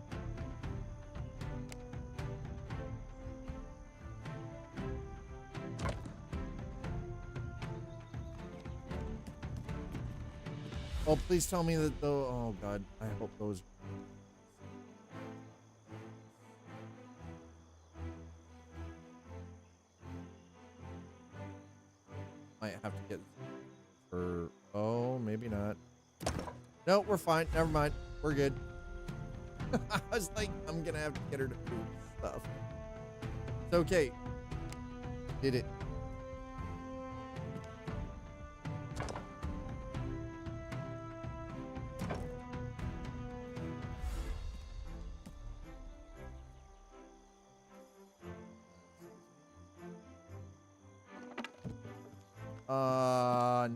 Oh, please tell me that though. Oh God, I hope those. Might have to get for. Oh, maybe not. No, we're fine. Never mind. We're good. I was like, I'm gonna have to get her to do stuff. It's okay. Did it.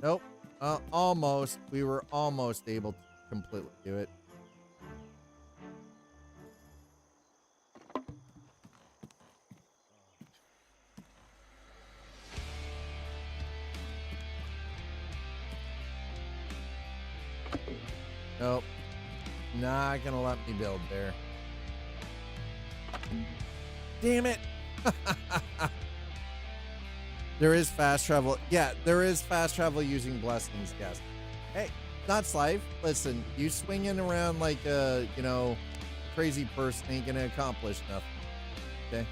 Nope. Almost. We were almost able to completely do it. Nope. Not gonna let me build there. Damn it. There is fast travel. Yeah, there is fast travel using blessings, yes. Hey, that's life. Listen, you swinging around like a, you know, crazy person ain't gonna accomplish nothing. Okay?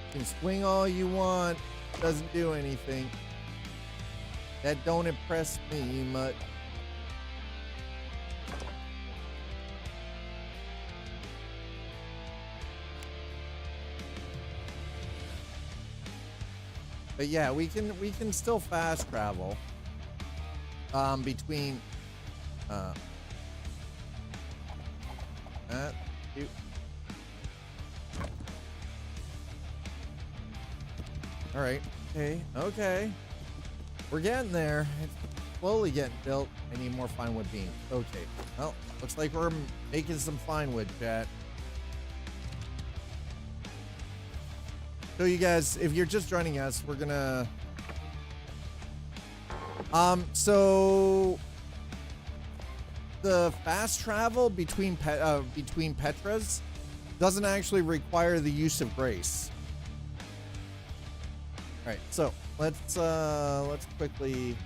You can swing all you want. Doesn't do anything. That don't impress me much. But yeah, we can still fast travel between all right. Okay. We're getting there. It's slowly getting built. I need more fine wood beams. Okay. Well, looks like we're making some fine wood, chat. So you guys, if you're just joining us, we're gonna so the fast travel between Petras doesn't actually require the use of grace. All right, so let's quickly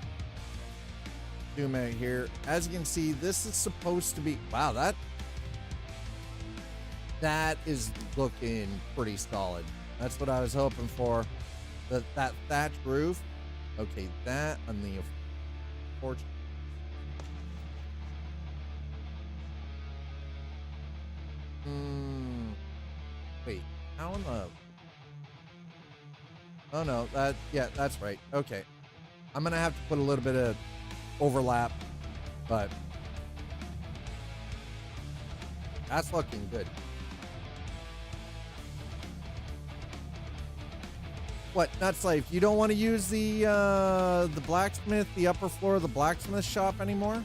zoom out here. As you can see, this is supposed to be, wow, that is looking pretty solid. That's what I was hoping for. That thatch roof. Okay, that on the fortune. Wait, how in the... Oh no, yeah, that's right. Okay. I'm gonna have to put a little bit of overlap, but that's looking good. What, Nutslave, you don't want to use the blacksmith, the upper floor of the blacksmith shop anymore?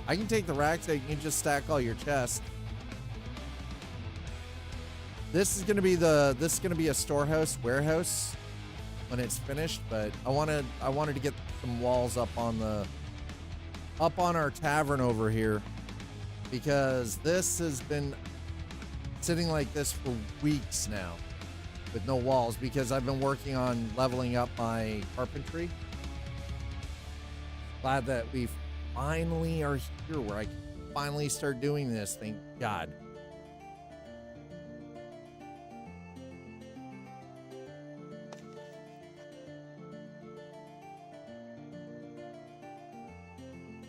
I can take the racks out, you can just stack all your chests. This is gonna be a storehouse, warehouse when it's finished, but I wanted to get some walls up on our tavern over here, because this has been sitting like this for weeks now with no walls, because I've been working on leveling up my carpentry. Glad that we finally are here where I can finally start doing this, thank God.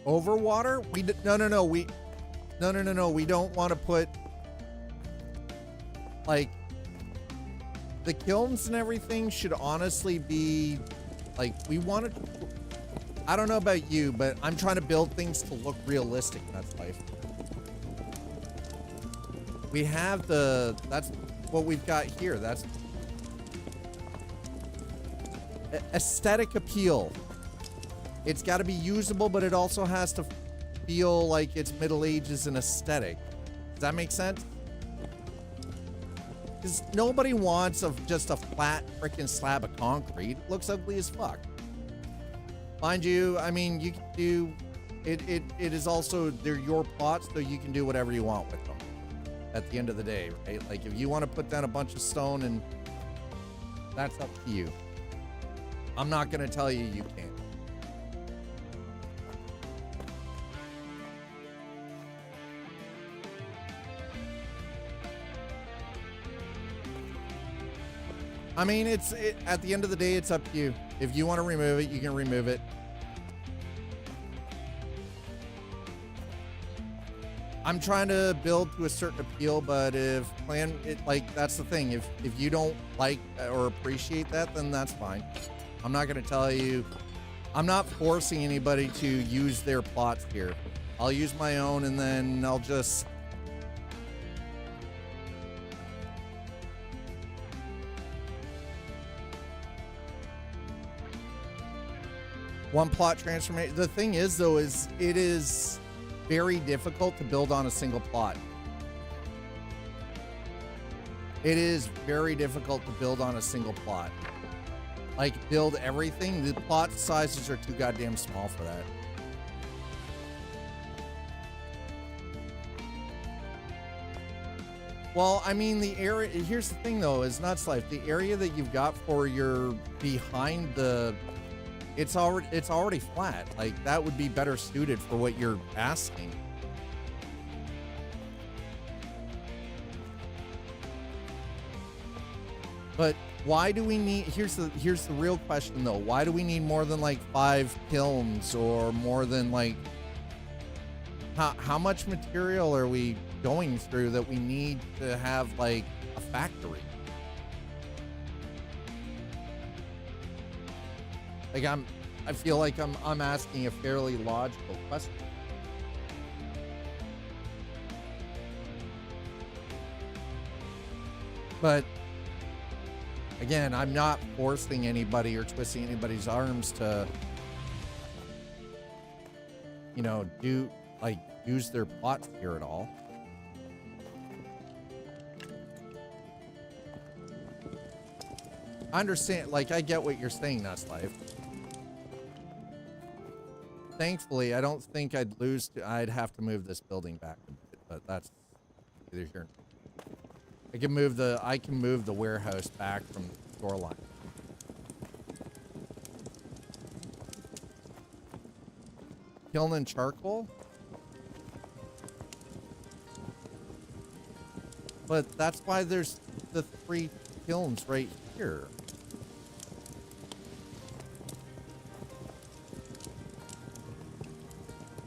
Overwater? No. We don't want to put, like, the kilns and everything should honestly be, like, we want to, I don't know about you, but I'm trying to build things to look realistic. That's life. We have that's what we've got here. That's aesthetic appeal. It's got to be usable, but it also has to feel like it's Middle Ages and aesthetic. Does that make sense? Because nobody wants just a flat freaking slab of concrete. It looks ugly as fuck. Mind you, I mean, you can do it. It is also, they're your plots, so you can do whatever you want with them. At the end of the day, right? Like if you want to put down a bunch of stone, and that's up to you. I'm not gonna tell you you can't. I mean, at the end of the day, it's up to you. If you want to remove it, you can remove it. I'm trying to build to a certain appeal, but that's the thing. If you don't like or appreciate that, then that's fine. I'm not going to tell you. I'm not forcing anybody to use their plots here. I'll use my own, and then I'll just... One plot transformation. The thing is, though, is it is very difficult to build on a single plot. It is very difficult to build on a single plot. Like, build everything. The plot sizes are too goddamn small for that. Well, I mean, the area... Here's the thing, though, is Nuts Life. The area that you've got for your... behind the... It's already flat. Like, that would be better suited for what you're asking. But why do we need... Here's the real question, though. Why do we need more than, like, 5 kilns, or more than, like... How much material are we going through that we need to have, like, a factory? Like, I feel like I'm asking a fairly logical question. But again, I'm not forcing anybody or twisting anybody's arms to, you know, use their plots here at all. I understand, like, I get what you're saying, Nuts Life. Thankfully, I don't think I'd have to move this building back a bit, but that's either here. I can move the warehouse back from the shoreline. Kiln and charcoal? But that's why there's the 3 kilns right here.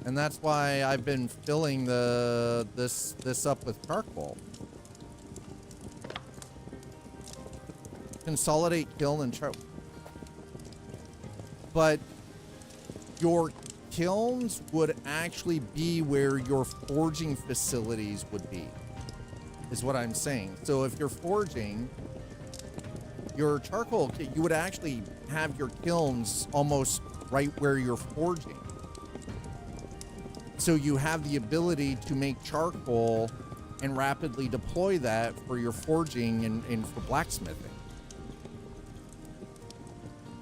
And that's why I've been filling this up with charcoal. consolidate kiln and char. But your kilns would actually be where your forging facilities would be, is what I'm saying. So if you're forging your charcoal, you would actually have your kilns almost right where you're forging. So you have the ability to make charcoal and rapidly deploy that for your forging and for blacksmithing.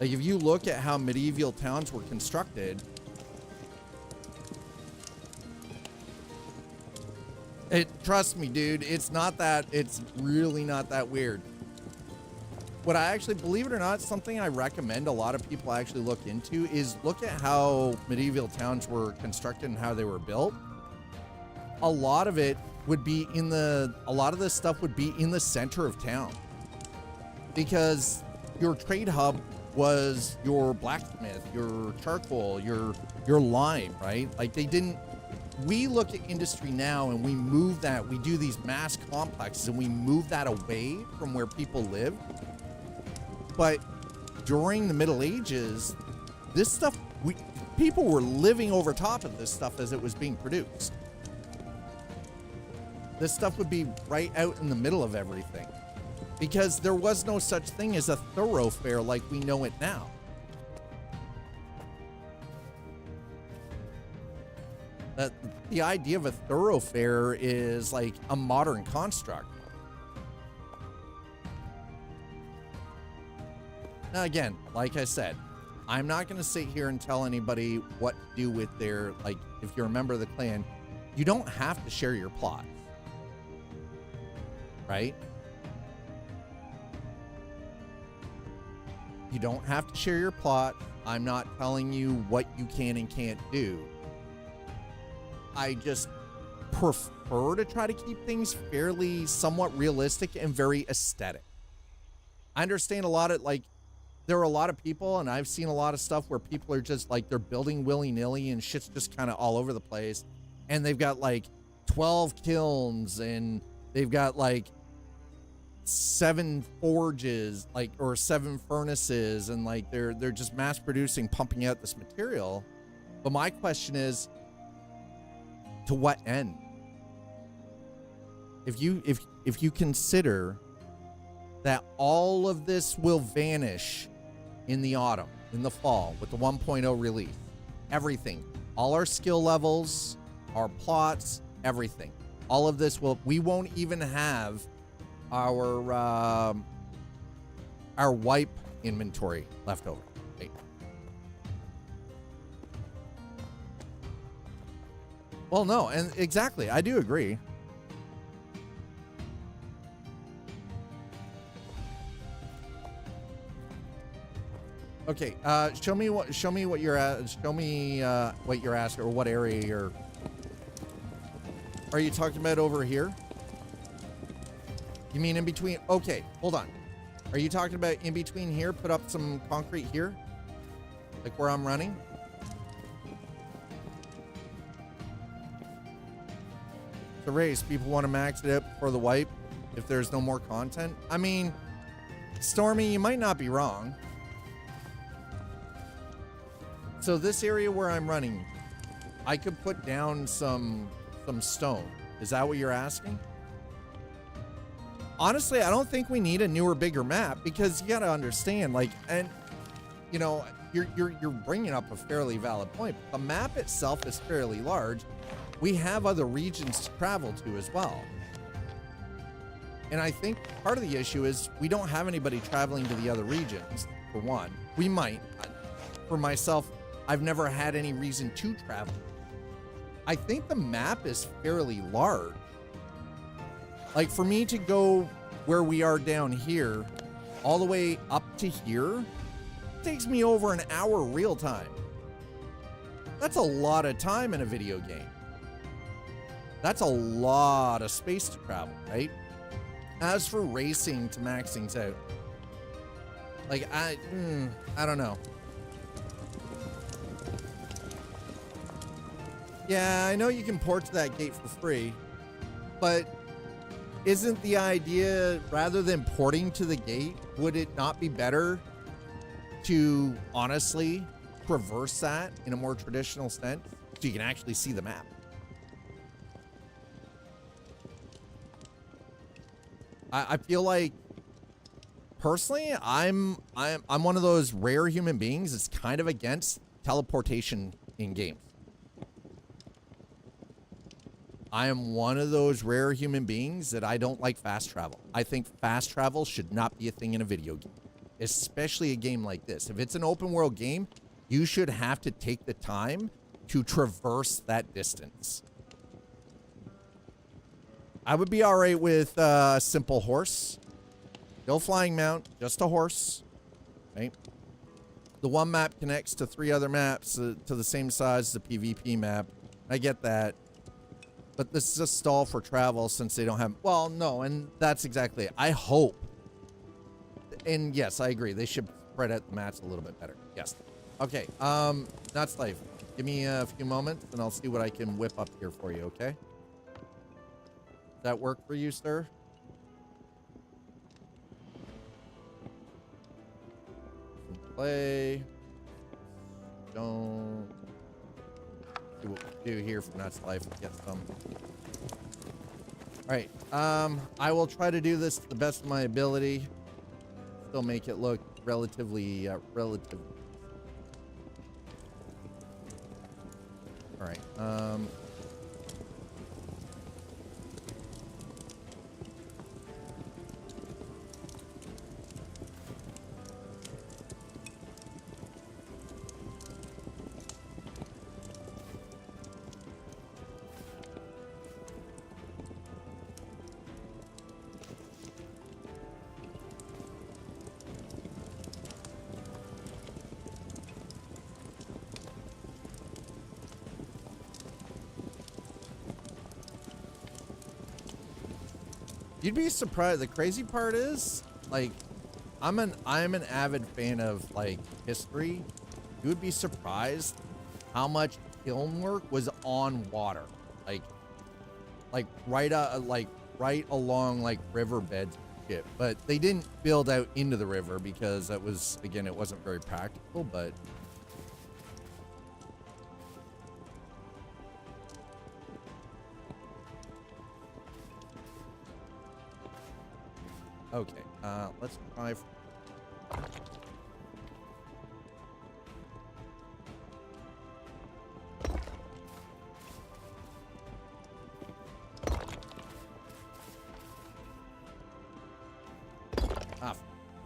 Like if you look at how medieval towns were constructed, trust me, dude, it's really not that weird. What I actually, believe it or not, something I recommend a lot of people actually look into is look at how medieval towns were constructed and how they were built. A lot of it would be a lot of this stuff would be in the center of town, because your trade hub was your blacksmith, your charcoal, your lime, right? Like we look at industry now and we move that, we do these mass complexes and we move that away from where people live. But during the Middle Ages, this stuff, people were living over top of this stuff as it was being produced. This stuff would be right out in the middle of everything, because there was no such thing as a thoroughfare like we know it now. The idea of a thoroughfare is like a modern construct. Now again, like I said, I'm not going to sit here and tell anybody what to do with their, like, if you're a member of the clan, you don't have to share your plots, right? You don't have to share your plot. I'm not telling you what you can and can't do. I just prefer to try to keep things fairly somewhat realistic and very aesthetic. I understand a lot of, like, there are a lot of people, and I've seen a lot of stuff where people are just like, they're building willy-nilly and shit's just kind of all over the place. And they've got like 12 kilns and they've got like 7 forges, like, or 7 furnaces, and like they're just mass producing, pumping out this material. But my question is, to what end? If you consider that all of this will vanish in the autumn, in the fall, with the 1.0 release, everything, all our skill levels, our plots, everything, all of this we won't even have our wipe inventory left over. Right? Well, no, and exactly, I do agree. Okay, show me what you're asking, or what area you're. Are you talking about over here? You mean in between? Okay, hold on. Are you talking about in between here? Put up some concrete here, like where I'm running. It's a race. People want to max it out before the wipe if there's no more content. I mean, Stormy, you might not be wrong. So this area where I'm running, I could put down some stone. Is that what you're asking? Honestly, I don't think we need a newer, bigger map, because you got to understand, like, and you know, you're bringing up a fairly valid point. The map itself is fairly large. We have other regions to travel to as well. And I think part of the issue is we don't have anybody traveling to the other regions, for one. We might. For myself, I've never had any reason to travel. I think the map is fairly large. Like, for me to go where we are down here, all the way up to here, it takes me over an hour real time. That's a lot of time in a video game. That's a lot of space to travel, right? As for racing to max things out, like, I don't know. Yeah, I know you can port to that gate for free, but isn't the idea, rather than porting to the gate, would it not be better to honestly traverse that in a more traditional sense so you can actually see the map? I feel like, personally, I'm one of those rare human beings that's kind of against teleportation in games. I am one of those rare human beings that I don't like fast travel. I think fast travel should not be a thing in a video game, especially a game like this. If it's an open world game, you should have to take the time to traverse that distance. I would be all right with a simple horse. No flying mount, just a horse. Right? The one map connects to 3 other maps to the same size as the PvP map. I get that. But this is a stall for travel since they don't have... Well, no, and that's exactly it. I hope. And yes, I agree. They should spread out the maps a little bit better. Yes. Okay, Nuts Life. Give me a few moments and I'll see what I can whip up here for you, okay? Does that work for you, sir? Play. Don't. See what we do here for Nuts Life. Get some. All right. I will try to do this to the best of my ability. Still make it look relatively relative. All right. You'd be surprised. The crazy part is, like, I'm an avid fan of like history. You would be surprised how much kiln work was on water, like right along like riverbeds and shit. But they didn't build out into the river because that was, again, it wasn't very practical. But okay, let's try.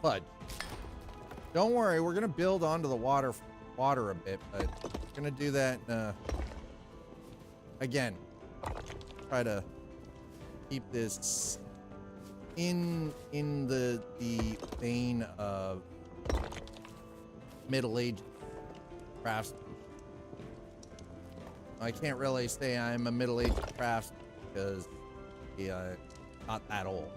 Fudge. Don't worry, we're gonna build onto the water a bit, but we're gonna do that again. Try to keep this in the vein of middle-aged craftsman. I can't really say I'm a middle-aged craftsman because not that old.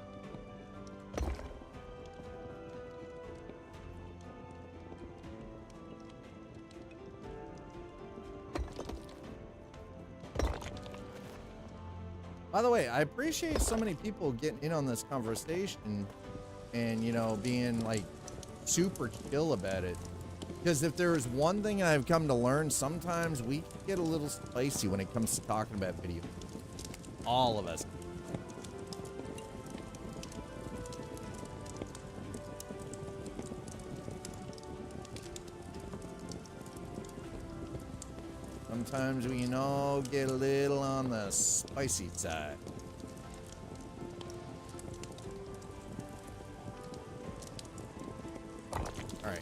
By the way, I appreciate so many people getting in on this conversation and, you know, being like super chill about it. Because if there is one thing I've come to learn, sometimes we get a little spicy when it comes to talking about video. All of us. Sometimes we, you know, get a little on the spicy side. All right.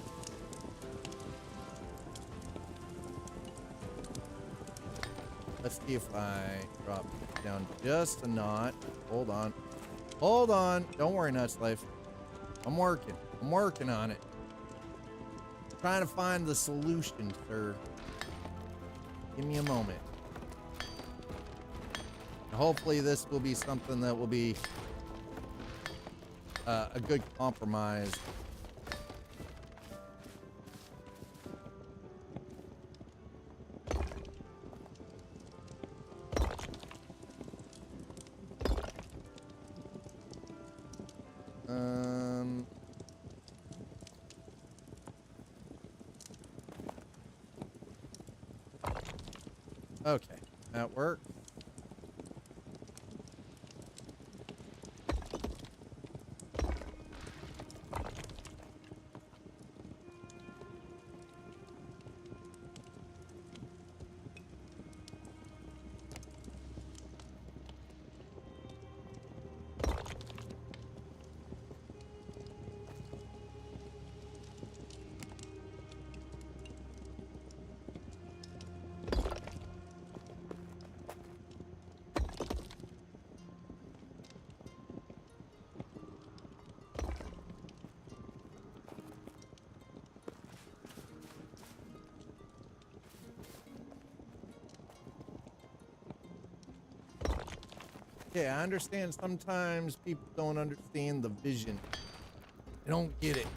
Let's see if I drop down just a knot. Hold on. Hold on. Don't worry, Nuts Life. I'm working on it. Trying to find the solution, sir. Give me a moment. Hopefully this will be something that will be a good compromise. Okay, that works. Okay, I understand sometimes people don't understand the vision. They don't get it.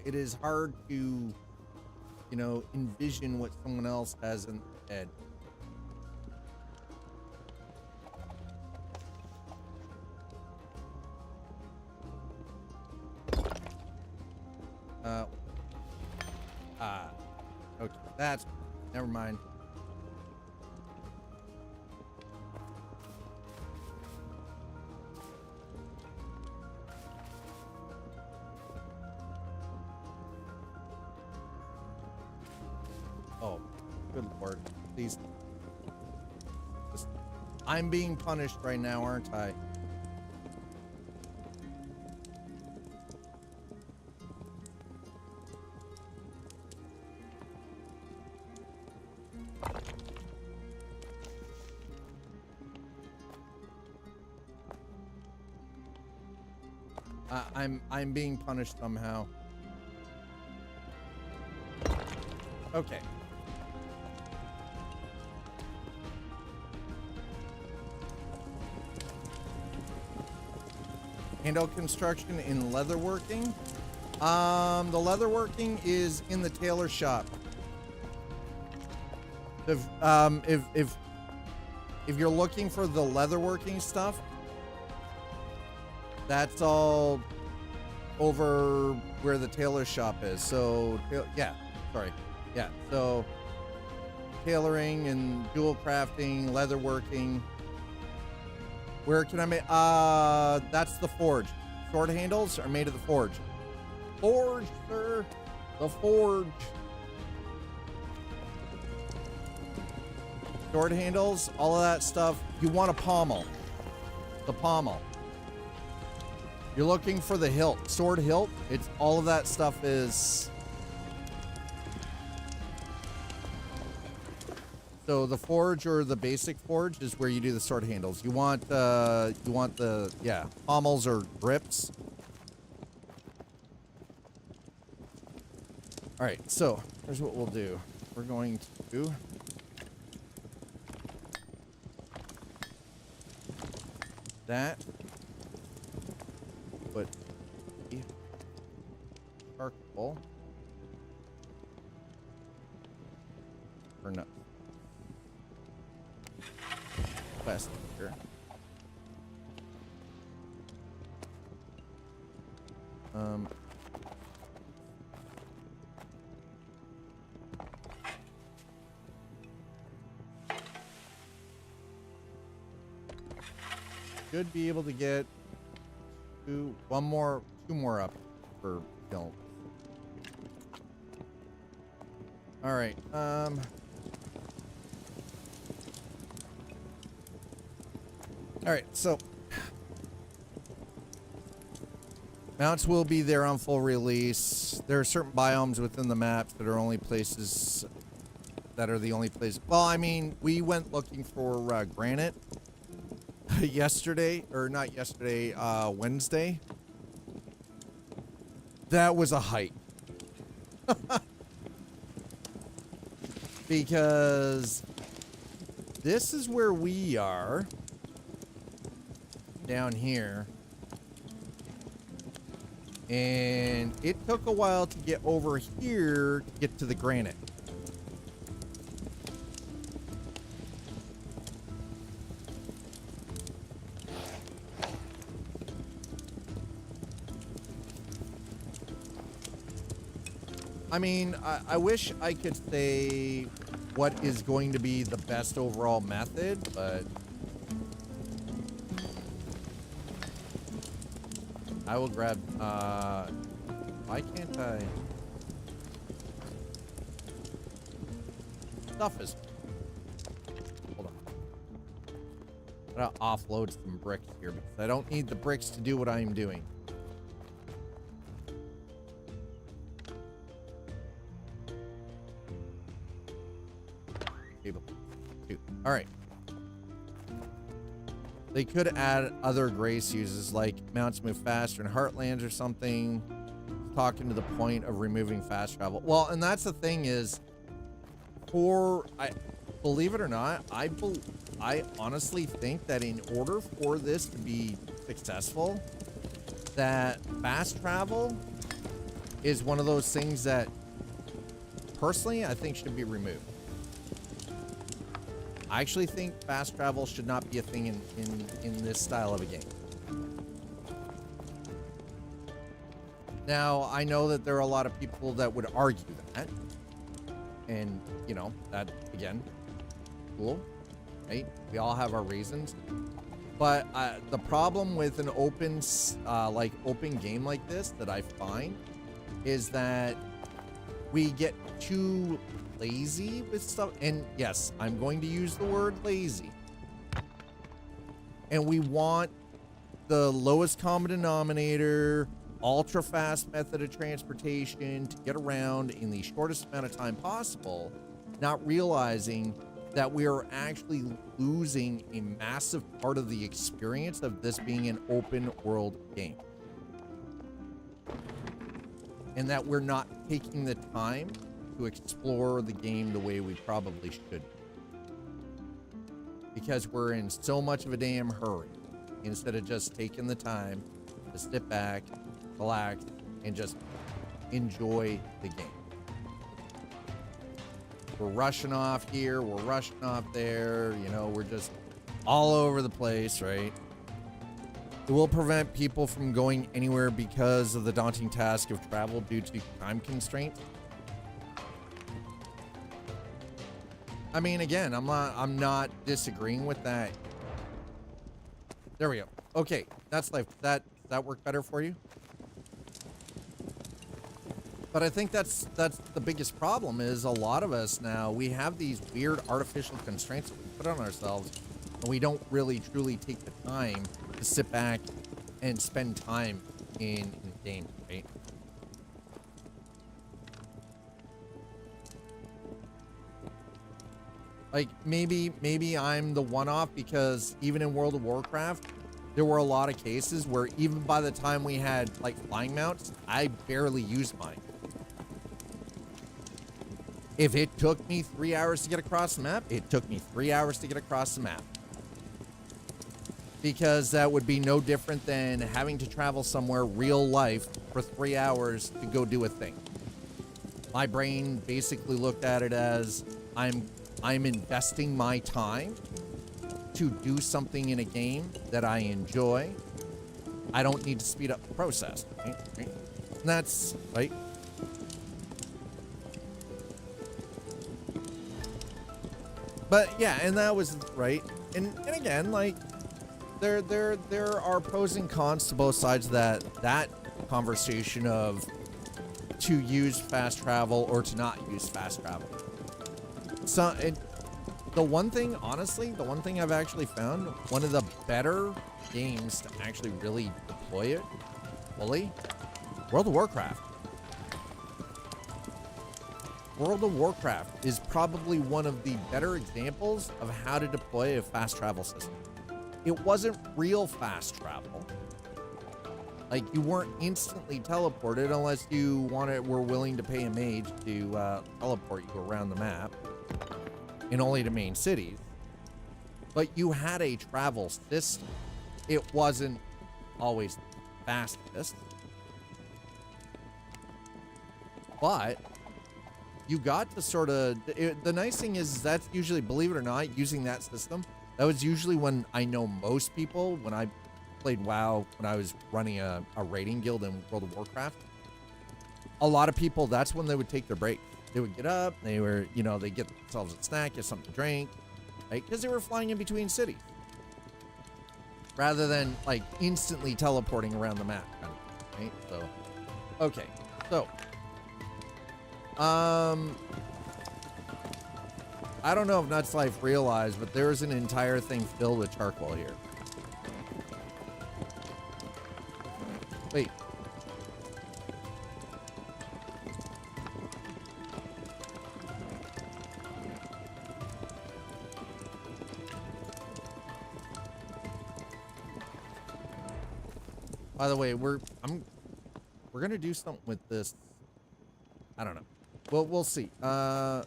It is hard to, you know, envision what someone else has in their head. Okay, that's, never mind. Oh, good Lord. Please. I'm being punished right now, aren't I? I'm being punished somehow. Okay. Handle construction in leatherworking. The leatherworking is in the tailor shop. If you're looking for the leatherworking stuff, that's all over where the tailor shop is. So yeah, sorry. Yeah, so tailoring and jewel crafting, leatherworking. Where can I make? That's the forge. Sword handles are made at the forge. Forge, sir. The forge. Sword handles, all of that stuff. You want a pommel. The pommel. You're looking for the hilt. Sword hilt. It's all of that stuff is. So the forge or the basic forge is where you do the sword handles. You want the pommels or grips. All right, so here's what we'll do. We're going to do that. Put the charcoal or no. West here. Should be able to get two more up for film. All right. All right, so mounts will be there on full release. There are certain biomes within the maps that are only places that are the only place. Well, I mean, we went looking for granite yesterday, or not yesterday, Wednesday. That was a hike. Because this is where we are. Down here, and it took a while to get over here to get to the granite. I mean, I wish I could say what is going to be the best overall method, but I will grab, why can't I? Stuff is, hold on. I'm gonna offload some bricks here because I don't need the bricks to do what I'm doing. All right. They could add other grace uses like mounts move faster and heartlands or something, talking to the point of removing fast travel. Well, and that's the thing is, believe it or not, I honestly think that in order for this to be successful, that fast travel is one of those things that personally I think should be removed. I actually think fast travel should not be a thing in this style of a game. Now, I know that there are a lot of people that would argue that. And, you know, that, again, cool, right? We all have our reasons. But the problem with an open game like this that I find is that we get too lazy with stuff. And yes, I'm going to use the word lazy. And we want the lowest common denominator, ultra fast method of transportation to get around in the shortest amount of time possible, not realizing that we are actually losing a massive part of the experience of this being an open world game. And that we're not taking the time to explore the game the way we probably should. Because we're in so much of a damn hurry, instead of just taking the time to sit back, relax, and just enjoy the game. We're rushing off here, we're rushing off there, you know, we're just all over the place, right? It will prevent people from going anywhere because of the daunting task of travel due to time constraints. I mean, again, I'm not disagreeing with that. There we go. Okay, that's life. That worked better for you? But I think that's the biggest problem is a lot of us now, we have these weird artificial constraints that we put on ourselves, and we don't really truly take the time to sit back and spend time in the game, right? Like, maybe I'm the one-off because even in World of Warcraft, there were a lot of cases where even by the time we had, like, flying mounts, I barely used mine. If it took me 3 hours to get across the map, it took me 3 hours to get across the map. Because that would be no different than having to travel somewhere real life for 3 hours to go do a thing. My brain basically looked at it as I'm investing my time to do something in a game that I enjoy. I don't need to speed up the process. Right? And that's right. But yeah, and that was right. And again, like there are pros and cons to both sides of that conversation of to use fast travel or to not use fast travel. So the one thing, honestly, the one thing I've actually found, one of the better games to actually really deploy it fully, World of Warcraft. World of Warcraft is probably one of the better examples of how to deploy a fast travel system. It wasn't real fast travel. Like, you weren't instantly teleported unless you were willing to pay a mage to teleport you around the map and only to main cities. But you had a travel system. It wasn't always the fastest. But you got to sort of, the nice thing is that's usually, believe it or not, using that system, that was usually when I know most people, when I played WoW, when I was running a raiding guild in World of Warcraft, a lot of people, that's when they would take their break. They would get up, they were, you know, they get themselves a snack, get something to drink, right? Because they were flying in between cities. Rather than, like, instantly teleporting around the map, kind of, right? So, okay. So, I don't know if Nuts Life realized, but there's an entire thing filled with charcoal here. Wait. By the way, we're gonna do something with this. I don't know. Well, we'll see. How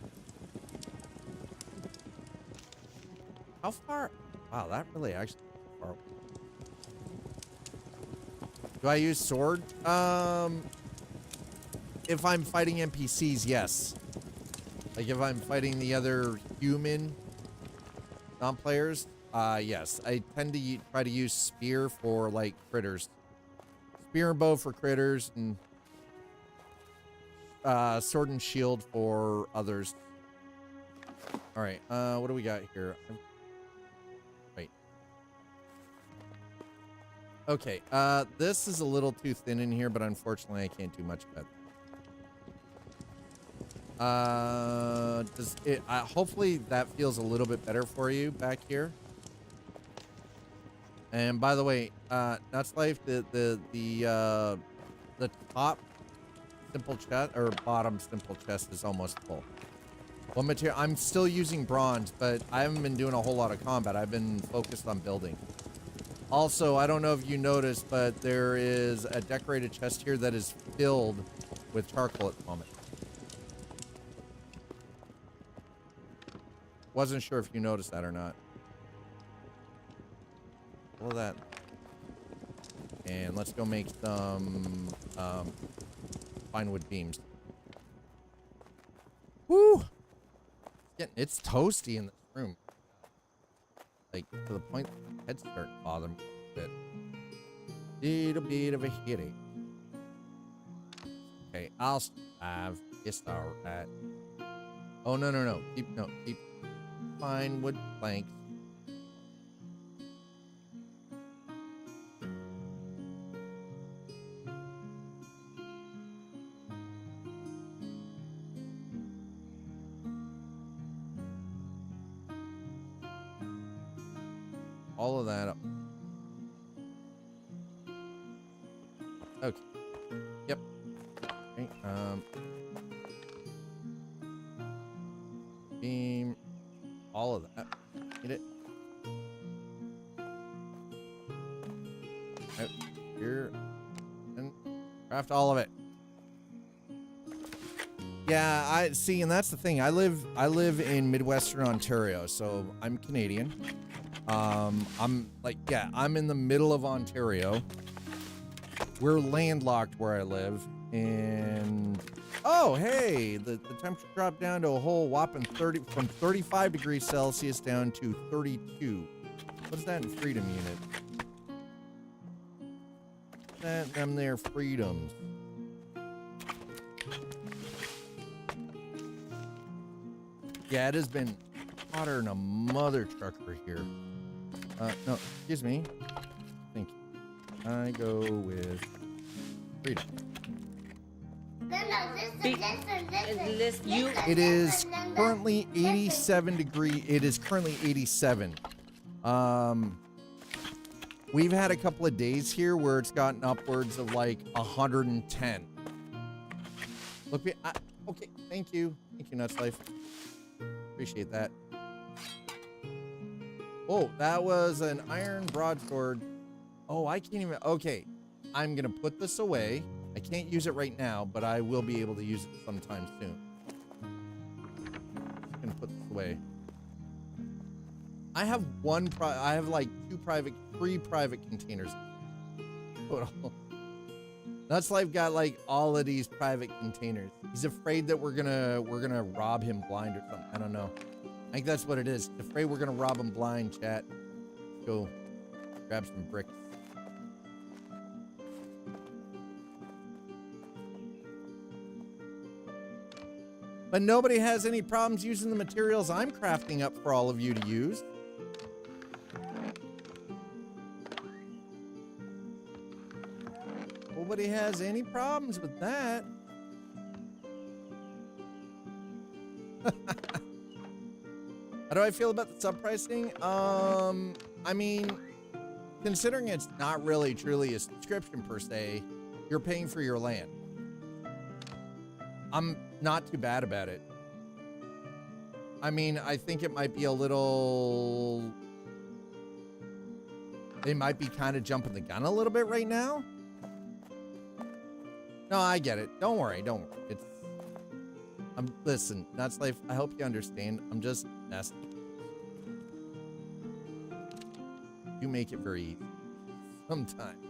far? Wow, that really actually far. Do I use sword? If I'm fighting NPCs, yes. Like if I'm fighting the other human non-players, yes. I tend to try to use spear for like critters. Spear and bow for critters, and sword and shield for others. All right, what do we got here? Wait. Okay, this is a little too thin in here, but unfortunately I can't do much about it. Does it? Hopefully that feels a little bit better for you back here. And by the way, Nuts Life, the top simple chest or bottom simple chest is almost full. What material? I'm still using bronze, but I haven't been doing a whole lot of combat. I've been focused on building. Also, I don't know if you noticed, but there is a decorated chest here that is filled with charcoal at the moment. Wasn't sure if you noticed that or not. All of that. And let's go make some pine wood beams. Woo! It's toasty in this room. Like, to the point that heads start bothering me a bit. Little bit of a headache. Okay, I'll have it's alright. Oh, no. Keep pine wood planks. All of that up. Okay. Yep. Okay. Beam. All of that. Get it. Out here. And craft all of it. Yeah, I see, and that's the thing. I live in Midwestern Ontario, so I'm Canadian. I'm like, yeah, I'm in the middle of Ontario. We're landlocked where I live, and oh, hey, the temperature dropped down to a whole whopping from 35 degrees Celsius down to 32. What's that in freedom unit? Them there freedoms. Yeah, it has been hotter than a mother trucker here. No, excuse me. Thank you. I go with freedom. It is currently 87 degrees. It is currently 87. We've had a couple of days here where it's gotten upwards of like 110. Look, okay, thank you. Thank you, Nuts Life. Appreciate that. Oh, that was an iron broadsword. Oh, I can't even. Okay, I'm gonna put this away. I can't use it right now, but I will be able to use it sometime soon. I'm gonna put this away. I have I have like three private containers. Nuts Life got like all of these private containers. He's afraid that we're gonna rob him blind or something. I don't know. I think that's what it is. He's afraid we're gonna rob him blind, chat. Let's go grab some bricks. But nobody has any problems using the materials I'm crafting up for all of you to use. Nobody has any problems with that. How do I feel about the sub pricing? I mean, considering it's not really truly a subscription per se, you're paying for your land. I'm not too bad about it. I mean, I think it might be a little... They might be kind of jumping the gun a little bit right now. No, I get it. Don't worry. Don't worry. It's... listen, that's life. I hope you understand. I'm just messing. You make it very easy. Sometimes.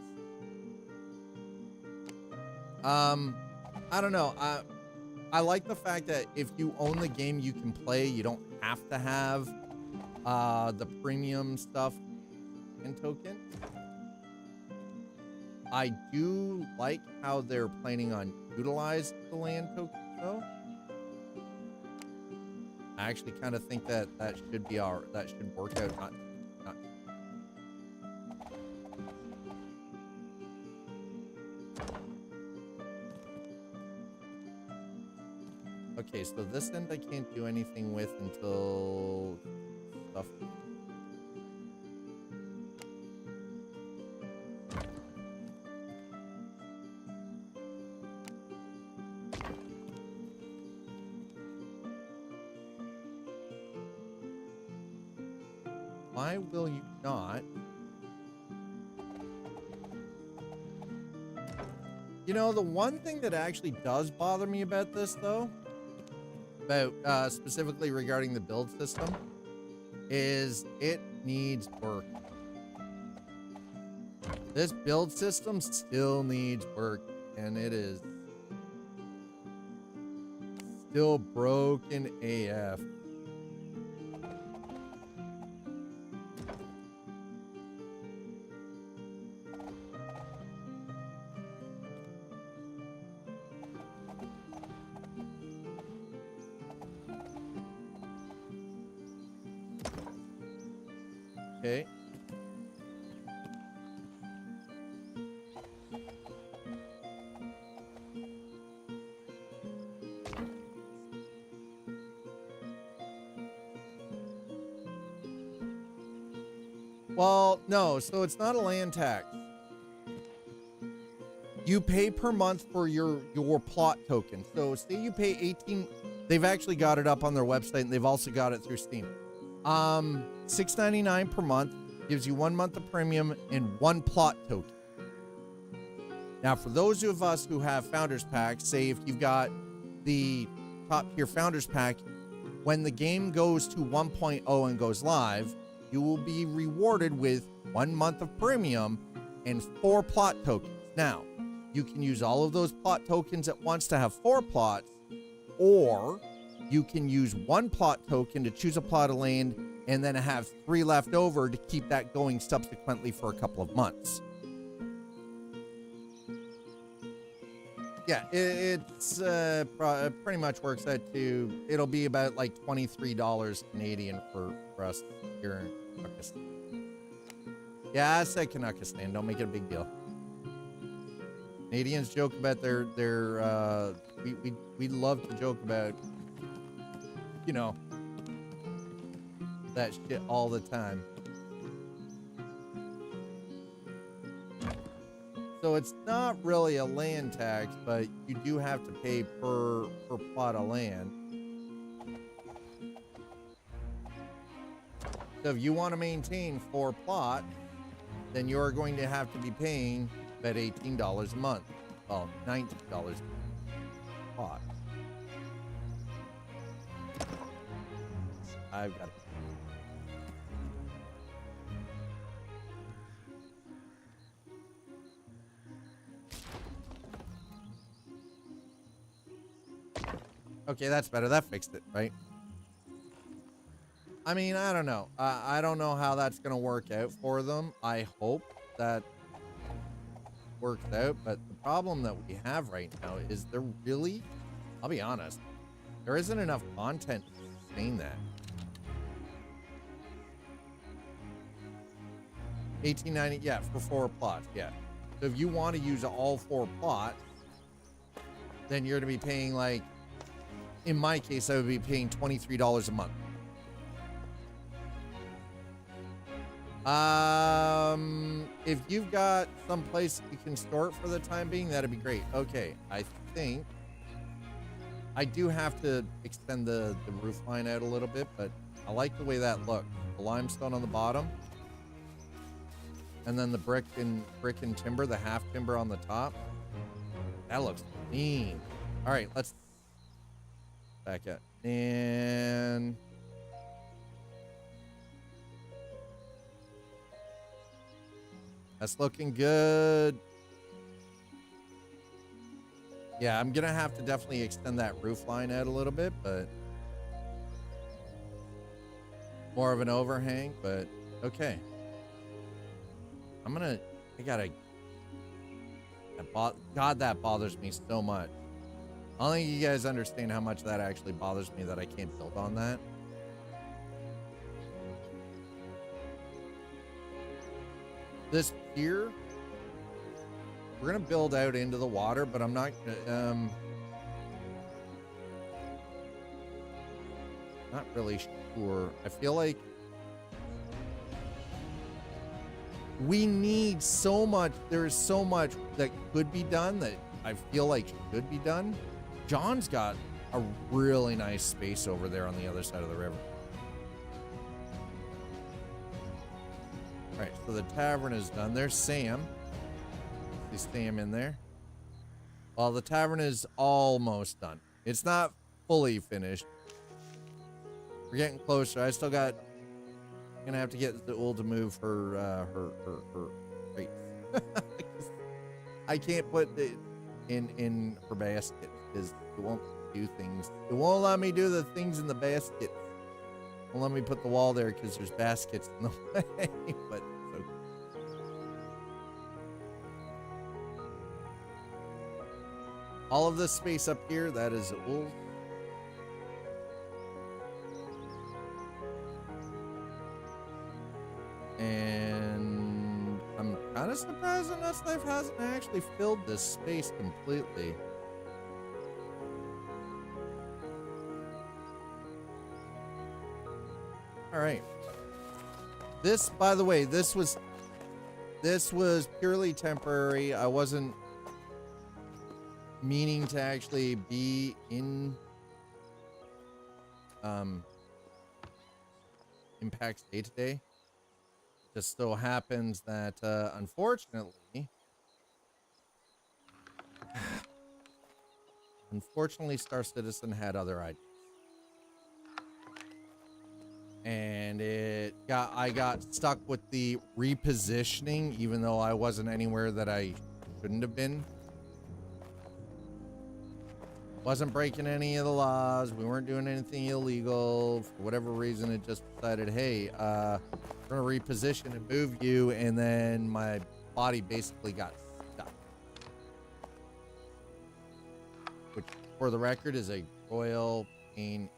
I don't know. I like the fact that if you own the game, you can play. You don't have to have the premium stuff and token. I do like how they're planning on utilize the land token, though. I actually kind of think that that should be that should work out. Not. Okay, so this end I can't do anything with until stuff. Why will you not? You know, the one thing that actually does bother me about this, though, about specifically regarding the build system, is it needs work. This build system still needs work, and it is still broken AF. Okay. Well, no, so it's not a land tax. You pay per month for your plot token. So say you pay 18, they've actually got it up on their website and they've also got it through Steam. $6.99 per month gives you 1 month of premium and 1 plot token. Now, for those of us who have Founders Pack, say if you've got the top tier Founders Pack, when the game goes to 1.0 and goes live, you will be rewarded with 1 month of premium and 4 plot tokens. Now, you can use all of those plot tokens at once to have 4 plots, or you can use 1 plot token to choose a plot of land and then have 3 left over to keep that going subsequently for a couple of months. Yeah, it's pretty much works out to, it'll be about like $23 Canadian for us here in Kazakhstan. Yeah, I said Kazakhstan, don't make it a big deal. Canadians joke about their we love to joke about, you know, that shit all the time. So it's not really a land tax, but you do have to pay per plot of land. So if you want to maintain 4 plots, then you're going to have to be paying about $18 a month. Well, $19 a plot. I've got it. Okay, that's better. That fixed it, right? I mean, I don't know. I don't know how that's going to work out for them. I hope that works out. But the problem that we have right now is they're really, I'll be honest, There isn't enough content to sustain that. 1890, yeah, for 4 plots, yeah. So if you want to use all 4 plots, then you're going to be paying, like, in my case, I would be paying $23 a month. If you've got some place you can store it for the time being, that'd be great. Okay, I think I do have to extend the roof line out a little bit, but I like the way that looks. The limestone on the bottom, and then the brick and timber, the half timber on the top. That looks clean. All right, let's back up. And that's looking good. Yeah, I'm gonna have to definitely extend that roof line out a little bit, but more of an overhang, but okay. God, that bothers me so much. I don't think you guys understand how much that actually bothers me that I can't build on that. This pier, we're gonna build out into the water, but I'm not really sure. I feel like we need so much. There's so much that could be done that I feel like should be done. John's got a really nice space over there on the other side of the river. All right, so the tavern is done. There's Sam. Is Sam in there? Well, the tavern is almost done. It's not fully finished. We're getting closer. I still got. Gonna have to get the old to move her crates. I can't put it in her basket because it won't do things. It won't let me do the things in the basket. It won't let me put the wall there because there's baskets in the way. But so. All of this space up here, that is old. And I'm kind of surprised that Nestlife hasn't actually filled this space completely. All right. This, by the way, this was purely temporary. I wasn't meaning to actually be in Pax Dei today. Just so happens that unfortunately Star Citizen had other ideas. And I got stuck with the repositioning, even though I wasn't anywhere that I shouldn't have been. Wasn't breaking any of the laws. We weren't doing anything illegal. For whatever reason, it just decided, hey, we're gonna reposition and move you, and then my body basically got stuck. Which, for the record, is a royal pain.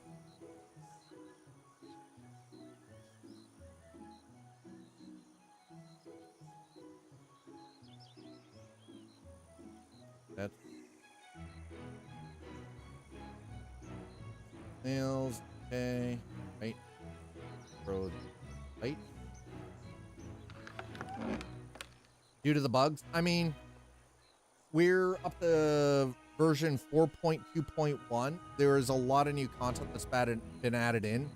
That's nails, okay, right, road, right. Due to the bugs, I mean, we're up to version 4.2.1. There is a lot of new content that's been added in.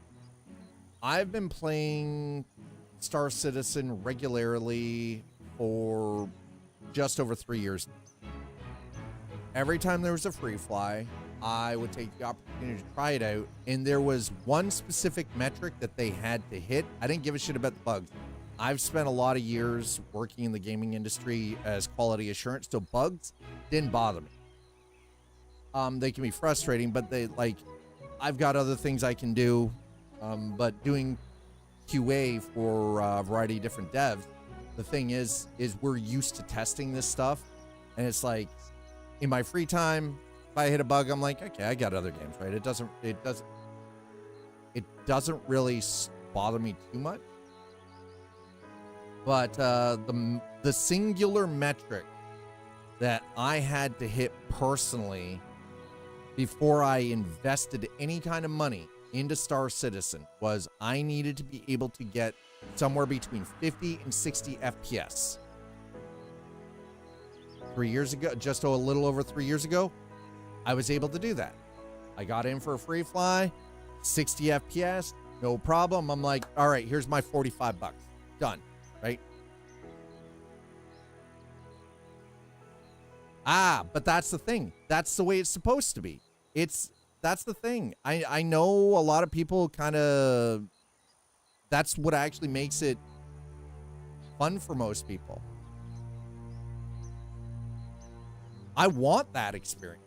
I've been playing Star Citizen regularly for just over 3 years. Every time there was a free fly, I would take the opportunity to try it out, and there was one specific metric that they had to hit. I didn't give a shit about the bugs. I've spent a lot of years working in the gaming industry as quality assurance, so bugs didn't bother me. They can be frustrating, but I've got other things I can do. But doing QA for a variety of different devs, the thing is we're used to testing this stuff, and it's like, in my free time, if I hit a bug, I'm like, okay, I got other games, right? It doesn't really bother me too much. But the singular metric that I had to hit personally before I invested any kind of money into Star Citizen was I needed to be able to get somewhere between 50 and 60 FPS. 3 years ago, just a little over 3 years ago, I was able to do that. I got in for a free fly, 60 FPS, no problem. I'm like, all right, here's my $45. Done, right? But that's the thing. That's the way it's supposed to be. That's the thing. I know a lot of people kind of, that's what actually makes it fun for most people. I want that experience.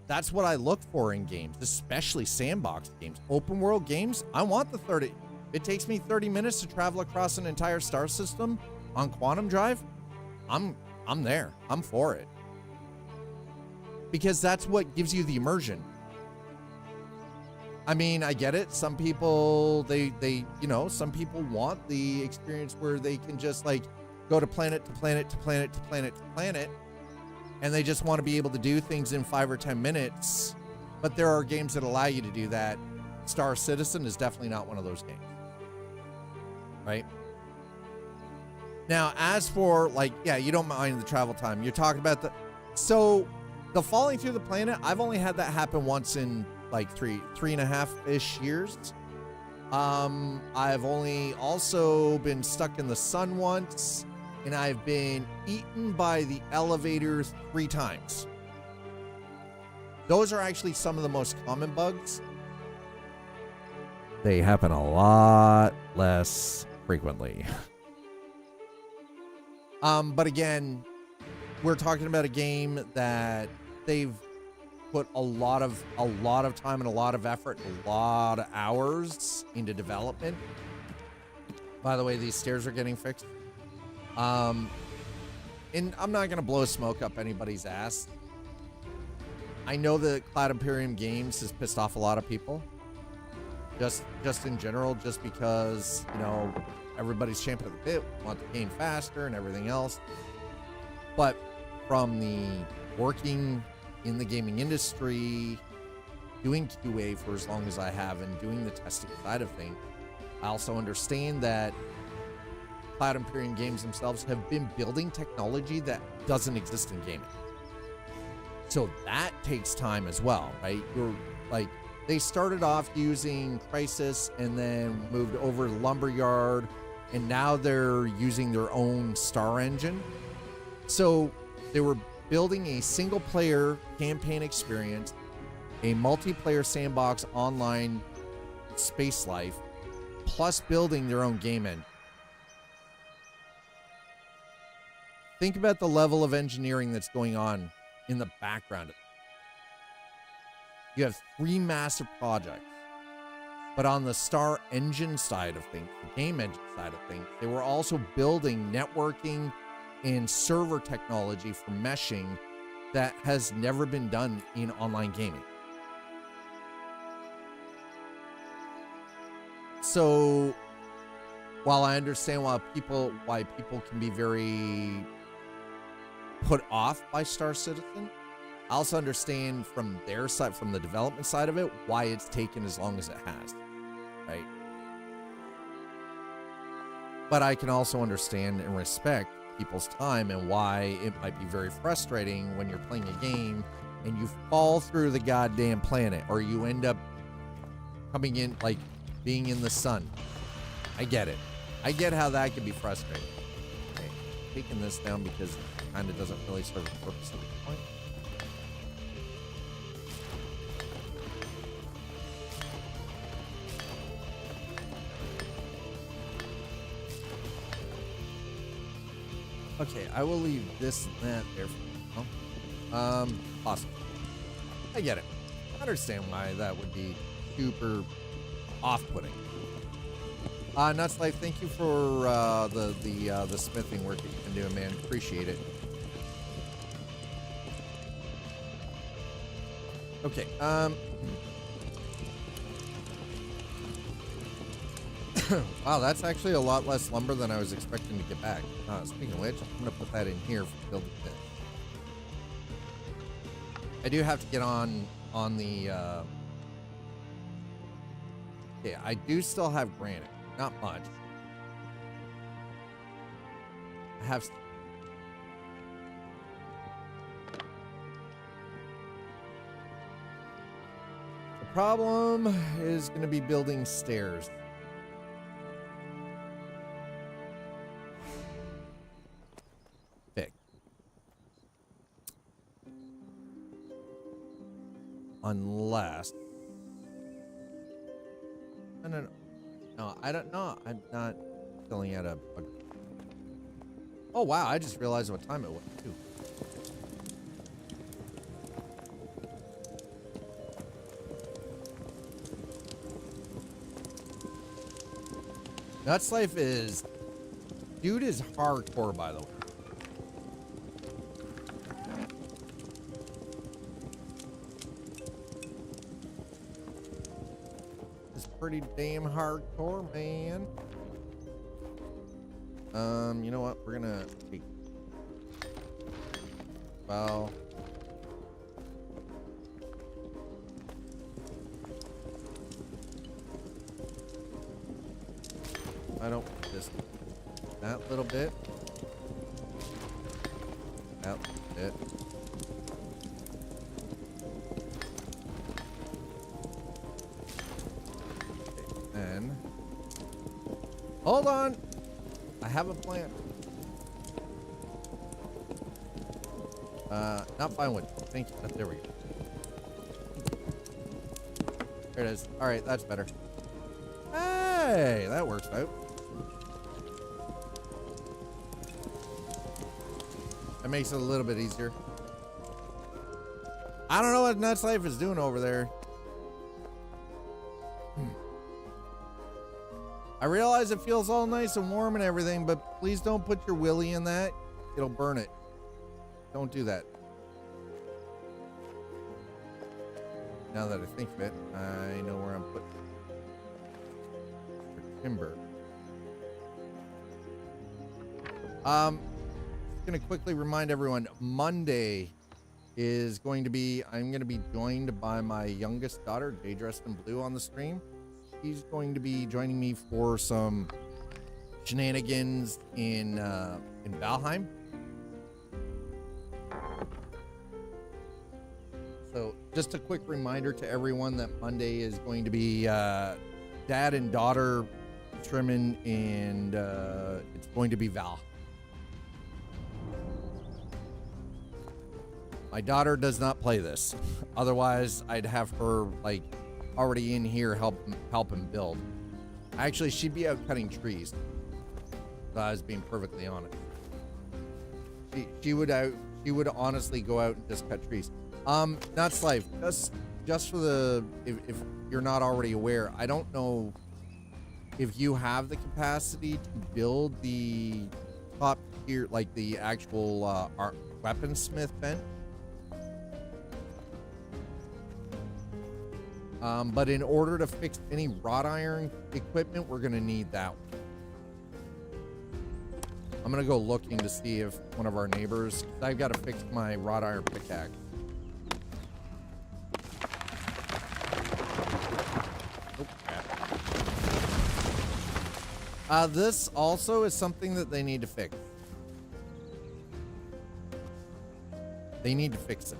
That's what I look for in games, especially sandbox games. Open world games, I want the 30. It takes me 30 minutes to travel across an entire star system on Quantum Drive. I'm there. I'm for it. Because that's what gives you the immersion. I mean, I get it. Some people, they some people want the experience where they can just like go to planet to planet to planet to planet to planet, and they just want to be able to do things in 5 or 10 minutes. But there are games that allow you to do that. Star Citizen is definitely not one of those games. Right? Now, as for like, yeah, you don't mind the travel time. You're talking about the falling through the planet. I've only had that happen once in like three and a half-ish years. I've only also been stuck in the sun once, and I've been eaten by the elevator 3 times. Those are actually some of the most common bugs. They happen a lot less frequently. But again, we're talking about a game that they've put a lot of time and a lot of effort, a lot of hours into development. By the way, these stairs are getting fixed. And I'm not going to blow smoke up anybody's ass. I know that Cloud Imperium Games has pissed off a lot of people. Just in general, just because, everybody's champing at the bit, want the game faster and everything else. But from the working in the gaming industry, doing QA for as long as I have and doing the testing side of things, I also understand that Cloud Imperium Games themselves have been building technology that doesn't exist in gaming. So that takes time as well, right? They started off using Crysis and then moved over to Lumberyard, and now they're using their own Star engine. So they were building a single-player campaign experience, a multiplayer sandbox online space life, plus building their own game engine. Think about the level of engineering that's going on in the background. You have 3 massive projects, but on the Star engine side of things, the game engine side of things, they were also building networking and server technology for meshing that has never been done in online gaming. So while I understand why people can be very put off by Star Citizen, I also understand from their side, from the development side of it, why it's taken as long as it has, right? But I can also understand and respect people's time and why it might be very frustrating when you're playing a game and you fall through the goddamn planet, or you end up coming in, like, being in the sun. I get it. I get how that can be frustrating. Okay, taking this down because it kind of doesn't really serve the purpose of the point. Okay, I will leave this and that there for now. Awesome. I get it. I understand why that would be super off-putting. Nuts Life, thank you for the smithing work that you've been doing, man. Appreciate it. Okay, wow, that's actually a lot less lumber than I was expecting to get back. Speaking of which, I'm gonna put that in here for building this. I do have to get on the, okay, I do still have granite. Not much. I have... The problem is gonna be building stairs. Unless... No, I don't know. I'm not filling out a... Oh, wow. I just realized what time it was, too. Nuts Life is... Dude is hardcore, by the way. Pretty damn hardcore, man. You know what? We're gonna take... Well... I don't want this... That little bit. That little bit. Hold on. I have a plan. Not fine with. Thank you. There we go. There it is. All right, that's better. Hey, that works out. That makes it a little bit easier. I don't know what Nuts Life is doing over there. I realize it feels all nice and warm and everything, but please don't put your willy in that. It'll burn it. Don't do that. Now that I think of it, I know where I'm putting for timber. Just gonna quickly remind everyone, Monday is going to be, I'm gonna be joined by my youngest daughter, Jay dressed in blue, on the stream. He's going to be joining me for some shenanigans in Valheim. So just a quick reminder to everyone that Monday is going to be dad and daughter trimming, and it's going to be Val. My daughter does not play this. Otherwise, I'd have her like already in here help him build. Actually, she'd be out cutting trees. I was being perfectly honest. She would honestly go out and just cut trees. Nuts Life, just for the if you're not already aware, I don't know if you have the capacity to build the top tier, like the actual weaponsmith bench. But in order to fix any wrought iron equipment, we're gonna need that one. I'm gonna go looking to see if one of our neighbors, I've got to fix my wrought iron pickaxe. Oh, crap. This also is something that they need to fix. They need to fix it.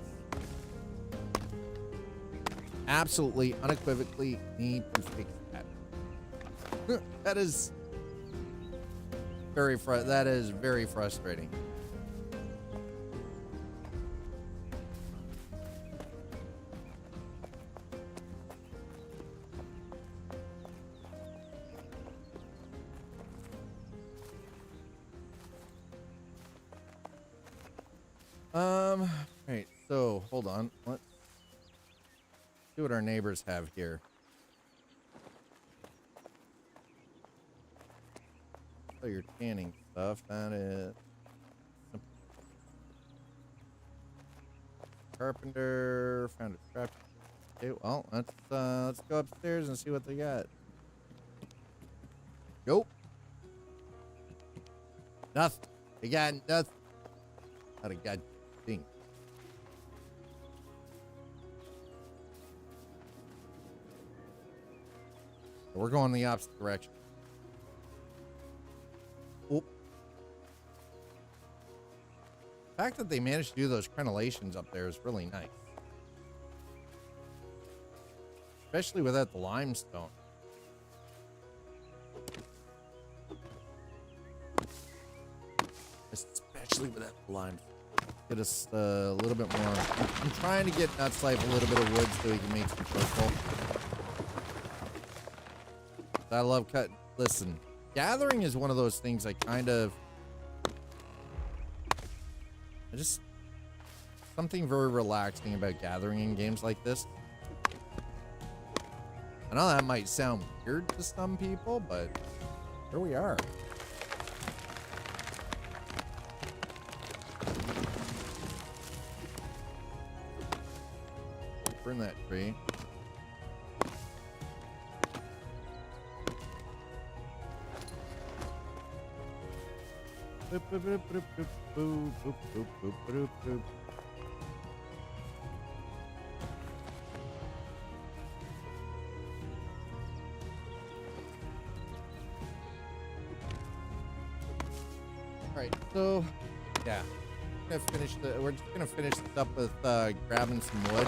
Absolutely, unequivocally need to fix that. That is very frustrating. Right, so hold on. Let's see what our neighbors have here. So your canning stuff, that is carpenter, found a trap Okay, well, let's go upstairs and see what they got. Nope. Nothing. They got nothing. Not a god thing. We're going the opposite direction. Oop. The fact that they managed to do those crenellations up there is really nice. Especially without the limestone. Especially without the limestone. Get us a little bit more. I'm trying to get Nutslife a little bit of wood so he can make some charcoal. I love cutting. Listen, gathering is one of those things I just something very relaxing about gathering in games like this. I know that might sound weird to some people, but here we are. Burn that tree. Boop, boop, boop, boop, boop, boop, boop, boop, boop, boop, boop. All right, so yeah, we're just gonna finish this up with grabbing some wood.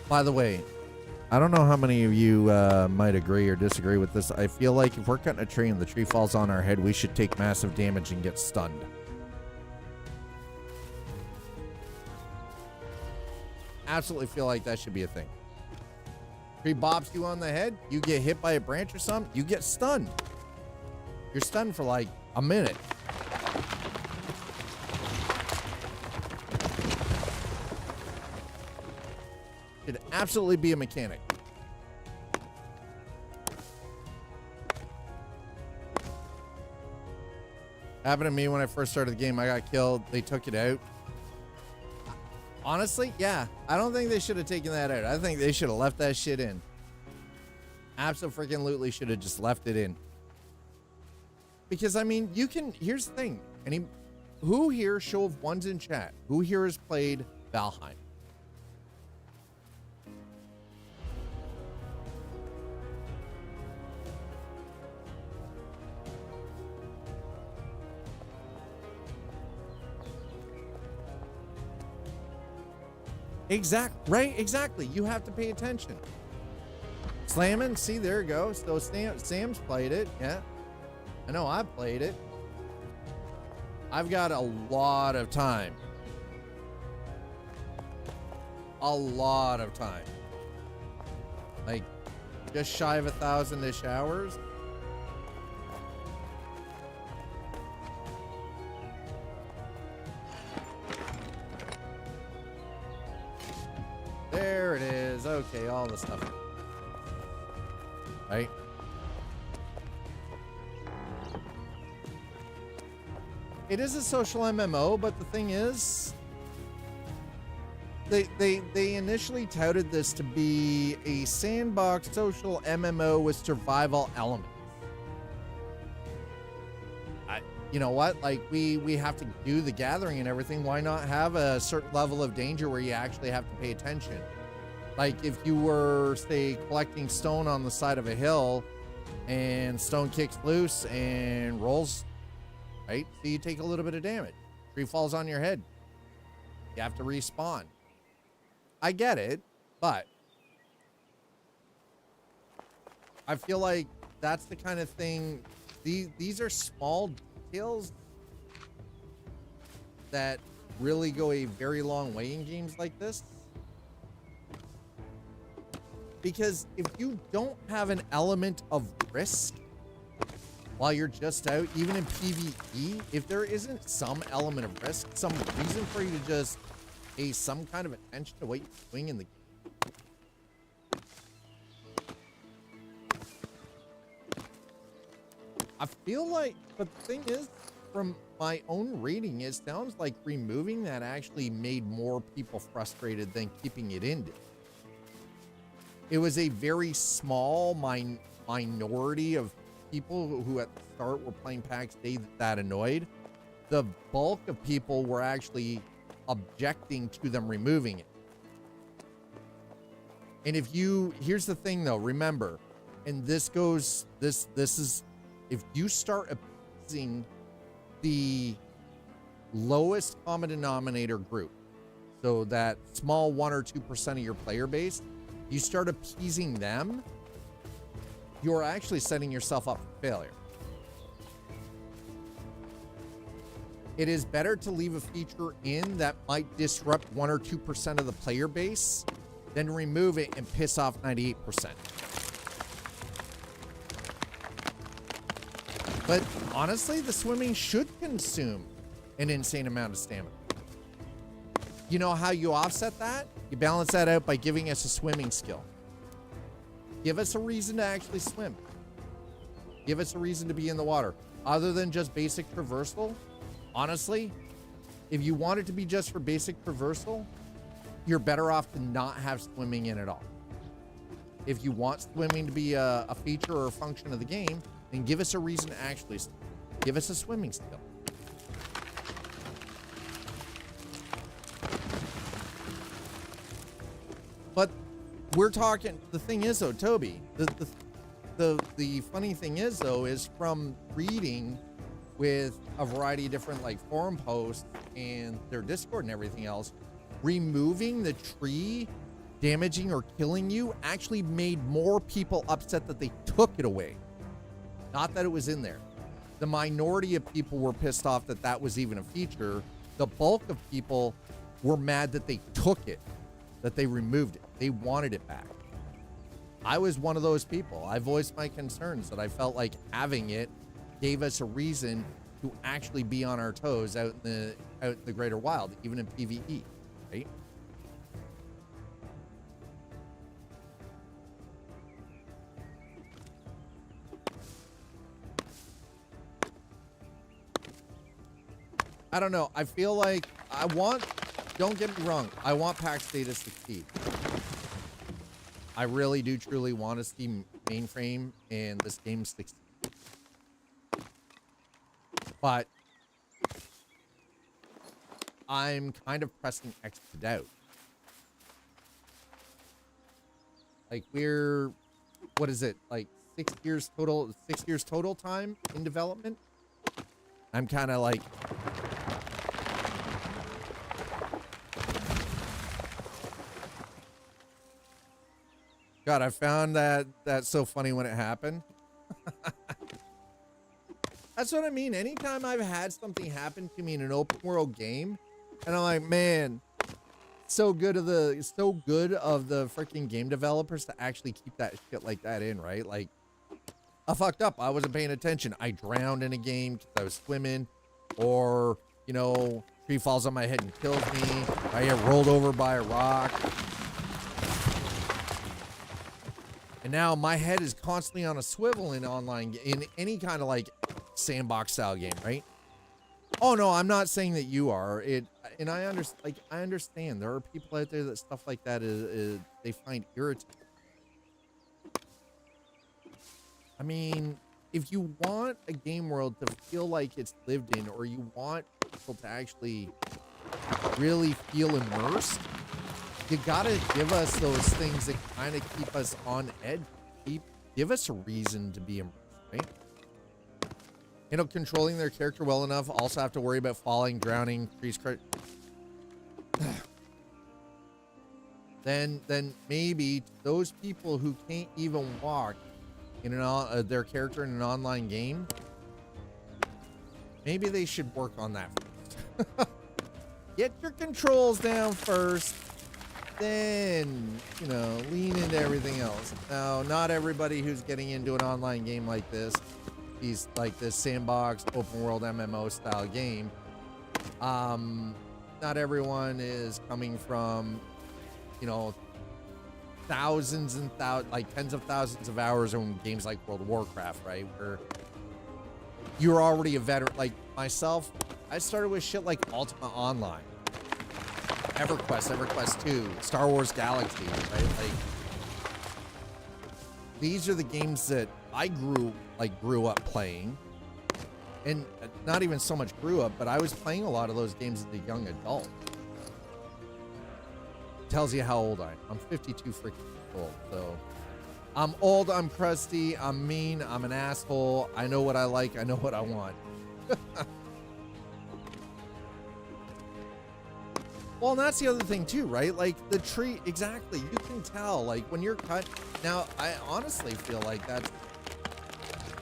By the way, I don't know how many of you might agree or disagree with this. I feel like if we're cutting a tree and the tree falls on our head, we should take massive damage and get stunned. Absolutely feel like that should be a thing. Tree bops you on the head, you get hit by a branch or something, you get stunned. You're stunned for like a minute. Should absolutely be a mechanic. Happened to me when I first started the game. I got killed. They took it out. Honestly, yeah. I don't think they should have taken that out. I think they should have left that shit in. Absolutely should have just left it in. Because, I mean, you can... Here's the thing. Who here, show of ones in chat, who here has played Valheim? Right? Exactly. You have to pay attention. Slamming. See, there you go. So Sam's played it. Yeah. I know I played it. I've got a lot of time. A lot of time. Like, just shy of 1,000-ish hours. There it is. Okay, all the stuff. Right? It is a social MMO, but the thing is, they initially touted this to be a sandbox social MMO with survival elements. You know what? Like, we have to do the gathering and everything. Why not have a certain level of danger where you actually have to pay attention? Like, if you were, say, collecting stone on the side of a hill and stone kicks loose and rolls, right? So you take a little bit of damage. Tree falls on your head. You have to respawn. I get it, but I feel like that's the kind of thing. These are small details that really go a very long way in games like this. Because if you don't have an element of risk while you're just out, even in PvE, if there isn't some element of risk, some reason for you to just pay some kind of attention to what you're doing in the game. I feel like, but the thing is, from my own reading, it sounds like removing that actually made more people frustrated than keeping it in. It was a very small minority of people who at the start were playing Pax Dei that annoyed. The bulk of people were actually objecting to them removing it. And here's the thing though, remember, and this is, if you start appeasing the lowest common denominator group, so that small 1 or 2% of your player base, you start appeasing them, you're actually setting yourself up for failure. It is better to leave a feature in that might disrupt 1 or 2% of the player base than remove it and piss off 98%. But honestly, the swimming should consume an insane amount of stamina. You know how you offset that? You balance that out by giving us a swimming skill. Give us a reason to actually swim. Give us a reason to be in the water. Other than just basic traversal, honestly, if you want it to be just for basic traversal, you're better off to not have swimming in at all. If you want swimming to be a feature or a function of the game, then give us a reason to actually swim. Give us a swimming skill. But we're talking, the thing is though, Toby, the funny thing is though, is from reading with a variety of different like forum posts and their Discord and everything else, removing the tree damaging or killing you actually made more people upset that they took it away. Not that it was in there. The minority of people were pissed off that that was even a feature. The bulk of people were mad that they took it, that they removed it. They wanted it back. I was one of those people. I voiced my concerns that I felt like having it gave us a reason to actually be on our toes out in the greater wild, even in PvE, right? I don't know. I feel like don't get me wrong, I want Pax Dei to succeed. I really do truly want to see mainframe and this game succeed. But I'm kind of pressing X to doubt. Like what is it? Like 6 years total time in development? I'm kind of like, God, I found that's so funny when it happened. That's what I mean. Anytime I've had something happen to me in an open world game, and I'm like, man, so good of the freaking game developers to actually keep that shit like that in, right? Like, I fucked up. I wasn't paying attention. I drowned in a game because I was swimming, or, you know, tree falls on my head and kills me. I get rolled over by a rock. And now my head is constantly on a swivel in in any kind of like sandbox style game, right? Oh no, I'm not saying that you are. And I understand there are people out there that stuff like that is they find irritating. I mean, if you want a game world to feel like it's lived in, or you want people to actually really feel immersed, you gotta give us those things that kind of keep us on edge. Give us a reason to be immersed, right? You know, controlling their character well enough, also have to worry about falling, drowning, trees. Then maybe those people who can't even walk in their character in an online game, maybe they should work on that first. Get your controls down first. Then, you know, lean into everything else. Now, not everybody who's getting into an online game like this, these like this sandbox open world MMO style game, not everyone is coming from, you know, thousands and like tens of thousands of hours on games like World of Warcraft, right? Where you're already a veteran. Like myself, I started with shit like Ultima Online, EverQuest 2, Star Wars Galaxy, right? Like, these are the games that I grew up playing. And not even so much grew up, but I was playing a lot of those games as a young adult. Tells you how old I am. I'm 52 freaking old, so I'm old, I'm crusty, I'm mean, I'm an asshole. I know what I like, I know what I want. Well, and that's the other thing too, right? Like the tree, exactly. You can tell, like when you're cut. Now, I honestly feel like that's,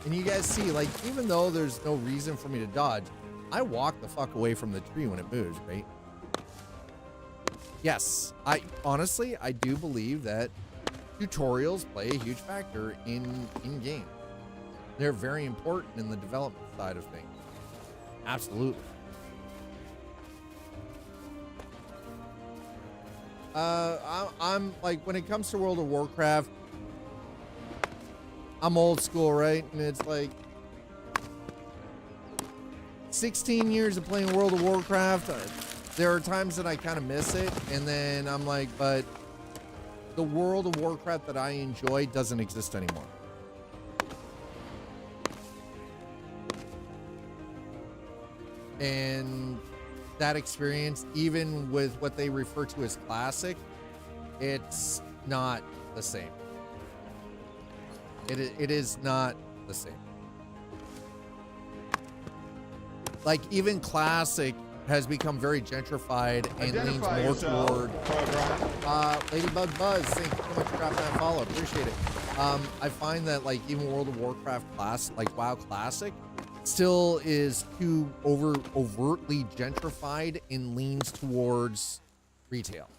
and you guys see, like, even though there's no reason for me to dodge, I walk the fuck away from the tree when it moves, right? Yes, I do believe that tutorials play a huge factor in game. They're very important in the development side of things. Absolutely. I'm like, when it comes to World of Warcraft, I'm old school, right? And it's like 16 years of playing World of Warcraft. There are times that I kind of miss it, and then I'm like, but the World of Warcraft that I enjoy doesn't exist anymore. And that experience, even with what they refer to as classic, it's not the same. It is not the same. Like, even classic has become very gentrified and leans more toward Ladybug Buzz. Thank you so much for dropping that follow. Appreciate it. I find that, like, even World of Warcraft WoW Classic still is too overtly gentrified and leans towards retail.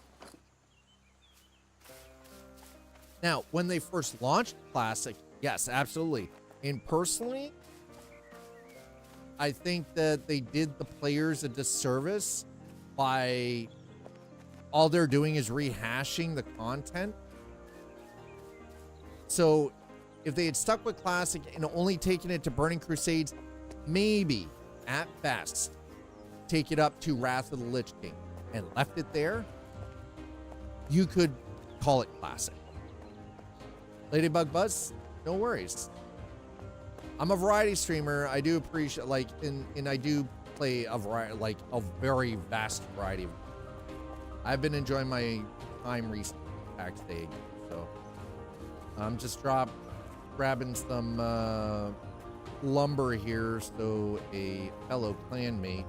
Now, when they first launched Classic, yes, absolutely. And personally, I think that they did the players a disservice by all they're doing is rehashing the content. So if they had stuck with Classic and only taken it to Burning Crusades, maybe, at best, take it up to Wrath of the Lich King and left it there, you could call it Classic. Ladybug Buzz, no worries. I'm a variety streamer. I do appreciate, like, and I do play a variety, like a very vast variety of. I've been enjoying my time recently, Pax Dei, so I'm just grabbing some lumber here, so a fellow clanmate.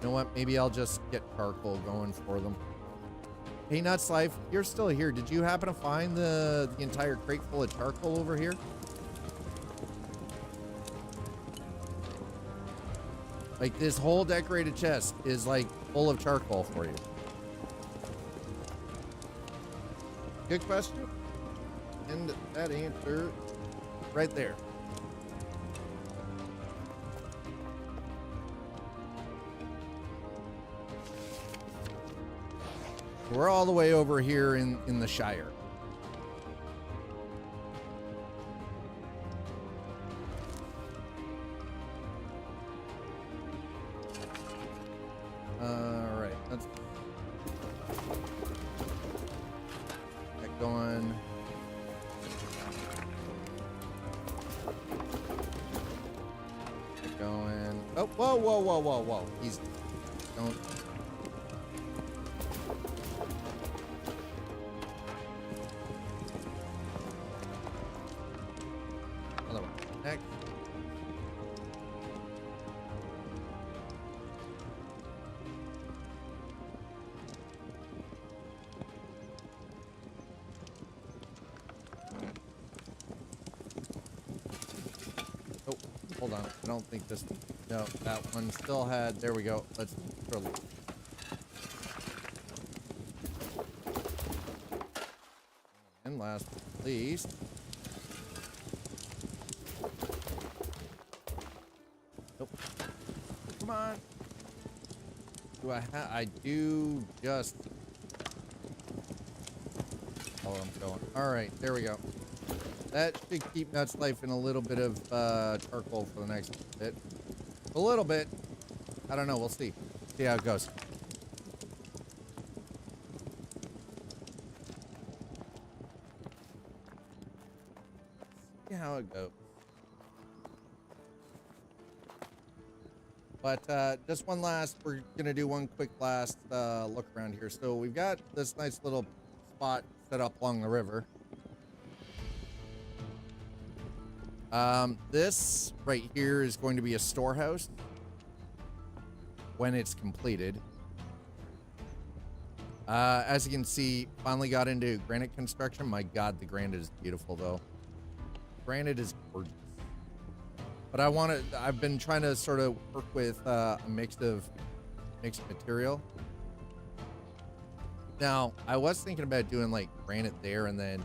You know what? Maybe I'll just get charcoal going for them. Hey, Nuts Life, you're still here. Did you happen to find the entire crate full of charcoal over here? Like, this whole decorated chest is like full of charcoal for you. Good question. And that answer right there. We're all the way over here in the Shire. All right, let's get going. Get going. Oh, whoa, whoa, whoa, whoa, whoa. Easy. Don't. Hold on, I don't think this, no, that one still had, there we go. Let's throw it. And last but not least, nope. Come on. I do just, oh, I'm going. All right, there we go. That should keep Nuts Life in a little bit of charcoal for the next bit. A little bit. I don't know. We'll see. See how it goes. See how it goes. But just one last, we're going to do one quick last look around here. So we've got this nice little spot set up along the river. This right here is going to be a storehouse when it's completed. As you can see, finally got into granite construction. My God, the granite is beautiful though. Granite is gorgeous. But I've been trying to sort of work with a mixed material. Now, I was thinking about doing like granite there and then,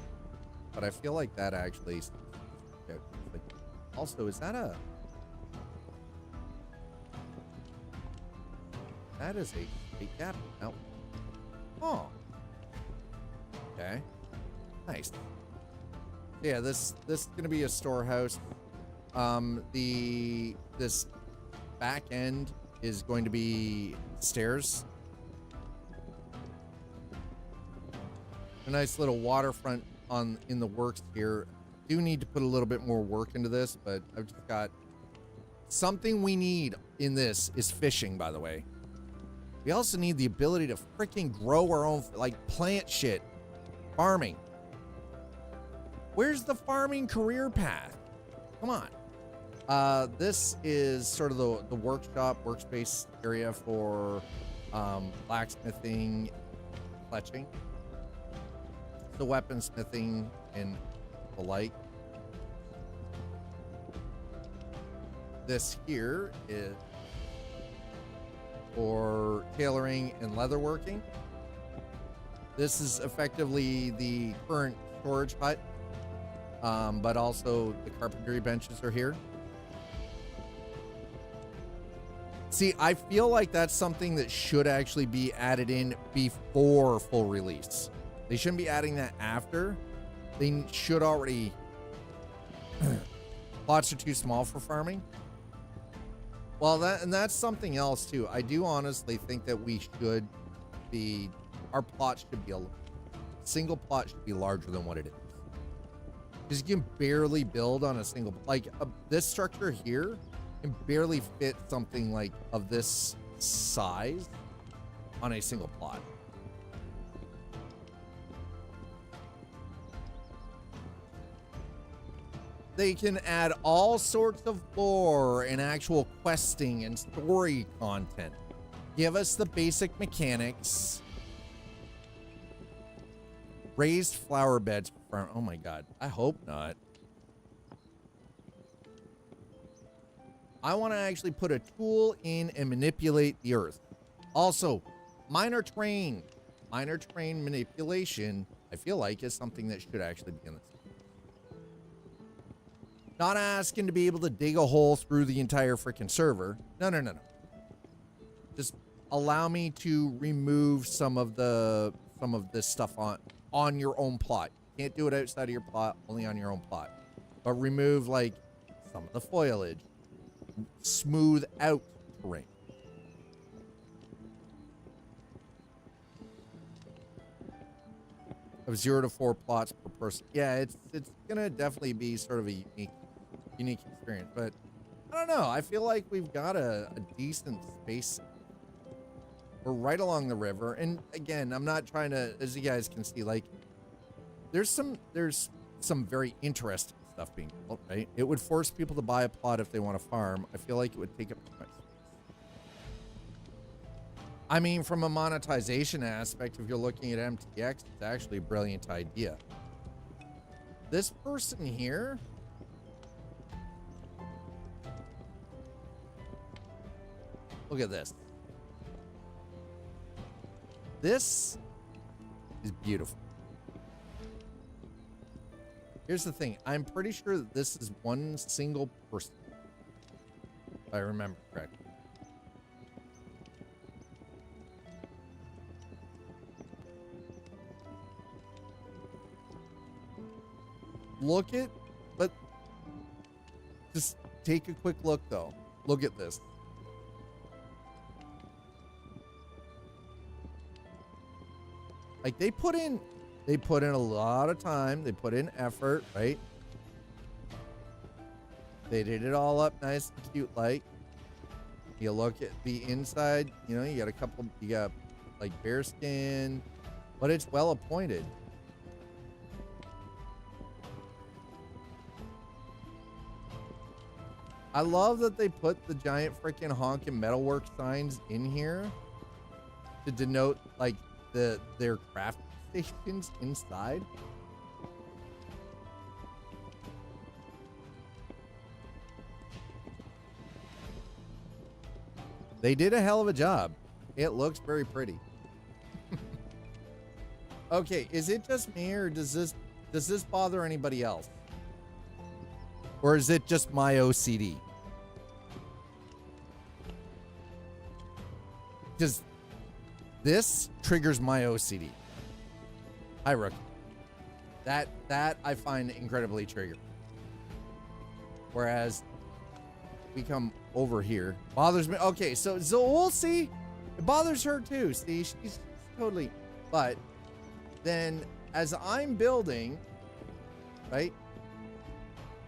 but I feel like that actually, also, is that that is a gap. No. Oh. Okay. Nice. Yeah, this is gonna be a storehouse. This back end is going to be stairs. A nice little waterfront in the works here. Do need to put a little bit more work into this, but I've just got something we need in this is fishing, by the way. We also need the ability to freaking grow our own, like, plant shit. Farming. Where's the farming career path? Come on. This is sort of the workshop, workspace area for blacksmithing, fletching, the weaponsmithing, and the like. This here is for tailoring and leatherworking. This is effectively the current storage hut, but also the carpentry benches are here. See, I feel like that's something that should actually be added in before full release. They shouldn't be adding that after. They should already... Plots are too small for farming. Well, that's something else too. I do honestly think that we should be... Our plot should be... Single plot should be larger than what it is. Because you can barely build on a single... Like, this structure here can barely fit something like of this size on a single plot. They can add all sorts of lore and actual questing and story content. Give us the basic mechanics. Raised flower beds. Oh my God. I hope not. I want to actually put a tool in and manipulate the earth. Also, minor terrain. Minor terrain manipulation, I feel like, is something that should actually be in this. Not asking to be able to dig a hole through the entire freaking server. No. Just allow me to remove some of this stuff on your own plot. Can't do it outside of your plot, only on your own plot. But remove like some of the foliage. Smooth out terrain. Of 0 to 4 plots per person. Yeah, it's gonna definitely be sort of a unique experience, but I don't know. I feel like we've got a decent space. We're right along the river, and again, I'm not trying to, as you guys can see, like there's some very interesting stuff being built, right? It would force people to buy a plot if they want to farm. I feel like it would take up too much space. I mean, from a monetization aspect, if you're looking at MTX, it's actually a brilliant idea. This person here, look at this. This is beautiful. Here's the thing. I'm pretty sure that this is one single person, if I remember correctly. Look at Just take a quick look, though. Look at this. Like, they put in a lot of time. They put in effort, right? They did it all up nice and cute like. You look at the inside, you know, you got like bear skin, but it's well appointed. I love that they put the giant freaking honkin' metalwork signs in here to denote like their craft stations inside. They did a hell of a job. It looks very pretty. Okay, is it just me, or does this bother anybody else? Or is it just my OCD? Because this triggers my OCD. Hi, Rook. That I find incredibly triggering. Whereas we come over here, bothers me. Okay, so we'll see. It bothers her too. See, she's totally. But then, as I'm building, right,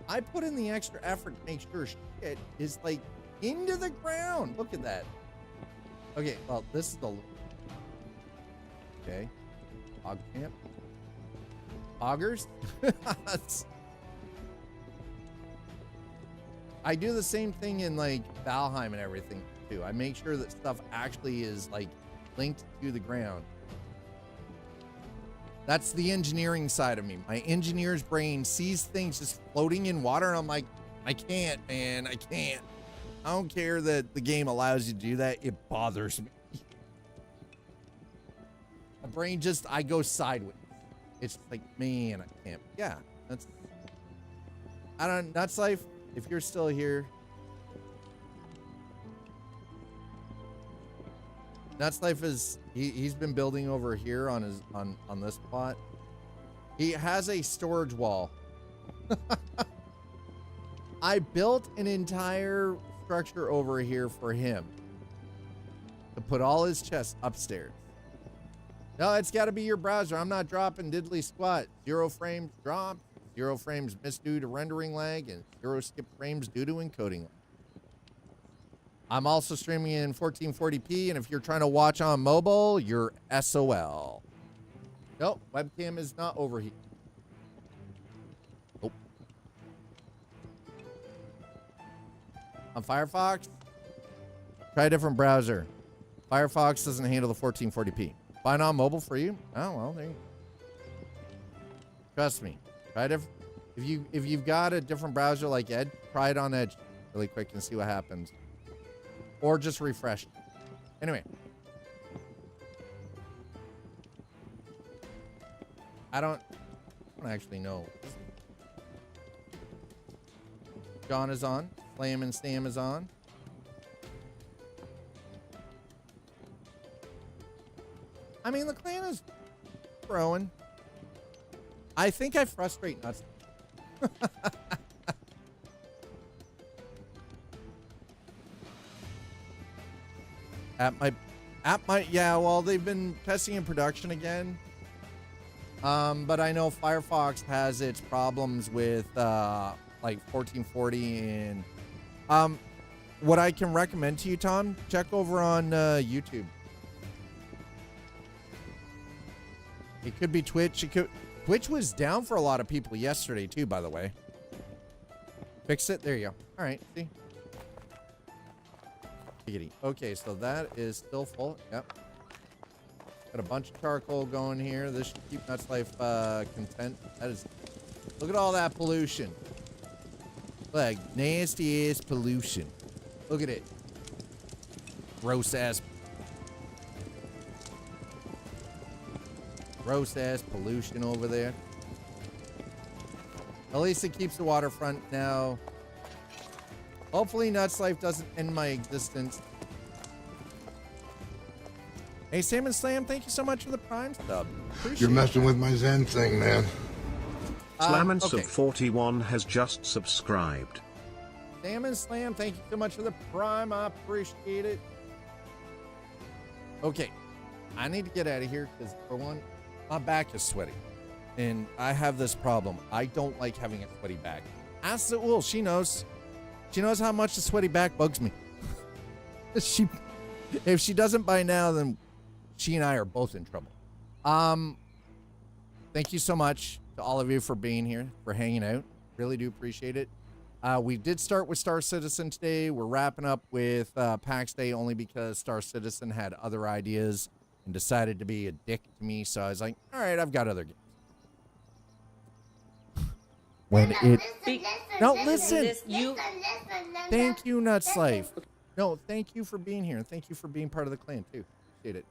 I put in the extra effort to make sure shit is like into the ground. Look at that. Okay, well, this is the. Okay, hog camp. Hoggers. I do the same thing in like Valheim and everything too. I make sure that stuff actually is like linked to the ground. That's the engineering side of me. My engineer's brain sees things just floating in water, and I'm like, I can't, man, I can't. I don't care that the game allows you to do that. It bothers me. My brain just, I go sideways. It's like, man, I can't. Yeah, that's, I don't, Nuts Life, if you're still here. Nuts Life is, he's been building over here on his, on this plot. He has a storage wall. I built an entire structure over here for him to put all his chests upstairs. No, it's got to be your browser. I'm not dropping diddly squat. 0 frames drop, 0 frames missed due to rendering lag, and 0 skip frames due to encoding lag. I'm also streaming in 1440p, and if you're trying to watch on mobile, you're SOL. Nope, webcam is not overheating. Nope. On Firefox, try a different browser. Firefox doesn't handle the 1440p. Fine on mobile for you? Oh, well, there you go. Trust me. Try it if you've got a different browser like Edge, try it on Edge really quick and see what happens. Or just refresh. Anyway. I don't actually know. John is on. Slam and Stam is on. I mean, the clan is growing. I think I frustrate Nuts. Yeah, well, they've been testing in production again. But I know Firefox has its problems with like 1440 and what I can recommend to you, Tom, check over on YouTube. It could be Twitch. Twitch was down for a lot of people yesterday too, by the way. Fix it. There you go. All right. See. Okay, so that is still full. Yep. Got a bunch of charcoal going here. This should keep Nuts Life content. That is. Look at all that pollution. Like nasty ass pollution. Look at it. Gross ass pollution over there. At least it keeps the waterfront now. Hopefully Nuts Life doesn't end my existence. Hey, Sam and Slam, thank you so much for the Prime sub. Appreciate You're messing with my Zen thing, man. Slam and Sub 41 has just subscribed. Salmon Slam, thank you so much for the prime. I appreciate it. Okay, I need to get out of here because, for one, my back is sweaty. And I have this problem. I don't like having a sweaty back. Ask Zeus. She knows. She knows how much the sweaty back bugs me. If she doesn't by now, then she and I are both in trouble. Thank you so much to all of you for being here, for hanging out. Really do appreciate it. We did start with Star Citizen today. We're wrapping up with Pax Day only because Star Citizen had other ideas and decided to be a dick to me. So I was like, all right, I've got other games. When listen. Thank you, Nutslave. No, thank you for being here. And thank you for being part of the clan, too. Appreciate it.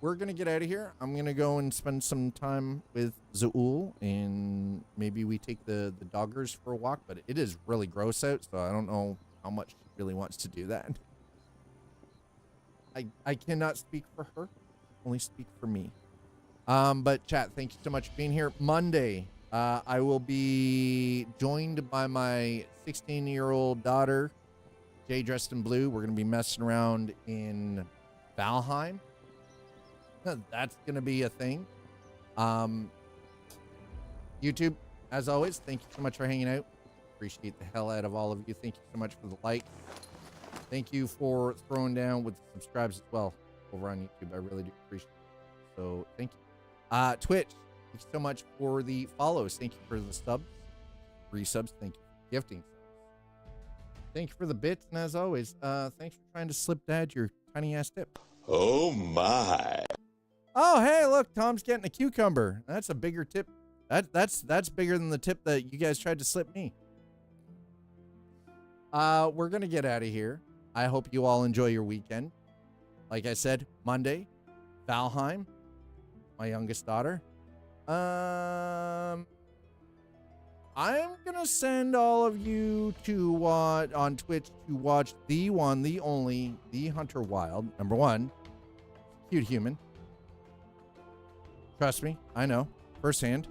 We're going to get out of here. I'm going to go and spend some time with Zeus, and maybe we take the doggers for a walk, but it is really gross out, so I don't know how much she really wants to do that. I cannot speak for her, only speak for me. But chat, thank you so much for being here. Monday, I will be joined by my 16-year-old daughter, Jay dressed in blue. We're going to be messing around in Valheim. That's going to be a thing. YouTube, as always, thank you so much for hanging out. Appreciate the hell out of all of you. Thank you so much for the like. Thank you for throwing down with the subscribes as well over on YouTube. I really do appreciate it. So thank you. Twitch, thank you so much for the follows. Thank you for the subs. Resubs. Thank you for gifting. Thank you for the bits. And as always, thanks for trying to slip dad your tiny ass tip. Oh my. Oh, hey, look, Tom's getting a cucumber. That's a bigger tip. That's bigger than the tip that you guys tried to slip me. We're going to get out of here. I hope you all enjoy your weekend. Like I said, Monday, Valheim, my youngest daughter. I'm going to send all of you to watch on Twitch to watch the one, the only, the Hunter Wild. Number one, cute human. Trust me, I know firsthand.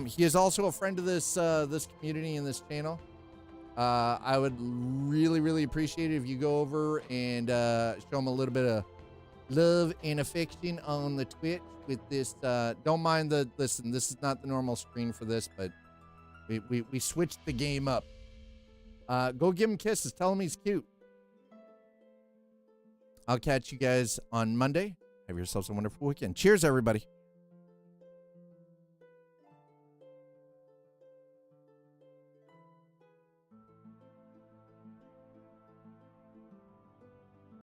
He is also a friend of this this community and this channel. I would really appreciate it if you go over and show him a little bit of love and affection on the Twitch with this. Don't mind the listen. This is not the normal screen for this, but we switched the game up. Go give him kisses. Tell him he's cute. I'll catch you guys on Monday. Have yourselves a wonderful weekend. Cheers, everybody.